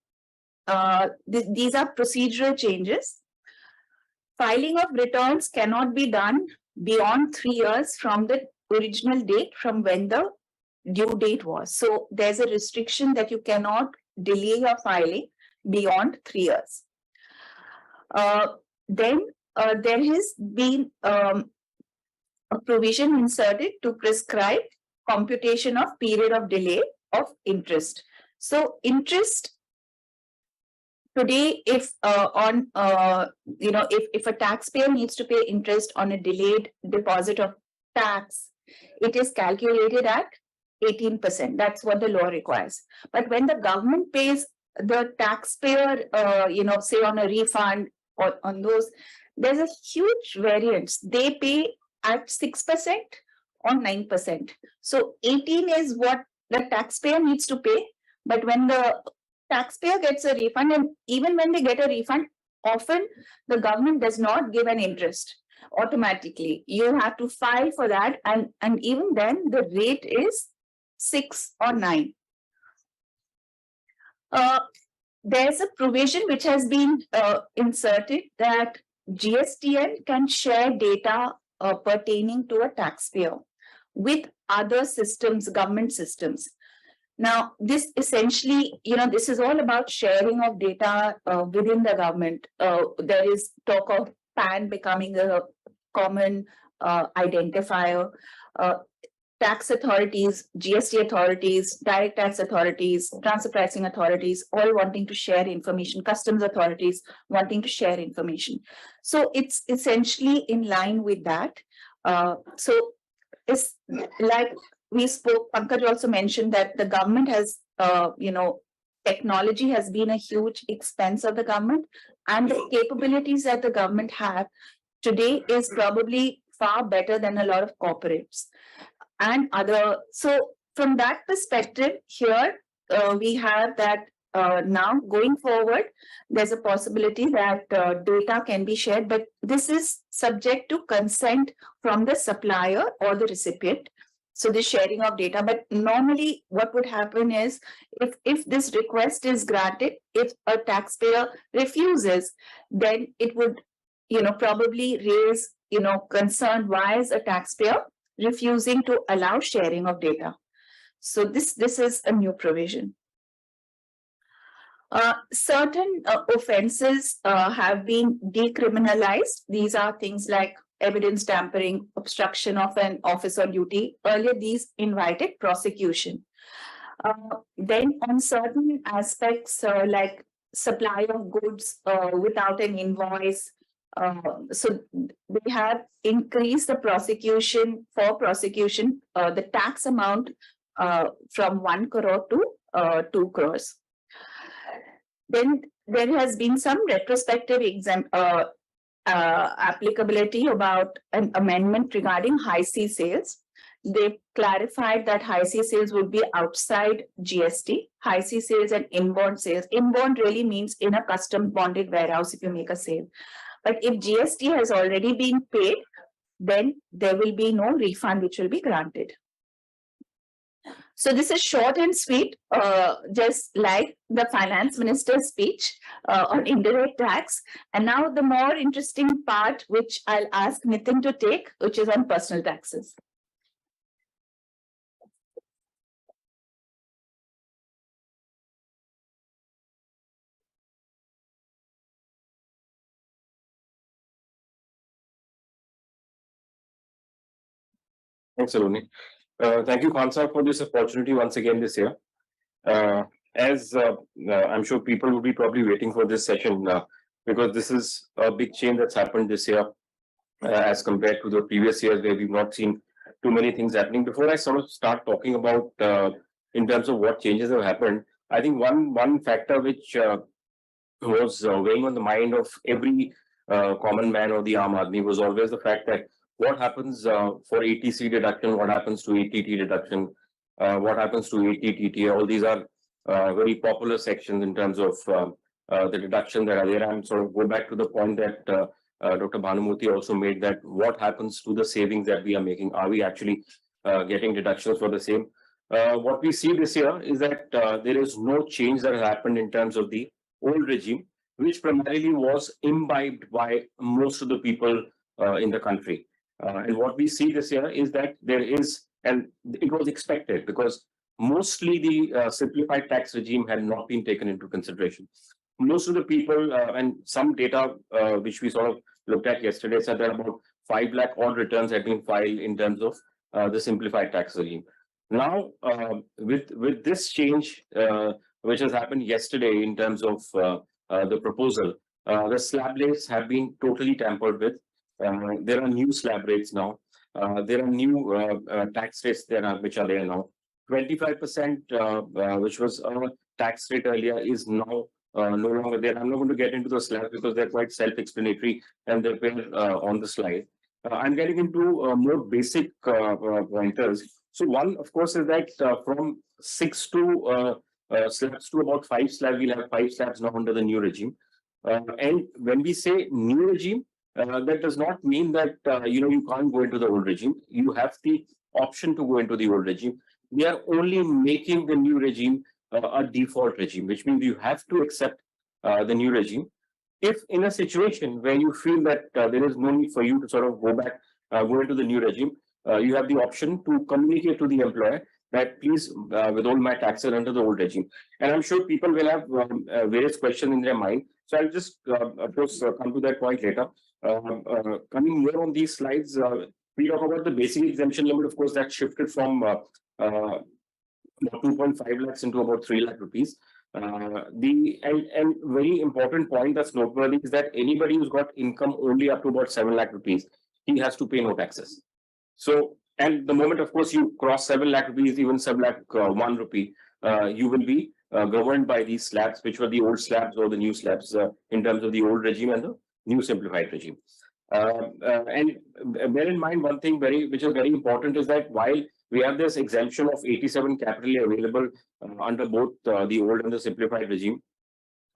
These are procedural changes. Filing of returns cannot be done beyond 3 years from the original date from when the due date was. So there's a restriction that you cannot delay your filing beyond 3 years. Then there has been a provision inserted to prescribe computation of period of delay of interest. So interest today, if if a taxpayer needs to pay interest on a delayed deposit of tax, it is calculated at 18%. That's what the law requires. But when the government pays the taxpayer, say on a refund or on those, there's a huge variance. They pay at 6% or 9%. So 18 is what the taxpayer needs to pay. But when the taxpayer gets a refund, and even when they get a refund, often the government does not give an interest automatically. You have to file for that, and even then the rate is 6 or 9. There's a provision which has been inserted that GSTN can share data pertaining to a taxpayer with other systems, government systems. Now, this essentially, this is all about sharing of data within the government. There is talk of PAN becoming a common identifier. Tax authorities, GST authorities, direct tax authorities, transfer pricing authorities, all wanting to share information, customs authorities wanting to share information. So it's essentially in line with that. So it's like we spoke, Pankaj also mentioned that the government has, technology has been a huge expense of the government, and the capabilities that the government have today is probably far better than a lot of corporates and other. So from that perspective here, we have that now going forward, there's a possibility that data can be shared, but this is subject to consent from the supplier or the recipient. So the sharing of data, but normally what would happen is if this request is granted, if a taxpayer refuses, then it would, probably raise, concern, why is a taxpayer refusing to allow sharing of data. So this is a new provision. Certain offenses have been decriminalized. These are things like evidence tampering, obstruction of an office or duty. Earlier, these invited prosecution. Then on certain aspects like supply of goods without an invoice, so they have increased the prosecution, the tax amount from 1 crore to 2 crores. Then there has been some retrospective applicability about an amendment regarding high C sales. They clarified that high C sales would be outside GST. High C sales and inbound sales. Inbound really means in a custom bonded warehouse if you make a sale. But if GST has already been paid, then there will be no refund which will be granted. So this is short and sweet, just like the finance minister's speech on indirect tax. And now the more interesting part, which I'll ask Nitin to take, which is on personal taxes. Thanks, Saloni. Thank you, Khansa, for this opportunity once again this year. As I'm sure people will be probably waiting for this session because this is a big change that's happened this year as compared to the previous years where we've not seen too many things happening. Before I sort of start talking about in terms of what changes have happened, I think one factor which was weighing on the mind of every common man or the Aam Aadmi was always the fact that what happens for ATC deduction, what happens to ATT deduction, what happens to ATTT, all these are very popular sections in terms of the deduction that are there. And sort of go back to the point that Dr. Bhanumurthy also made, that what happens to the savings that we are making? Are we actually getting deductions for the same? What we see this year is that there is no change that has happened in terms of the old regime, which primarily was imbibed by most of the people in the country. And what we see this year is that there is, and it was expected because mostly the simplified tax regime had not been taken into consideration. Most of the people and some data which we sort of looked at yesterday said that about 5 lakh odd returns had been filed in terms of the simplified tax regime. Now, with this change, which has happened yesterday in terms of the proposal, the slab rates have been totally tampered with. There are new slab rates now. There are new tax rates which are there now. 25%, which was a tax rate earlier, is now no longer there. I'm not going to get into the slabs because they're quite self-explanatory and they're on the slide. I'm getting into more basic pointers. So one, of course, is that from 6 to slabs to about 5 slabs, we'll have 5 slabs now under the new regime. And when we say new regime, that does not mean that you can't go into the old regime. You have the option to go into the old regime. We are only making the new regime a default regime, which means you have to accept the new regime. If in a situation where you feel that there is no need for you to sort of go back, go into the new regime, you have the option to communicate to the employer that please withhold my taxes under the old regime. And I'm sure people will have various questions in their mind. So I'll just, of course, come to that point later. Coming more on these slides, we talk about the basic exemption limit. Of course, that shifted from 2.5 lakhs into about 3 lakh rupees. And very important point that's noteworthy is that anybody who's got income only up to about 7 lakh rupees, he has to pay no taxes. So, and the moment, of course, you cross 7 lakh rupees, even 7 lakh 1 rupee, you will be governed by these slabs, which were the old slabs or the new slabs in terms of the old regime and the new simplified regime. And bear in mind one thing which is very important is that while we have this exemption of 87 capitally available under both the old and the simplified regime,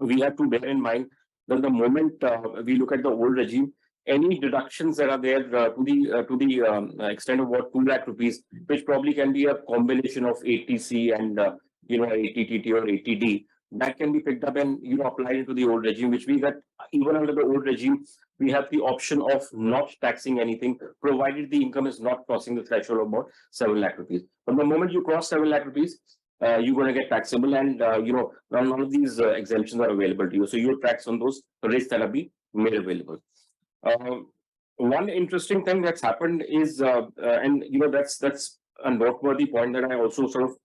we have to bear in mind that the moment we look at the old regime, any deductions that are there to the extent of about 2 lakh rupees, which probably can be a combination of ATC and ATTT or ATD, that can be picked up and applied into the old regime, which means that even under the old regime, we have the option of not taxing anything, provided the income is not crossing the threshold of about 7 lakh rupees. But the moment you cross 7 lakh rupees, you're going to get taxable, and none of these exemptions are available to you. So you're taxed on those rates that are being made available. One interesting thing that's happened is, and that's a noteworthy point that I also sort of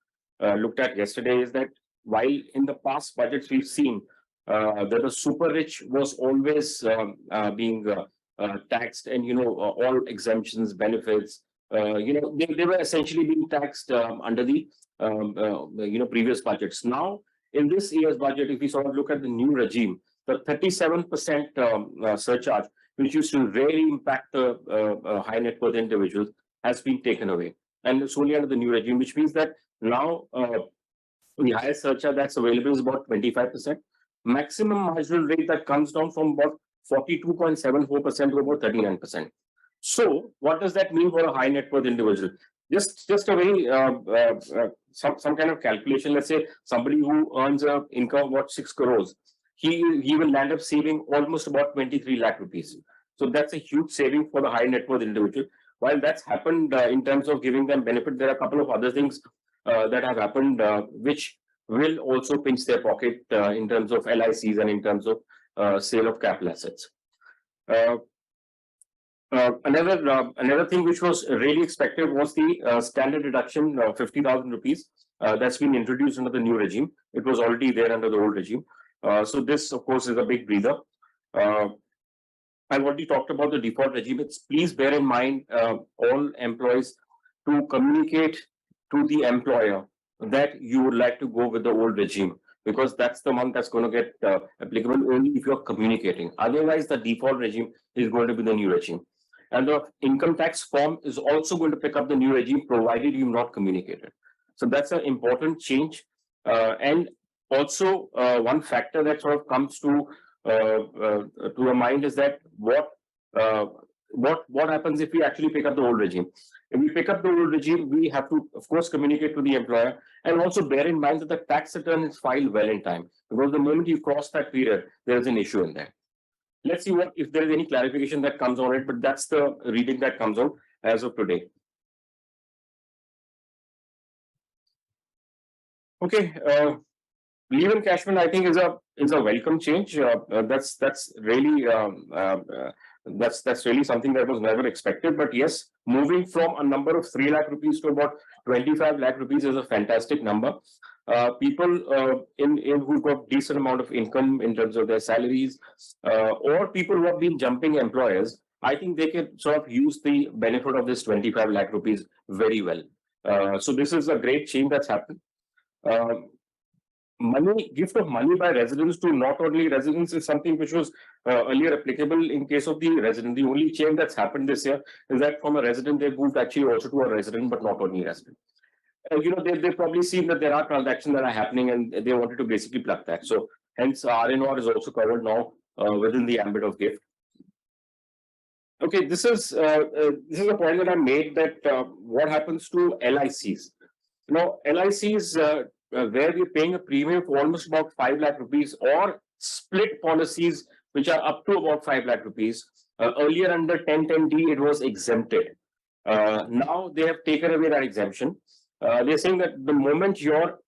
looked at yesterday, is that while in the past budgets we've seen that the super rich was always being taxed, and all exemptions, benefits, they were essentially being taxed under the previous budgets. Now, in this year's budget, if we sort of look at the new regime, the 37% surcharge, which used to really impact the high net worth individuals, has been taken away, and it's only under the new regime, which means that now the highest surcharge that's available is about 25%. Maximum marginal rate that comes down from about 42.74% to about 39%. So, what does that mean for a high net worth individual? Just a very some kind of calculation. Let's say somebody who earns an income of about 6 crores, he will land up saving almost about 23 lakh rupees. So that's a huge saving for the high net worth individual. While that's happened in terms of giving them benefit, there are a couple of other things that have happened which will also pinch their pocket in terms of LICs and in terms of sale of capital assets. Another thing which was really expected was the standard deduction of 50,000 rupees that's been introduced under the new regime. It was already there under the old regime. So this, of course, is a big breather. I've already talked about the default regime. Please bear in mind all employees to communicate to the employer that you would like to go with the old regime, because that's the one that's going to get applicable only if you're communicating. Otherwise, the default regime is going to be the new regime. And the income tax form is also going to pick up the new regime, provided you've not communicated. So that's an important change. And also, one factor that sort of comes to a mind is that what happens if we actually pick up the old regime? If we pick up the old regime, we have to, of course, communicate to the employer, and also bear in mind that the tax return is filed well in time, because the moment you cross that period, there is an issue in there. Let's see if there is any clarification that comes on it, but that's the reading that comes out as of today. Okay, leave encashment, I think, is a welcome change. That's really that's really something that was never expected. But yes, moving from a number of 3 lakh rupees to about 25 lakh rupees is a fantastic number. People who've got decent amount of income in terms of their salaries, or people who have been jumping employers, I think they can sort of use the benefit of this 25 lakh rupees very well. So this is a great change that's happened. Gift of money by residents to not only residents is something which was earlier applicable in case of the resident. The only change that's happened this year is that from a resident, they moved actually also to a resident, but not only resident. They've probably seen that there are transactions that are happening, and they wanted to basically plug that. So hence RNR is also covered now within the ambit of gift. Okay, this is a point that I made, that what happens to LICs. LICs, where we're paying a premium for almost about 5 lakh rupees, or split policies which are up to about 5 lakh rupees. Earlier under 1010D, it was exempted. Now they have taken away that exemption. They're saying that the moment your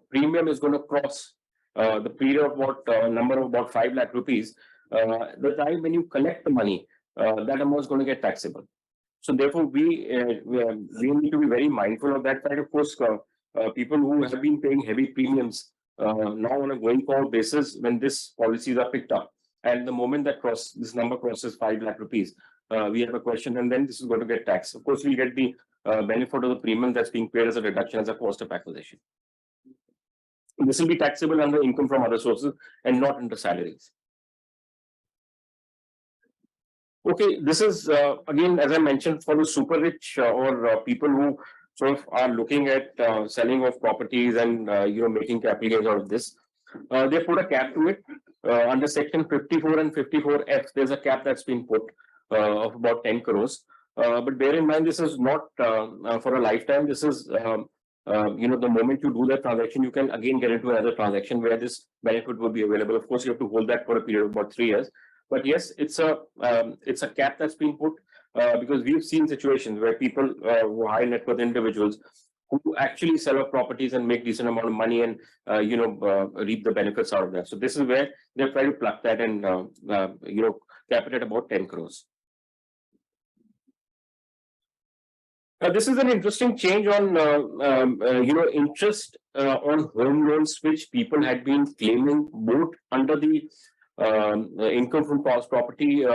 premium is going to cross the period of number of about 5 lakh rupees, the time when you collect the money, that amount is going to get taxable. So therefore, we need to be very mindful of that. And of course, people who have been paying heavy premiums now on a going forward basis, when these policies are picked up, and the moment that this number crosses 5 lakh rupees, we have a question, and then this is going to get taxed. Of course, we'll get the benefit of the premium that's being paid as a reduction as a cost of acquisition. This will be taxable under income from other sources and not under salaries. Okay, this is again, as I mentioned, for the super rich or people who sort of are looking at selling of properties and making capital gains out of this. They put a cap to it under section 54 and 54F. There's a cap that's been put of about 10 crores. But bear in mind, this is not for a lifetime. This is the moment you do that transaction, you can again get into another transaction where this benefit will be available. Of course, you have to hold that for a period of about 3 years. But yes, it's a cap that's been put because we've seen situations where people who are high net worth individuals who actually sell off properties and make decent amount of money and reap the benefits out of that. So this is where they're trying to plug that and cap it at about 10 crores. This is an interesting change on interest on home loans, which people had been claiming both under the income from past property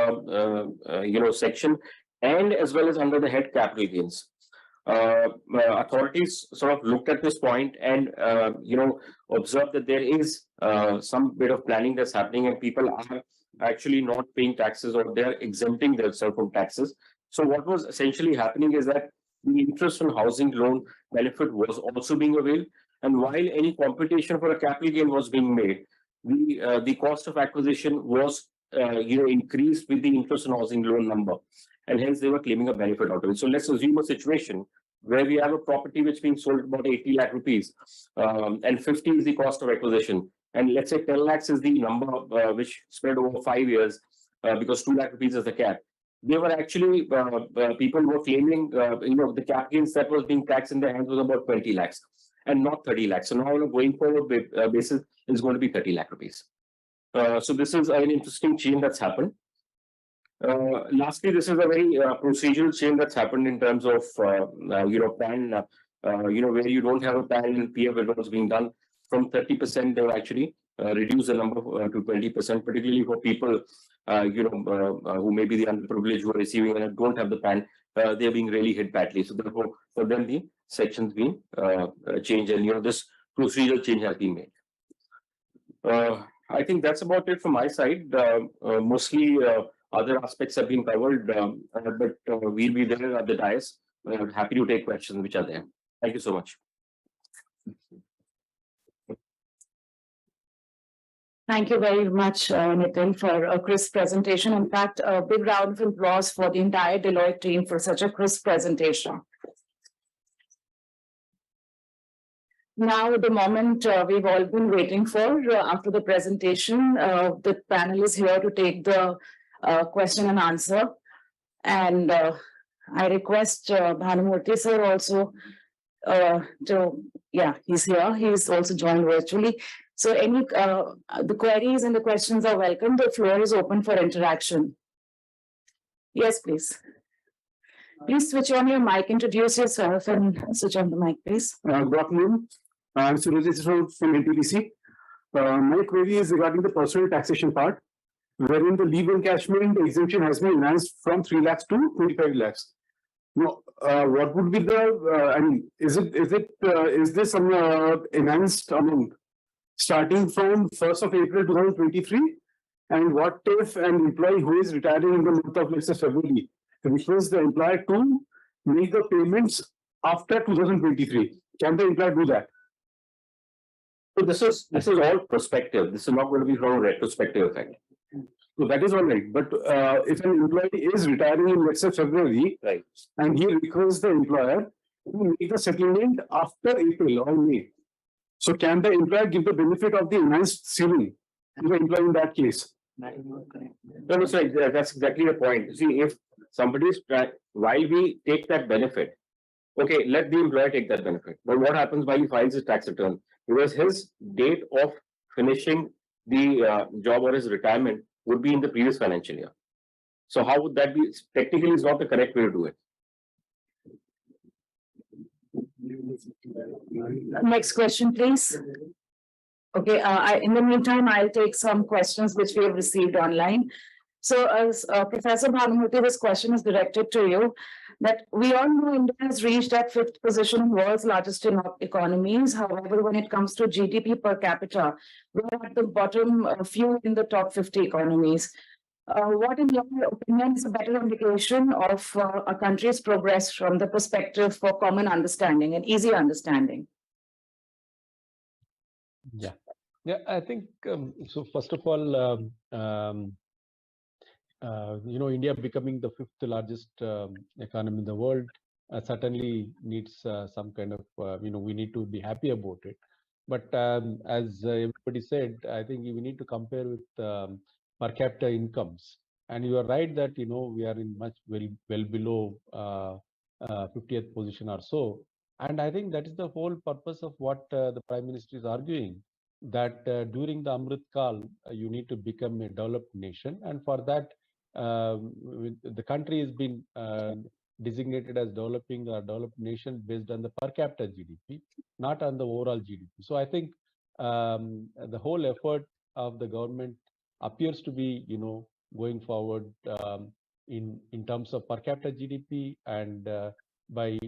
section, and as well as under the head capital gains. Authorities sort of looked at this point and observed that there is some bit of planning that's happening, and people are actually not paying taxes, or they're exempting themselves from taxes. So what was essentially happening is that the interest on housing loan benefit was also being availed, and while any computation for a capital gain was being made, the cost of acquisition was increased with the interest on housing loan number, and hence they were claiming a benefit out of it. So let's assume a situation where we have a property which is being sold at about 80 lakh rupees, and 50 is the cost of acquisition, and let's say 10 lakhs is the number which spread over 5 years because 2 lakh rupees is the cap. They were actually people were claiming the cap gains that was being taxed in their hands was about 20 lakhs and not 30 lakhs. So now on a going forward basis is going to be 30 lakh rupees. So this is an interesting change that's happened. Lastly, this is a very procedural change that's happened in terms of PAN, where you don't have a PAN and PF withdrawals being done from 30%. They've actually reduced the number to 20%, particularly for people who may be the underprivileged who are receiving and don't have the PAN. They're being really hit badly. So therefore, for them, the sections being changed, and this procedural change has been made. I think that's about it from my side. Mostly other aspects have been covered, but we'll be there at the dais. Happy to take questions which are there. Thank you so much. Thank you very much, Nitin, for a crisp presentation. In fact, a big round of applause for the entire Deloitte team for such a crisp presentation. Now, the moment we've all been waiting for after the presentation, the panel is here to take the question and answer. And I request Bhanumurthy sir also he's here. He's also joined virtually. So any the queries and the questions are welcome. The floor is open for interaction. Yes, please. Please switch on your mic, introduce yourself and switch on the mic, please. Good afternoon. I'm Surajit from NTPC. My query is regarding the personal taxation part, wherein the leave encashment exemption has been enhanced from 3 lakhs to 25 lakhs. Now, what would be the, is this some enhanced amount starting from 1st of April 2023? And what if an employee who is retiring in the month of, let's say, February, requires the employer to make the payments after 2023? Can the employer do that? So this is all prospective. This is not going to be from a retrospective effect. So that is all right. But if an employee is retiring in, let's say, February, Right, and he requires the employer to make the settlement after April or May, so can the employer give the benefit of the enhanced ceiling to the employee in that case? no, sorry, that's exactly the point. See, if somebody is while we take that benefit, okay, let the employer take that benefit. But what happens while he files his tax return? Because his date of finishing the job or his retirement would be in the previous financial year. So how would that be? Technically, it's not the correct way to do it. Next question, please. Okay, in the meantime, I'll take some questions which we have received online. So as Professor Bhanumurthy, this question is directed to you, that we all know India has reached that 5th position in world's largest economies. However, when it comes to GDP per capita, we're at the bottom few in the top 50 economies. What, in your opinion, is a better indication of a country's progress from the perspective for common understanding and easy understanding? Yeah, I think so. First of all, India becoming the 5th largest economy in the world certainly needs some kind of, we need to be happy about it. But as everybody said, I think we need to compare with per capita incomes. And you are right that, we are in much well below 50th position or so. And I think that is the whole purpose of what the Prime Minister is arguing, that during the Amrit Kal, you need to become a developed nation. And for that, the country has been designated as developing or developed nation based on the per capita GDP, not on the overall GDP. So I think the whole effort of the government appears to be, going forward in terms of per capita GDP, and by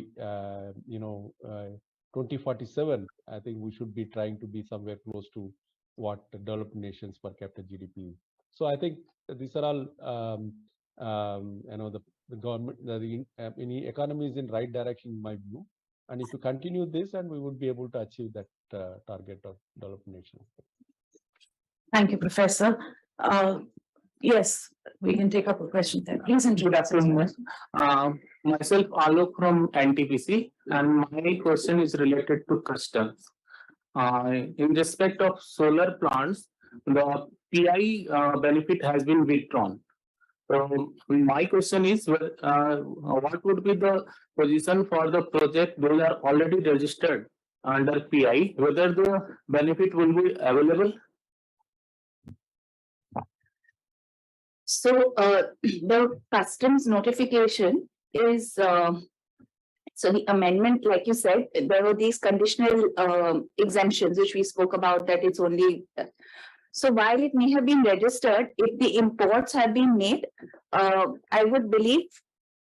2047, I think we should be trying to be somewhere close to what the developed nations per capita GDP is. So I think these are all, the government, the economy is in right direction in my view. And if you continue this, and we would be able to achieve that target of developed nations. Thank you, Professor. Yes, we can take up a question there. Please introduce yourself. Myself, Alok from NTPC, and my question is related to customs. In respect of solar plants, the PI benefit has been withdrawn. So my question is, what would be the position for the project those are already registered under PI, whether the benefit will be available? So the customs notification is so the amendment, like you said, there were these conditional exemptions which we spoke about, that it's only. So while it may have been registered, if the imports have been made, I would believe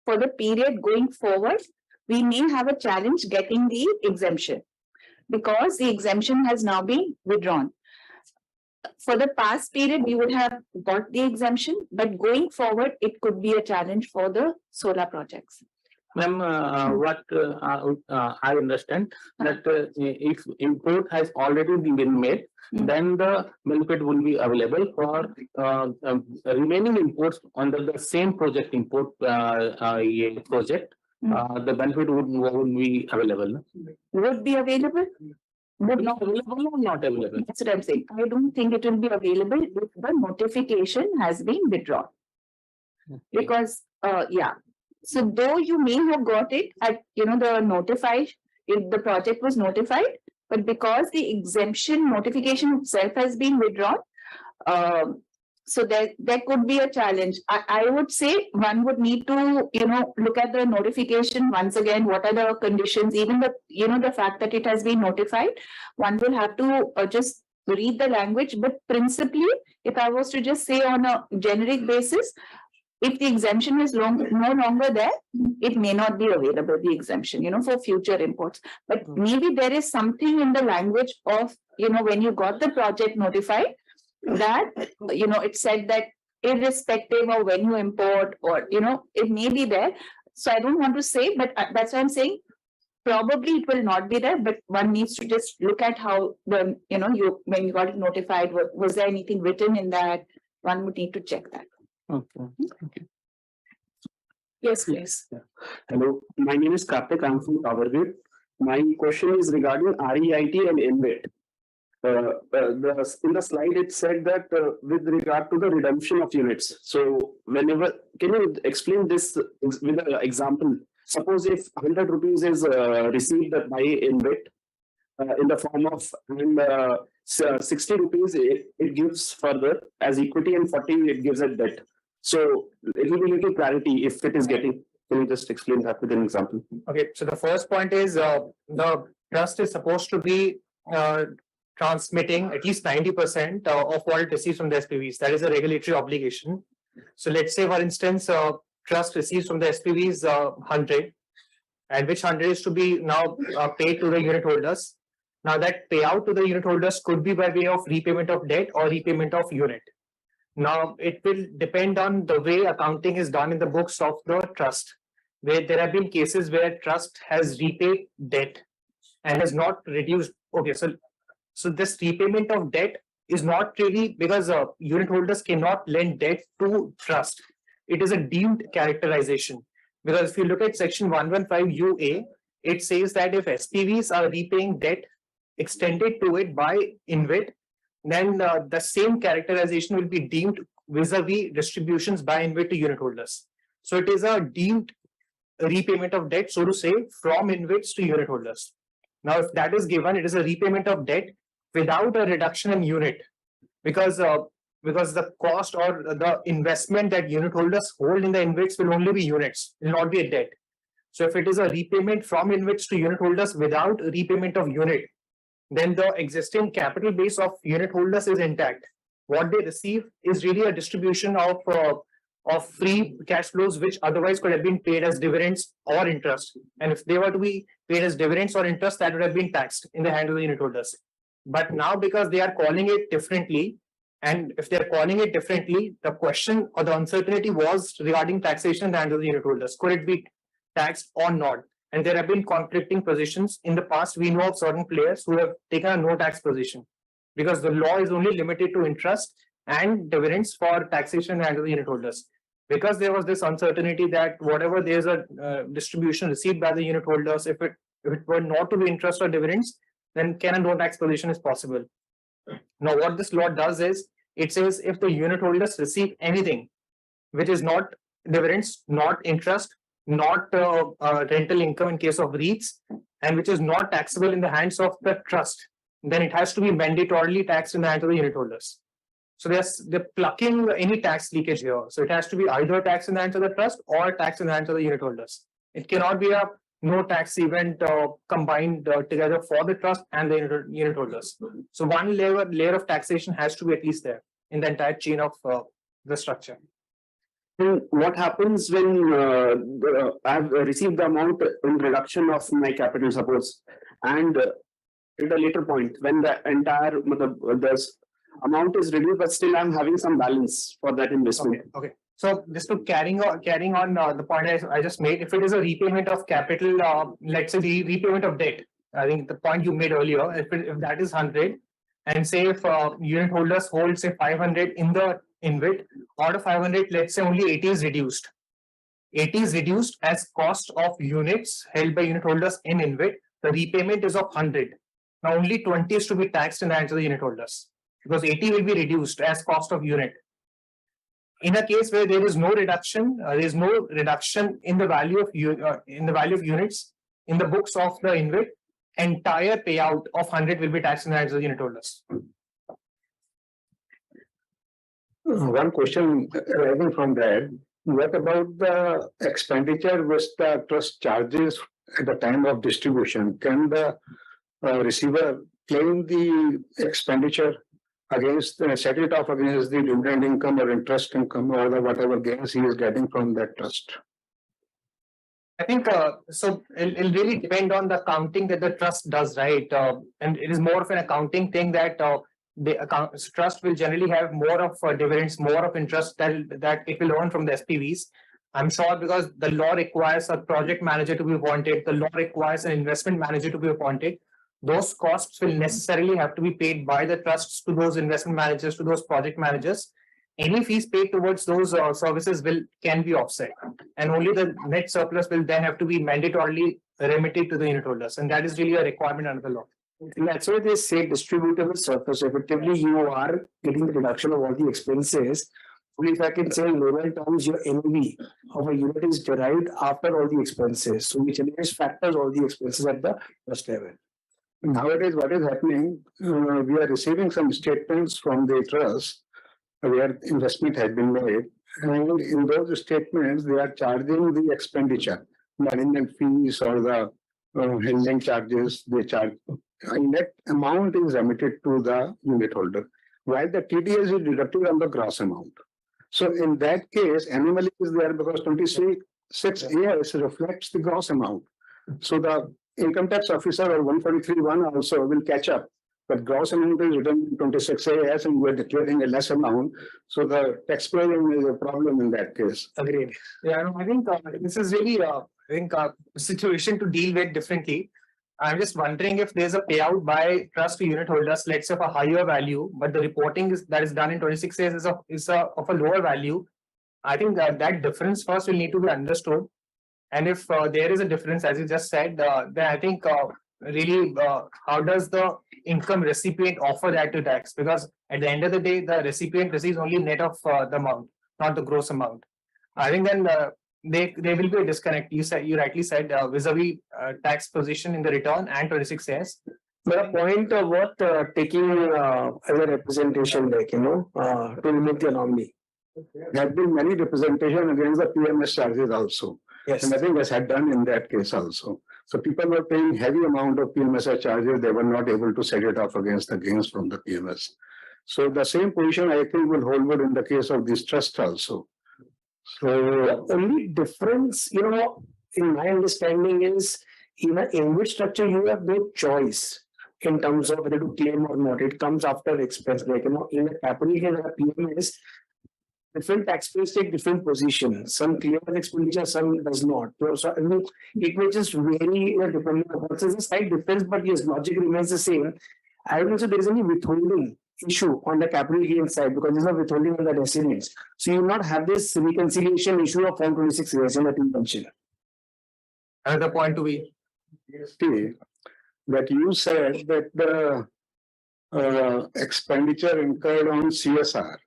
for the period going forward, we may have a challenge getting the exemption, because the exemption has now been withdrawn. For the past period, we would have got the exemption, but going forward, it could be a challenge for the solar projects. Ma'am, what I understand that if import has already been made, then the benefit will be available for remaining imports under the same project import project. The benefit would be available. Would be available? Would not. Available or not available? That's what I'm saying. I don't think it will be available if the notification has been withdrawn. Because, yeah. So though you may have got it at, the notified, if the project was notified, but because the exemption notification itself has been withdrawn, so there could be a challenge. I would say one would need to, look at the notification once again. What are the conditions? Even the fact that it has been notified, one will have to just read the language. But principally, if I was to just say on a generic basis, if the exemption is no longer there, it may not be available, the exemption, for future imports. But maybe there is something in the language of, when you got the project notified, that, it said that irrespective of when you import, or, it may be there. So I don't want to say, but that's why I'm saying probably it will not be there, but one needs to just look at how the, when you got it notified, was there anything written in that? One would need to check that. Okay. Okay. Yes, please. Hello, my name is Karthik. I'm from Towergate. My question is regarding REIT and InvIT. In the slide, it said that with regard to the redemption of units. So whenever, can you explain this with an example? Suppose if 100 rupees is received by InvIT in the form of 60 rupees, it gives further as equity, and 40 it gives as debt. So it will be little clarity if it is getting. Can you just explain that with an example? Okay, so the first point is the trust is supposed to be transmitting at least 90% of what it receives from the SPVs. That is a regulatory obligation. So let's say, for instance, trust receives from the SPVs 100, and which 100 is to be now paid to the unit holders. Now that payout to the unit holders could be by way of repayment of debt or repayment of unit. Now it will depend on the way accounting is done in the books of the trust, where there have been cases where trust has repaid debt and has not reduced. Okay, so this repayment of debt is not really because unit holders cannot lend debt to trust. It is a deemed characterization, because if you look at section 115 UA, it says that if SPVs are repaying debt extended to it by InvIT, then the same characterization will be deemed vis-a-vis distributions by InvIT to unit holders. So it is a deemed repayment of debt, so to say, from InvITs to unit holders. Now, if that is given, it is a repayment of debt without a reduction in unit, because the cost or the investment that unit holders hold in the InvITs will only be units, will not be a debt. So if it is a repayment from InvITs to unit holders without repayment of unit, then the existing capital base of unit holders is intact. What they receive is really a distribution of free cash flows, which otherwise could have been paid as dividends or interest. And if they were to be paid as dividends or interest, that would have been taxed in the hand of the unit holders. But now, because they are calling it differently, and if they're calling it differently, the question or the uncertainty was regarding taxation in the hand of the unit holders. Could it be taxed or not? And there have been conflicting positions. In the past, we know of certain players who have taken a no tax position, because the law is only limited to interest and dividends for taxation in the hand of the unit holders. Because there was this uncertainty that whatever there's a distribution received by the unit holders, if it were not to be interest or dividends, then can a no tax position is possible. Now, what this law does is, it says if the unit holders receive anything which is not dividends, not interest, not rental income in case of REITs, and which is not taxable in the hands of the trust, then it has to be mandatorily taxed in the hands of the unit holders. So they're plucking any tax leakage here. So it has to be either tax in the hands of the trust or tax in the hands of the unit holders. It cannot be a no tax event combined together for the trust and the unit holders. So one layer of taxation has to be at least there in the entire chain of the structure. And what happens when I've received the amount in reduction of my capital, suppose, and at a later point when the entire this amount is reduced, but still I'm having some balance for that investment. Okay. So just to carrying on the point I just made, if it is a repayment of capital, let's say the repayment of debt, I think the point you made earlier, if that is 100, and say if unit holders hold say 500 in the InvIT, out of 500, let's say only 80 is reduced. 80 is reduced as cost of units held by unit holders in InvIT. The repayment is of 100. Now only 20 is to be taxed in the hands of the unit holders, because 80 will be reduced as cost of unit. In a case where there is no reduction, in the value of units in the books of the InvIT, entire payout of 100 will be taxed in the hands of the unit holders. One question arising from that, what about the expenditure which the trust charges at the time of distribution? Can the receiver claim the expenditure against, set it off against the dividend income or interest income or the whatever gains he is getting from that trust? I think so. It'll really depend on the accounting that the trust does, right? And it is more of an accounting thing that the trust will generally have more of dividends, more of interest that it will earn from the SPVs. I'm sure because the law requires a project manager to be appointed, the law requires an investment manager to be appointed. Those costs will necessarily have to be paid by the trusts to those investment managers, to those project managers. Any fees paid towards those services can be offset, and only the net surplus will then have to be mandatorily remitted to the unit holders, and that is really a requirement under the law. And that's why they say distributable surplus. Effectively, you are getting the reduction of all the expenses. If I can say in layman terms, your NAV of a unit is derived after all the expenses. So which anyways factors all the expenses at the trust level. Nowadays, what is happening, we are receiving some statements from the trust where investment has been made. And in those statements, they are charging the expenditure, management fees or the handling charges they charge. And that amount is remitted to the unit holder, while the TDS is deducted on the gross amount. So in that case, anomaly is there because 26 years reflects the gross amount. So the income tax officer or 143(1) also will catch up. But gross amount is written in 26 years and we are declaring a less amount. So the taxpayer is a problem in that case. Agreed. Yeah, I think this is really a situation to deal with differently. I'm just wondering if there's a payout by trust to unit holders, let's say of a higher value, but the reporting that is done in 26 years is of a lower value. I think that difference first will need to be understood. And if there is a difference, as you just said, then I think really how does the income recipient offer that to tax? Because at the end of the day, the recipient receives only net of the amount, not the gross amount. I think then there will be a disconnect. You rightly said vis-a-vis tax position in the return and 26 years. But a point of what taking as a representation, like to remove the anomaly. There have been many representation against the PMS charges also. Yes. And I think that's had done in that case also. So people were paying heavy amount of PMS charges. They were not able to set it off against the gains from the PMS. So the same position I think will hold good in the case of this trust also. So the only difference, in my understanding is in an InvIT structure, you have no choice in terms of whether to claim or not. It comes after expense. Like, in a capital gain or PMS, different taxpayers take different positions. Some claim as expenditure, some does not. So it may just vary depending on what's the slight difference, but yes, logic remains the same. I don't know if there is any withholding issue on the capital gain side because there's no withholding on the residents. So you will not have this reconciliation issue of Form 26 years in that intention. Another point to be that you said that the expenditure incurred on CSR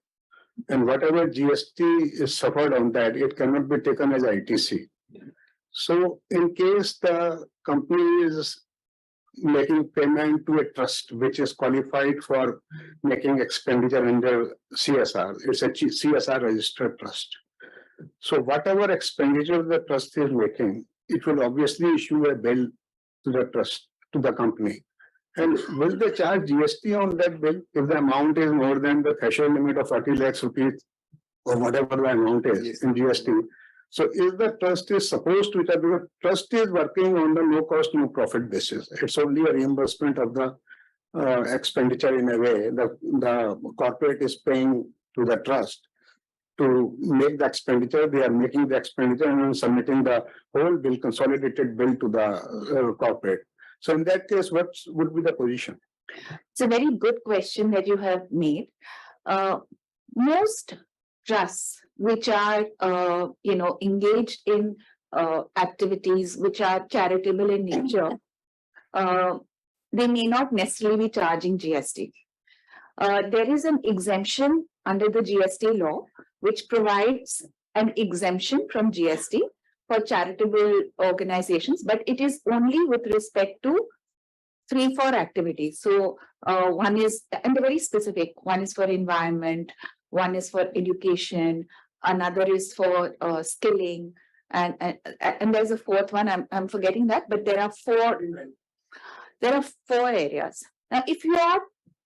and whatever GST is suffered on that, it cannot be taken as ITC. So in case the company is making payment to a trust which is qualified for making expenditure under CSR. It's a CSR registered trust. So whatever expenditure the trust is making, it will obviously issue a bill to the trust, to the company. And will they charge GST on that bill if the amount is more than the threshold limit of 40 lakhs rupees or whatever the amount is in GST? So if the trust is supposed to, the trust is working on the no cost, no profit basis. It's only a reimbursement of the expenditure in a way. The corporate is paying to the trust to make the expenditure. They are making the expenditure and submitting the whole bill, consolidated bill to the corporate. So in that case, what would be the position? It's a very good question that you have made. Most trusts which are, engaged in activities which are charitable in nature, they may not necessarily be charging GST. There is an exemption under the GST law which provides an exemption from GST for charitable organizations, but it is only with respect to 3-4 activities. So one is, and they're very specific, one is for environment, one is for education, another is for skilling, and there's a fourth one, I'm forgetting that, but there are four areas. Now, if you are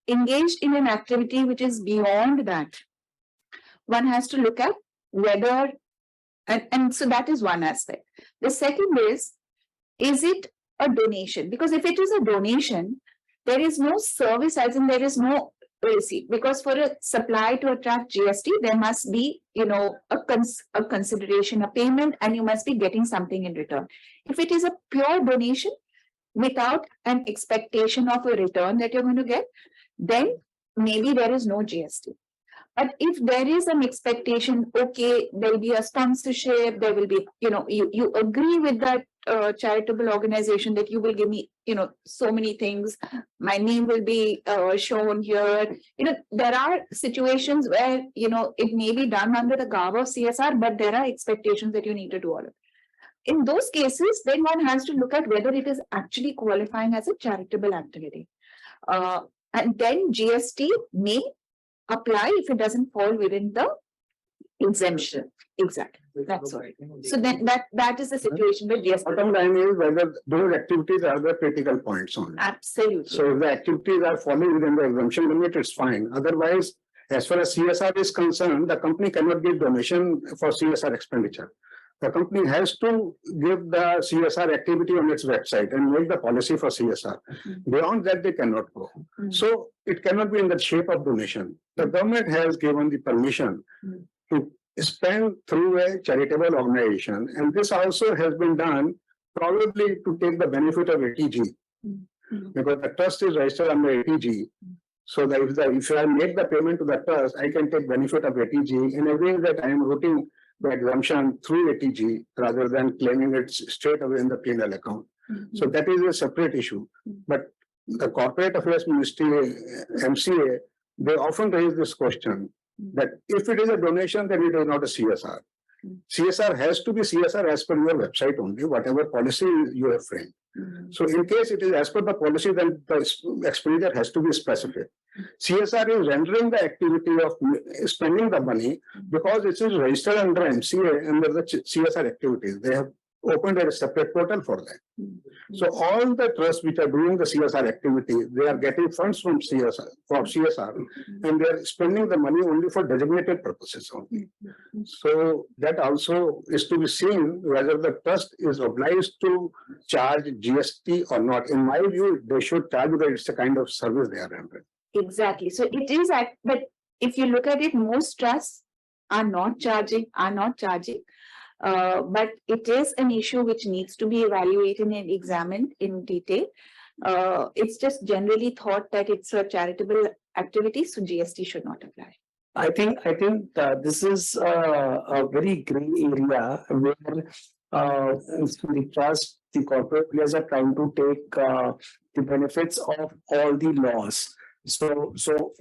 engaged in an activity which is beyond that, one has to look at whether, and so that is one aspect. The second is it a donation? Because if it is a donation, there is no service, as in there is no receipt. Because for a supply to attract GST, there must be, a consideration, a payment, and you must be getting something in return. If it is a pure donation without an expectation of a return that you're going to get, then maybe there is no GST. But if there is an expectation, okay, there will be a sponsorship, there will be, you agree with that charitable organization that you will give me, so many things, my name will be shown here. There are situations where, it may be done under the garb of CSR, but there are expectations that you need to do all of it. In those cases, then one has to look at whether it is actually qualifying as a charitable activity. And then GST may apply if it doesn't fall within the exemption. Exactly. That's all. So then that is the situation with GST. Bottom line is whether those activities are the critical points only. Absolutely. So if the activities are falling within the exemption limit, it's fine. Otherwise, as far as CSR is concerned, the company cannot give donation for CSR expenditure. The company has to give the CSR activity on its website and make the policy for CSR. Beyond that, they cannot go. So it cannot be in the shape of donation. The government has given the permission to spend through a charitable organization, and this also has been done probably to take the benefit of ATG, because the trust is registered under ATG. So that if I make the payment to the trust, I can take benefit of ATG in a way that I am routing the exemption through ATG rather than claiming it straight away in the P&L account. So that is a separate issue. But the Corporate Affairs Ministry, MCA, they often raise this question that if it is a donation, then it is not a CSR. CSR has to be CSR as per your website only, whatever policy you have framed. So in case it is as per the policy, then the expenditure has to be specific. CSR is rendering the activity of spending the money because it is registered under MCA under the CSR activities. They have opened a separate portal for that. So all the trusts which are doing the CSR activity, they are getting funds from CSR, and they are spending the money only for designated purposes only. So that also is to be seen whether the trust is obliged to charge GST or not. In my view, they should charge because it's a kind of service they are rendering. Exactly. So it is, but if you look at it, most trusts are not charging. But it is an issue which needs to be evaluated and examined in detail. It's just generally thought that it's a charitable activity, so GST should not apply. I think this is a very gray area where the trust, the corporate players are trying to take the benefits of all the laws. So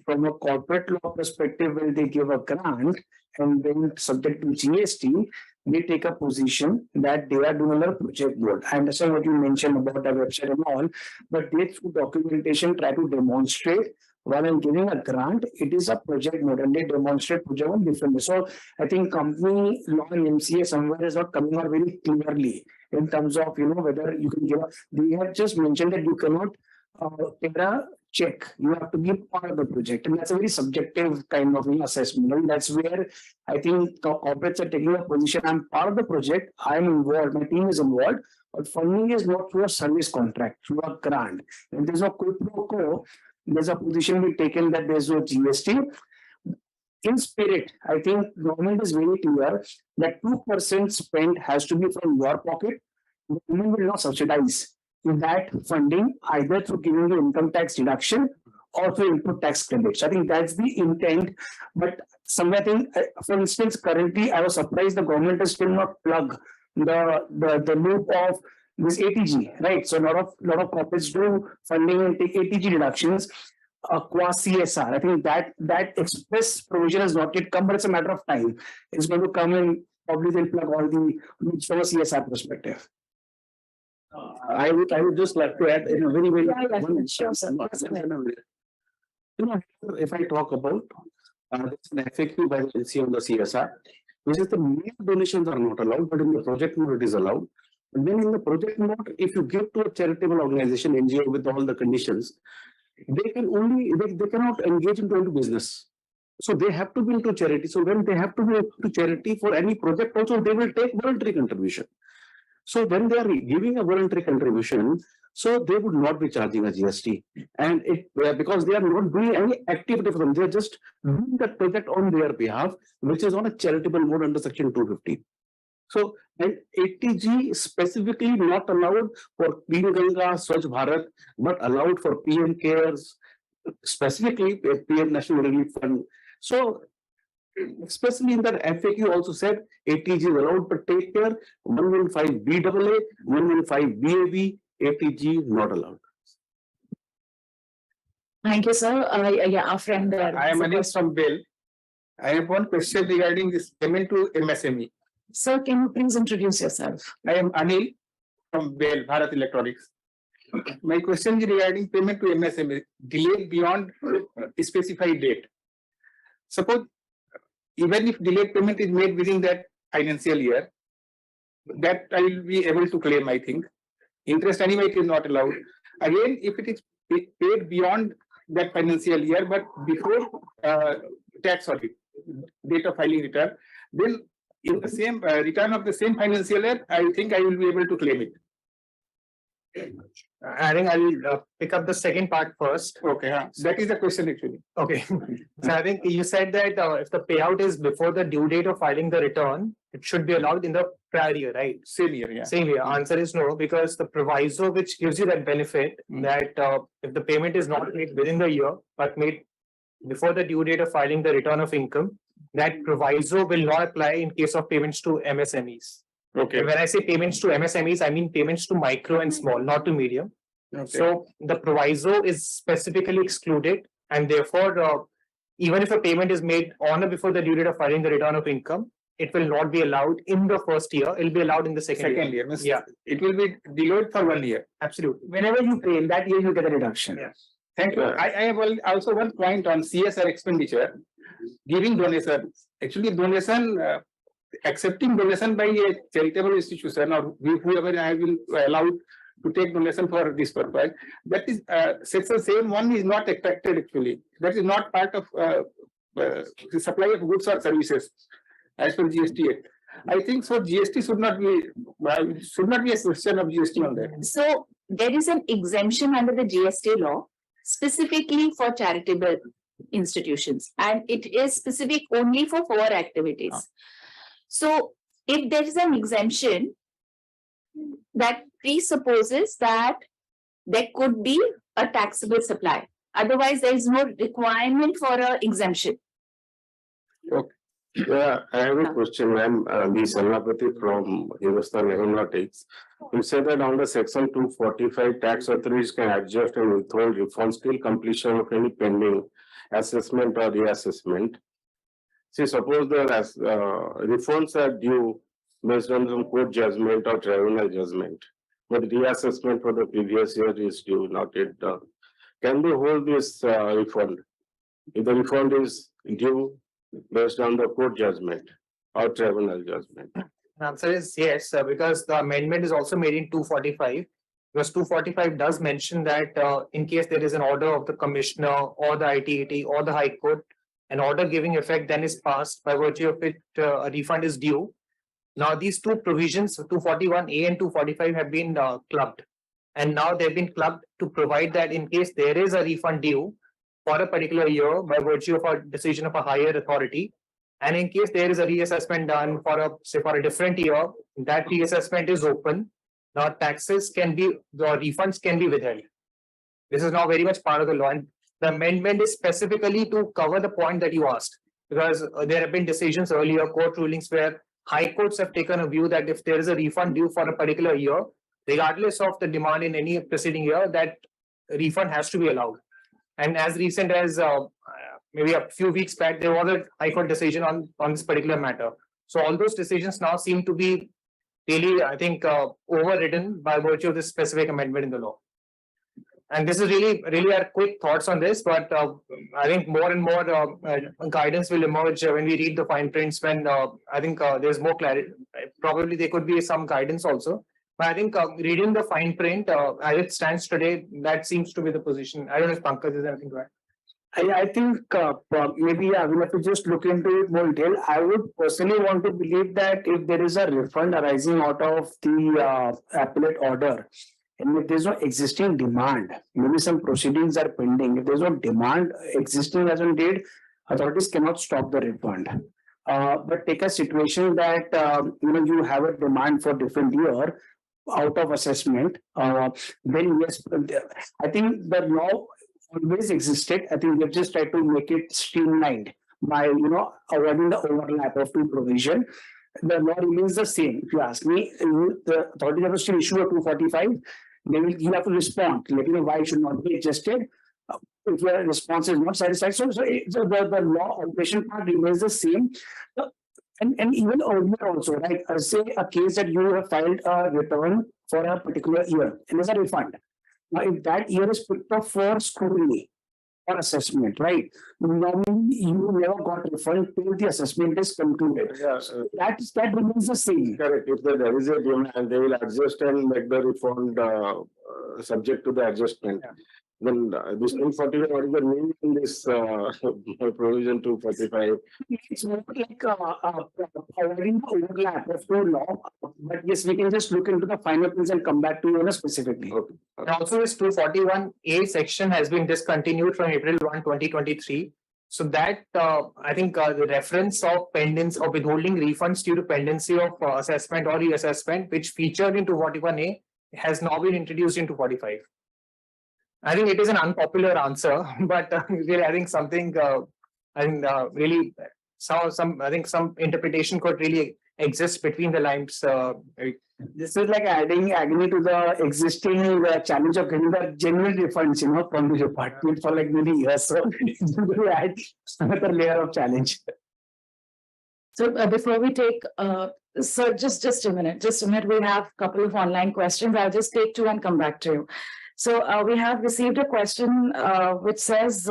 from a corporate law perspective, when they give a grant and then subject to GST, they take a position that they are doing a project mode. I understand what you mentioned about the website and all, but they through documentation try to demonstrate while I'm giving a grant, it is a project mode and they demonstrate project on different ways. So I think company law and MCA somewhere is not coming out very clearly in terms of, whether you can give, they have just mentioned that you cannot take a check. You have to be part of the project. And that's a very subjective kind of assessment. And that's where I think corporates are taking a position. I'm part of the project. I'm involved. My team is involved. But funding is not through a service contract, through a grant. And there's no quid pro quo. There's a position being taken that there's no GST. In spirit, I think government is very clear that 2% spent has to be from your pocket. Government will not subsidize that funding either through giving the income tax deduction or through input tax credits. I think that's the intent. But somewhere I think, for instance, currently I was surprised the government has still not plugged the loop of this ATG, right? So a lot of corporates do funding and take ATG deductions. Qua CSR. I think that express provision has not yet come, but it's a matter of time. It's going to come in, probably they'll plug all the needs from a CSR perspective. I would just like to add in a very, very. Sure, sir. If I talk about there's an FAQ by the LC on the CSR, which is the main donations are not allowed, but in the project mode it is allowed. And then in the project mode, if you give to a charitable organization, NGO with all the conditions, they cannot engage into business. So they have to be into charity. So when they have to be into charity for any project also, they will take voluntary contribution. So when they are giving a voluntary contribution, so they would not be charging a GST. And because they are not doing any activity for them, they are just doing that project on their behalf, which is on a charitable mode under section 250. So, and ATG specifically not allowed for Clean Ganga, Swachh Bharat, but allowed for PM CARES, specifically PM National Relief Fund. So, especially in that FAQ also said ATG is allowed, but take care, 115 BAA, 115 BAB, ATG not allowed. Thank you, sir. Yeah, our friend there. I am Anil from Bill. I have one question regarding this payment to MSME. Sir, can you please introduce yourself? I am Anil from Bell, Bharat Electronics. My question is regarding payment to MSME, delayed beyond a specified date. Suppose even if delayed payment is made within that financial year, that I will be able to claim, I think. Interest anyway it is not allowed. Again, if it is paid beyond that financial year, but before date of filing return, then in the same return of the same financial year, I think I will be able to claim it. I think I will pick up the second part first. Okay, that is the question actually. Okay. So I think you said that if the payout is before the due date of filing the return, it should be allowed in the prior year, right? Same year, yeah. Same year. Answer is no, because the proviso which gives you that benefit that if the payment is not made within the year, but made before the due date of filing the return of income, that proviso will not apply in case of payments to MSMEs. Okay. And when I say payments to MSMEs, I mean payments to micro and small, not to medium. Okay. So the proviso is specifically excluded, and therefore, even if a payment is made on or before the due date of filing the return of income, it will not be allowed in the first year. It will be allowed in the second year. Yeah. It will be delayed for 1 year. Absolutely. Whenever you pay in that year, you get a reduction. Yes. Thank you. I have also one point on CSR expenditure, giving donation. Actually, donation, accepting donation by a charitable institution or whoever I will allowed to take donation for this purpose. That is, section same one is not expected actually. That is not part of the supply of goods or services as per GST Act. I think so. GST should not be a question of GST on that. So there is an exemption under the GST law specifically for charitable institutions, and it is specific only for 4 activities. So if there is an exemption, that presupposes that there could be a taxable supply. Otherwise, there is no requirement for an exemption. Okay. Yeah, I have a question, ma'am. B. Salapati from Hindustan Aeronautics. You said that under section 245, tax authorities can adjust and withhold refunds till completion of any pending assessment or reassessment. See, suppose the refunds are due based on some court judgment or tribunal judgment. But reassessment for the previous year is due, not yet done. Can they hold this refund? If the refund is due based on the court judgment or tribunal judgment? Answer is yes, because the amendment is also made in 245. Because 245 does mention that in case there is an order of the commissioner or the ITAT or the High Court, an order giving effect then is passed by virtue of it, a refund is due. Now, these two provisions, 241A and 245, have been clubbed. And now they've been clubbed to provide that in case there is a refund due for a particular year by virtue of a decision of a higher authority, and in case there is a reassessment done for a, say, for a different year, that reassessment is open. Now taxes can be, the refunds can be withheld. This is now very much part of the law, and the amendment is specifically to cover the point that you asked. Because there have been decisions earlier, court rulings where high courts have taken a view that if there is a refund due for a particular year, regardless of the demand in any preceding year, that refund has to be allowed. And as recent as maybe a few weeks back, there was a high court decision on this particular matter. So all those decisions now seem to be really, I think, overridden by virtue of this specific amendment in the law. And this is really our quick thoughts on this, but I think more and more guidance will emerge when we read the fine prints. When I think there's more clarity, probably there could be some guidance also. But I think reading the fine print as it stands today, that seems to be the position. I don't know if Pankaj has anything to add. I think maybe I will have to just look into it more detail. I would personally want to believe that if there is a refund arising out of the appellate order, and if there's no existing demand, maybe some proceedings are pending. If there's no demand existing as on date, authorities cannot stop the refund. But take a situation that you have a demand for different year out of assessment. Then yes, I think the law always existed. I think we've just tried to make it streamlined by avoiding the overlap of two provision. The law remains the same. If you ask me, the authority have to still issue a 245. You have to respond, let you know why it should not be adjusted. If your response is not satisfactory, so the law operation part remains the same. And even earlier also, right? Say a case that you have filed a return for a particular year, and there's a refund. Now, if that year is picked up for scrutiny or assessment, right? Normally, you never got refund till the assessment is concluded. Yeah, that remains the same. correct. If there is a demand, they will adjust and make the refund subject to the adjustment. Yeah. Then this 245, what is the meaning in this provision 245? It's more like avoiding the overlap of two law. But yes, we can just look into the final things and come back to you specifically. Okay. And also this 241A section has been discontinued from April 1, 2023. So that I think the reference of pendants or withholding refunds due to pendency of assessment or reassessment, which featured in 241A, has now been introduced into 245. I think it is an unpopular answer, but really, I think something really some interpretation could really exist between the lines. This is like adding agony to the existing challenge of getting the genuine refunds, from the department for like many years. So we add another layer of challenge. So before we take, so just a minute, we have a couple of online questions. I'll just take two and come back to you. So we have received a question which says,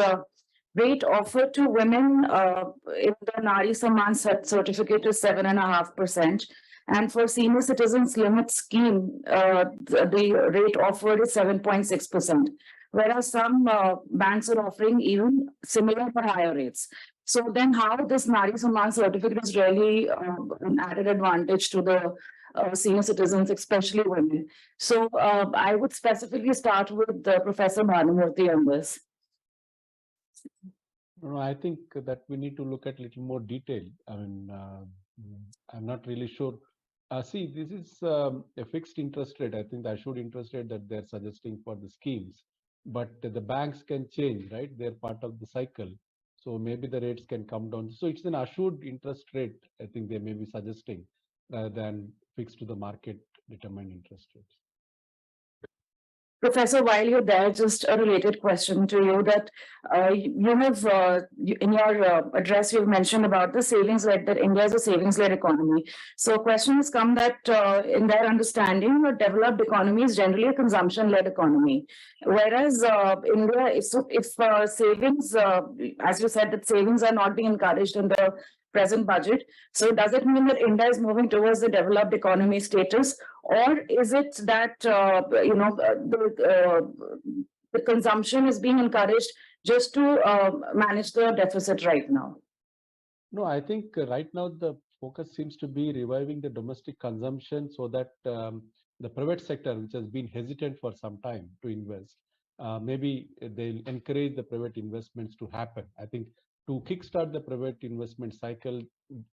rate offered to women in the Nari Samman certificate is 7.5%. And for senior citizens limit scheme, the rate offered is 7.6%. Whereas some banks are offering even similar but higher rates. So then how this Nari Samman certificate is really an added advantage to the senior citizens, especially women. So I would specifically start with Professor Bhanumurthy on this. No, I think that we need to look at a little more detail. I mean, I'm not really sure. See, this is a fixed interest rate. I think the assured interest rate that they're suggesting for the schemes, but the banks can change, right? They're part of the cycle. So maybe the rates can come down. So it's an assured interest rate, I think they may be suggesting, rather than fixed to the market determined interest rates. Professor, while you're there, just a related question to you that you have in your address, you've mentioned about the savings-led, that India is a savings-led economy. So a question has come that in their understanding, a developed economy is generally a consumption-led economy. Whereas India, if savings, as you said, that savings are not being encouraged in the present budget. So does it mean that India is moving towards the developed economy status, or is it that the consumption is being encouraged just to manage the deficit right now? No, I think right now the focus seems to be reviving the domestic consumption so that the private sector, which has been hesitant for some time to invest, maybe they'll encourage the private investments to happen. I think to kickstart the private investment cycle,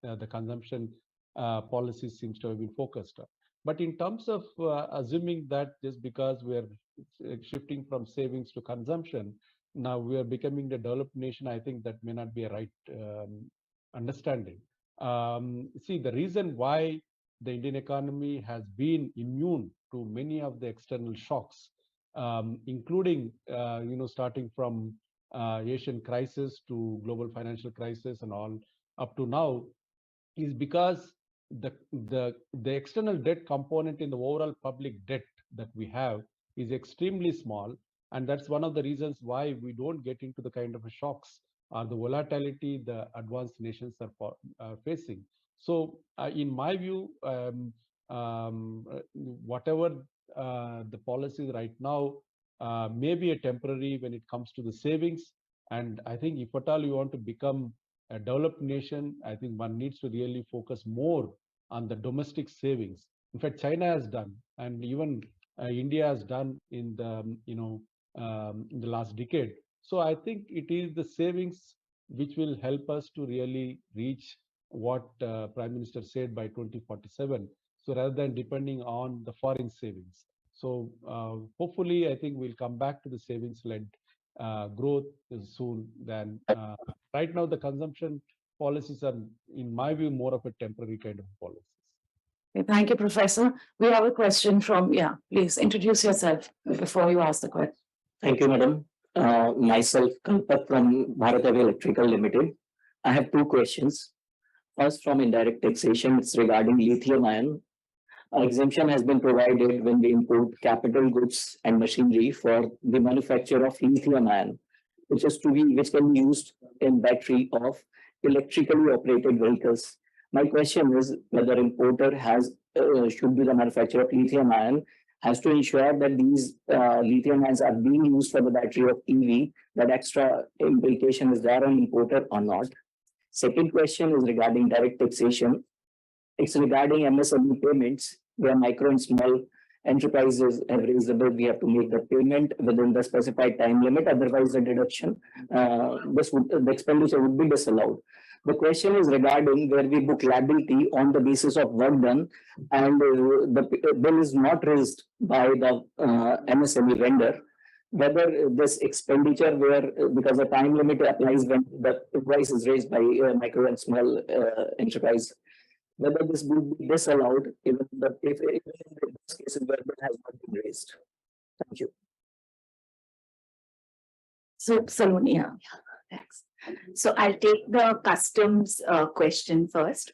the consumption policy seems to have been focused on. But in terms of assuming that just because we're shifting from savings to consumption, now we are becoming the developed nation, I think that may not be a right understanding. See, the reason why the Indian economy has been immune to many of the external shocks, including, starting from Asian crisis to global financial crisis and all up to now, is because the external debt component in the overall public debt that we have is extremely small, and that's one of the reasons why we don't get into the kind of shocks or the volatility the advanced nations are facing. So, in my view, whatever the policies right now may be a temporary when it comes to the savings. And I think if at all you want to become a developed nation, I think one needs to really focus more on the domestic savings. In fact, China has done, and even India has done in the in the last decade. So I think it is the savings which will help us to really reach what Prime Minister said by 2047. So rather than depending on the foreign savings. So hopefully, I think we'll come back to the savings-led growth soon. Than right now, the consumption policies are, in my view, more of a temporary kind of policies. Okay, thank you, Professor. We have a question from, please introduce yourself before you ask the question. Thank you, madam. Myself, Kalpat from Bharat Heavy Electrical Limited. I have two questions. First, from indirect taxation, it's regarding lithium ion. Exemption has been provided when we import capital goods and machinery for the manufacture of lithium ion, which can be used in battery of electrically operated vehicles. My question is whether importer should be the manufacturer of lithium ion, has to ensure that these lithium ions are being used for the battery of EV, that extra implication is there on importer or not. Second question is regarding direct taxation. It's regarding MSME payments, where micro and small enterprises have raised the bill. We have to make the payment within the specified time limit, otherwise the deduction, the expenditure would be disallowed. The question is regarding where we book liability on the basis of work done, and the bill is not raised by the MSME vendor, whether this expenditure because the time limit applies when the price is raised by micro and small enterprise, whether this would be disallowed even if in those cases where it has not been raised. Thank you. So, Saloni, thanks. So I'll take the customs question first.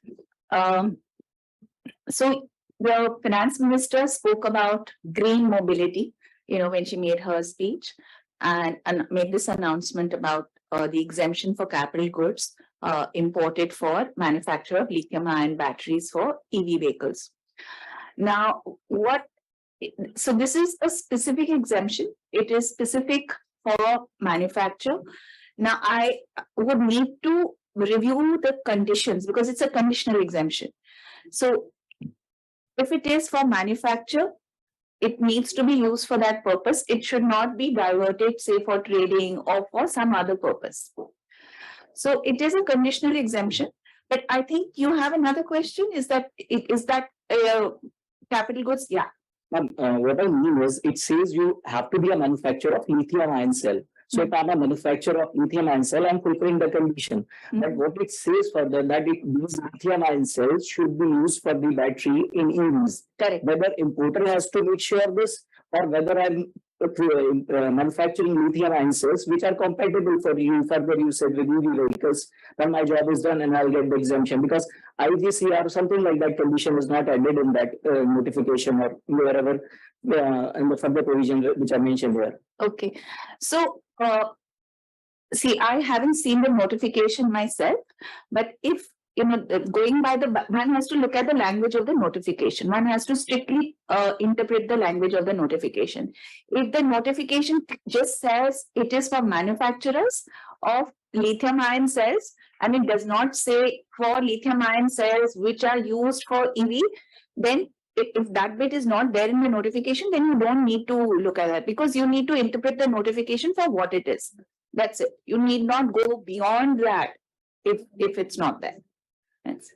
So the finance minister spoke about green mobility, when she made her speech, and made this announcement about the exemption for capital goods imported for manufacture of lithium-ion batteries for EV vehicles. Now, so this is a specific exemption. It is specific for manufacture. Now, I would need to review the conditions because it's a conditional exemption. So if it is for manufacture, it needs to be used for that purpose. It should not be diverted, say, for trading or for some other purpose. So it is a conditional exemption. But I think you have another question. Is that capital goods? Yeah. What I mean is, it says you have to be a manufacturer of lithium-ion cell. So if I'm a manufacturer of lithium-ion cell, I'm fulfilling the condition. But what it says further, that these lithium-ion cells should be used for the battery in EVs. Correct. Whether importer has to make sure this, or whether I'm manufacturing lithium ion cells, which are compatible for you further usage with EV vehicles, then my job is done and I'll get the exemption, because IGC or something like that condition is not added in that notification or wherever in the further provision which I mentioned here. Okay, so see, I haven't seen the notification myself, but if going by one has to look at the language of the notification. One has to strictly interpret the language of the notification. If the notification just says it is for manufacturers of lithium ion cells, and it does not say for lithium ion cells which are used for EV, then if that bit is not there in the notification, then you don't need to look at that, because you need to interpret the notification for what it is. That's it. You need not go beyond that if it's not there. Yes.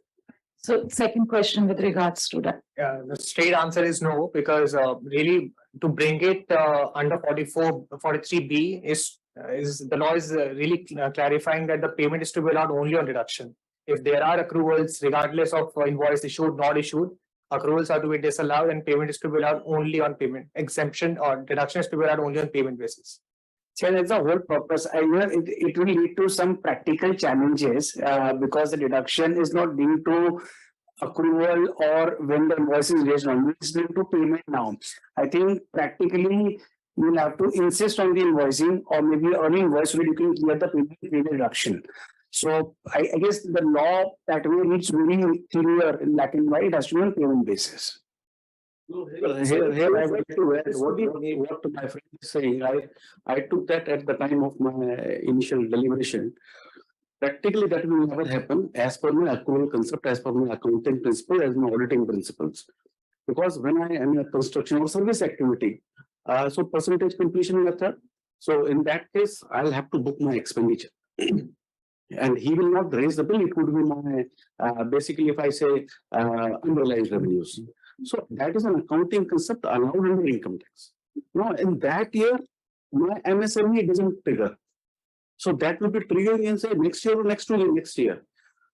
So second question with regards to that. The straight answer is no, because really to bring it under 43B is the law is really clarifying that the payment is to be allowed only on deduction. If there are accruals, regardless of invoice issued, not issued, accruals are to be disallowed and payment is to be allowed only on payment. Exemption or deduction is to be allowed only on payment basis. So that's the whole purpose. It will lead to some practical challenges because the deduction is not linked to accrual or when the invoice is raised on. It's linked to payment now. I think practically you will have to insist on the invoicing or maybe early invoice so that you can clear the payment deduction. So I guess the law that way needs very clear in black and white. It has to be on payment basis. Here I would to add what my friend is saying. I took that at the time of my initial deliberation. Practically, that will never happen as per my accrual concept, as per my accounting principle, as my auditing principles. Because when I am in a construction or service activity, so percentage completion method. So in that case, I'll have to book my expenditure. And he will not raise the bill. It would be my basically, if I say unrealized revenues. So that is an accounting concept allowed under income tax. Now, in that year, my MSME doesn't trigger. So that will be triggering in say next year or next year.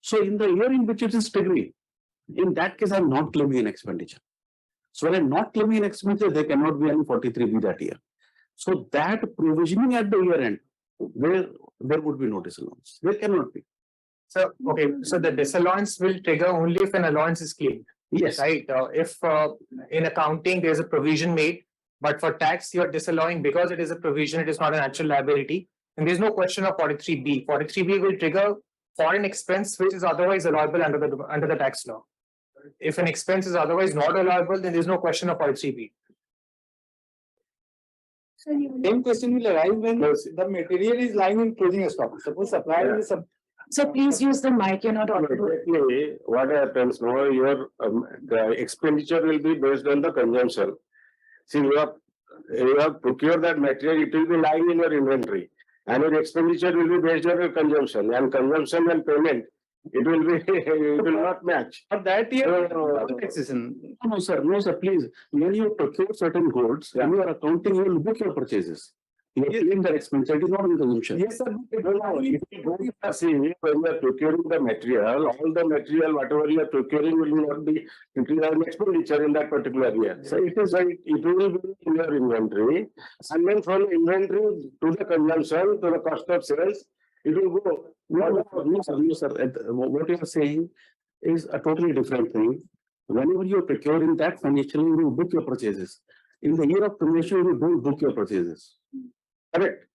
So in the year in which it is triggering, in that case, I'm not claiming an expenditure. So when I'm not claiming an expenditure, there cannot be any 43B that year. So that provisioning at the year end, where there would be no disallowance. There cannot be. So, okay, so the disallowance will trigger only if an allowance is claimed. Yes. Right. If in accounting there's a provision made, but for tax you are disallowing because it is a provision, it is not an actual liability, and there's no question of 43B. 43B will trigger for an expense which is otherwise allowable under the tax law. If an expense is otherwise not allowable, then there's no question of 43B. Same question will arise when the material is lying in closing stock. Suppose supplier is So please use the mic, you're not audible. Exactly. What happens now, your the expenditure will be based on the consumption. See, you have procured that material, it will be lying in your inventory. And your expenditure will be based on your consumption. And consumption and payment, it will not match. for that year. Taxation. No, sir, please. When you procure certain goods, when you are accounting, you will book your purchases. You are paying the expenditure, it is not in consumption. Yes, sir. See, when you are procuring the material, all the material, whatever you are procuring will not be an expenditure in that particular year. So it is like it will be in your inventory, and then from inventory to the consumption to the cost of sales, it will go. No, sir. What you are saying is a totally different thing. Whenever you are procuring that financially, you will book your purchases. In the year of conversion, you don't book your purchases. Correct.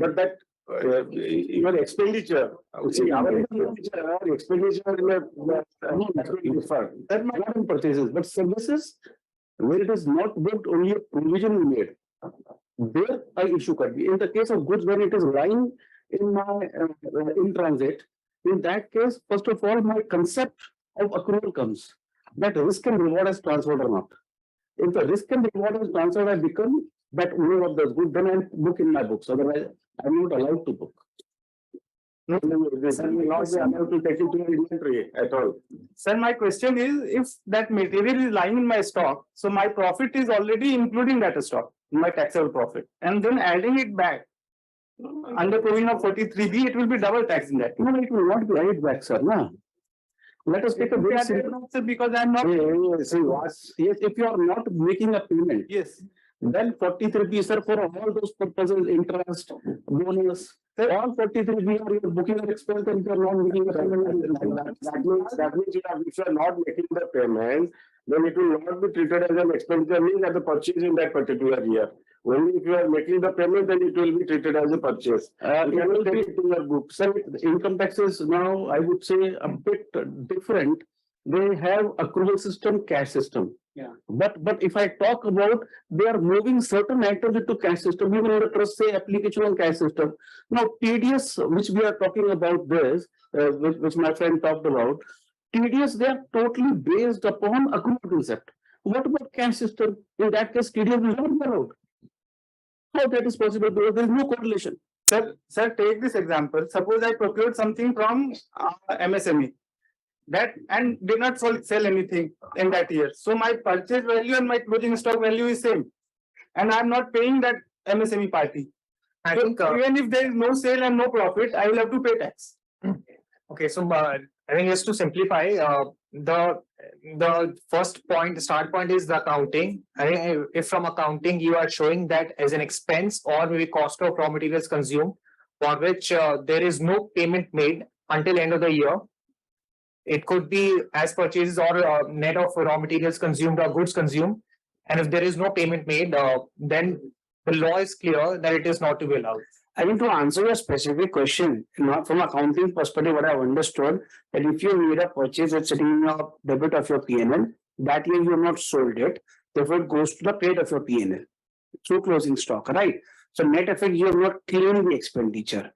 But that your expenditure, see, our expenditure That might not be purchases, but services where it is not booked, only a provision made. There, I issue cut. In the case of goods, when it is lying in my in transit, in that case, first of all, my concept of accrual comes. That risk and reward is transferred or not. If the risk and reward is transferred, I become that owner of the good, then I book in my books. Otherwise, I'm not allowed to book. No, this will not be allowed to take it to your inventory at all. Sir, my question is, if that material is lying in my stock, so my profit is already including that stock, my taxable profit, and then adding it back under provision of 43B, it will be double tax in that. No, it will not be added back, sir. No. Let us take a very simple. Because I am not. Yes, if you are not making a payment, Yes. Then 43B, sir, for all those purposes, interest, bonus, all 43B are your booking an expense and if you are not making a payment. That means if you are not making the payment, then it will not be treated as an expenditure, means as a purchase in that particular year. Only if you are making the payment, then it will be treated as a purchase. It will be to your book. Sir, income taxes now, I would say a bit different. They have accrual system, cash system. Yeah. But if I talk about, they are moving certain items into cash system, even in the trust say application on cash system. Now TDS, which we are talking about this, which my friend talked about, TDS, they are totally based upon accrual concept. What about cash system? In that case, TDS will not be allowed. How that is possible? Because there is no correlation. Sir, take this example. Suppose I procured something from MSME that and did not sell anything in that year. So my purchase value and my closing stock value is same, and I am not paying that MSME party. I So think, even if there is no sale and no profit, I will have to pay tax. okay, so I think just to simplify, the first point, the start point is the accounting. I think if from accounting you are showing that as an expense or maybe cost of raw materials consumed, for which there is no payment made until end of the year. It could be as purchases or net of raw materials consumed or goods consumed. And if there is no payment made, then the law is clear that it is not to be allowed. I mean, to answer your specific question, not from accounting perspective, what I've understood, that if you made a purchase that's sitting in your debit of your PNL, that year you have not sold it, therefore it goes to the credit of your PNL through closing stock, right? So net effect, you have not claimed the expenditure.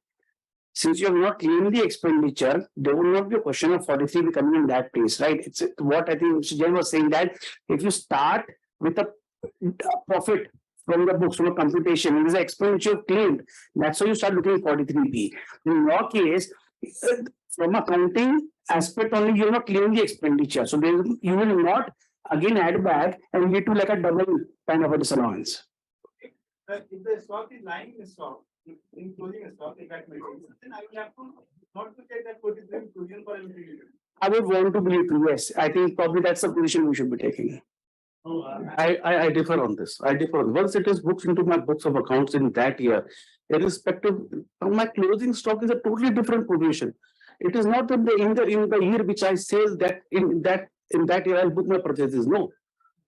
Since you have not claimed the expenditure, there will not be a question of 43 coming in that place, right? It's what I think Mr. Jain was saying, that if you start with a profit from the books, from a computation, it is an expenditure claimed. That's how you start looking at 43B. In your case, from accounting aspect only, you have not claimed the expenditure. So there, you will not again add back and lead to like a double kind of a disallowance. If the stock is lying in stock, in closing stock, if that makes sense, then I will have to not to get that 43 provision for anything. I would want to believe, yes. I think probably that's the position we should be taking. I differ on this. I differ. Once it is booked into my books of accounts in that year, irrespective of my closing stock is a totally different provision. It is not that in the year which I sell that in that year I'll book my purchases. No,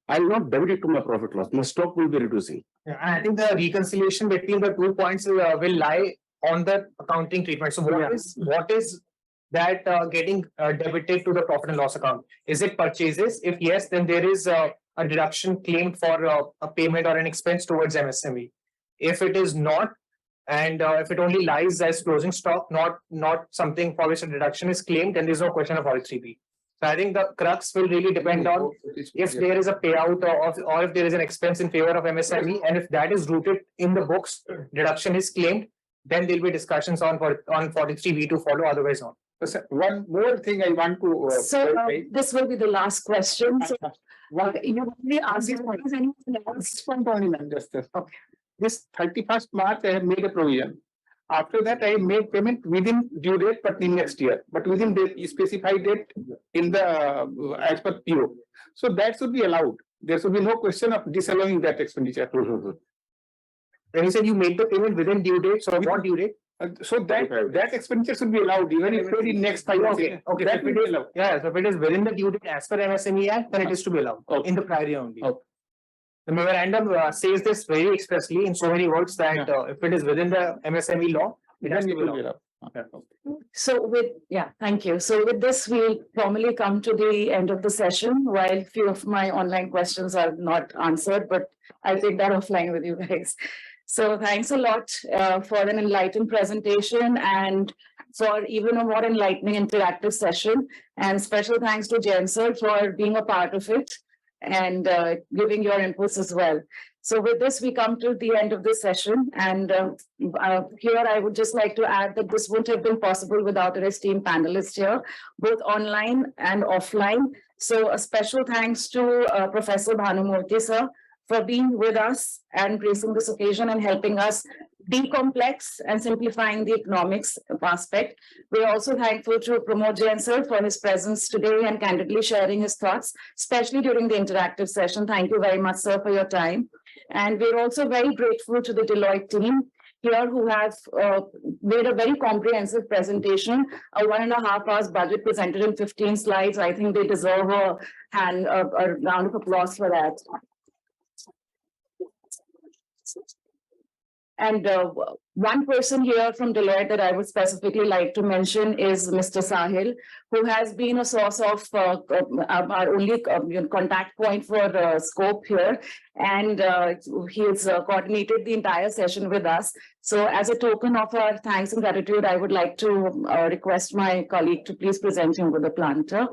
I'll not debit it to my profit loss. My stock will be reducing. Yeah, and I think the reconciliation between the 2 points will lie on the accounting treatment. So what is that getting debited to the profit and loss account? Is it purchases? If yes, then there is a deduction claimed for a payment or an expense towards MSME. If it is not, and if it only lies as closing stock, not something for which a deduction is claimed, then there's no question of 43B. So I think the crux will really depend on if there is a payout or if there is an expense in favor of MSME, and if that is rooted in the books, deduction is claimed, then there'll be discussions on 43B to follow, otherwise not. One more thing I want to. So this will be the last question. So you only asked if there is anyone else. Okay. This 31st March, I have made a provision. After that, I made payment within due date, but in next year, but within the specified date in the as per PO. So that should be allowed. There should be no question of disallowing that expenditure. When you said you made the payment within due date, so what due date? So that expenditure should be allowed even if paid in next 5 years. Okay. That will be allowed. Yeah, so if it is within the due date as per MSME Act, then it is to be allowed in the prior year only. The memorandum says this very expressly in so many words that if it is within the MSME law, it has to be allowed. So thank you. So with this, we'll formally come to the end of the session. While few of my online questions are not answered, but I'll take that offline with you guys. So thanks a lot for an enlightened presentation and for even a more enlightening interactive session. And special thanks to Jain sir for being a part of it and giving your inputs as well. So with this, we come to the end of this session. And here I would just like to add that this wouldn't have been possible without our esteemed panelists here, both online and offline. So a special thanks to Professor Bhanumurthy sir for being with us and gracing this occasion and helping us decomplex and simplifying the economics aspect. We are also thankful to Pramod Jain sir for his presence today and candidly sharing his thoughts, especially during the interactive session. Thank you very much, sir, for your time. And we're also very grateful to the Deloitte team here who have made a very comprehensive presentation, a 1.5 hours budget presented in 15 slides. I think they deserve a round of applause for that. And one person here from Deloitte that I would specifically like to mention is Mr. Sahil, who has been a source of our only contact point for scope here. And he has coordinated the entire session with us. So as a token of our thanks and gratitude, I would like to request my colleague to please present him with the planter.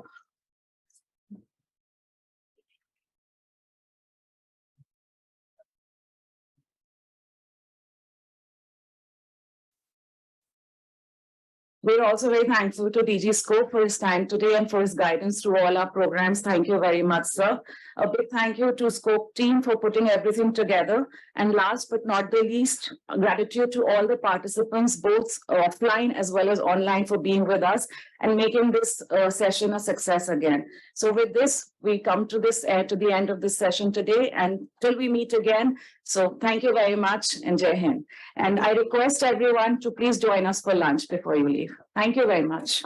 We're also very thankful to DG Scope for his time today and for his guidance through all our programs. Thank you very much, sir. A big thank you to Scope team for putting everything together. And last but not the least, gratitude to all the participants, both offline as well as online, for being with us and making this session a success again. So with this, we come to the end of this session today, and till we meet again. So thank you very much and Jai Hind. And I request everyone to please join us for lunch before you leave. Thank you very much.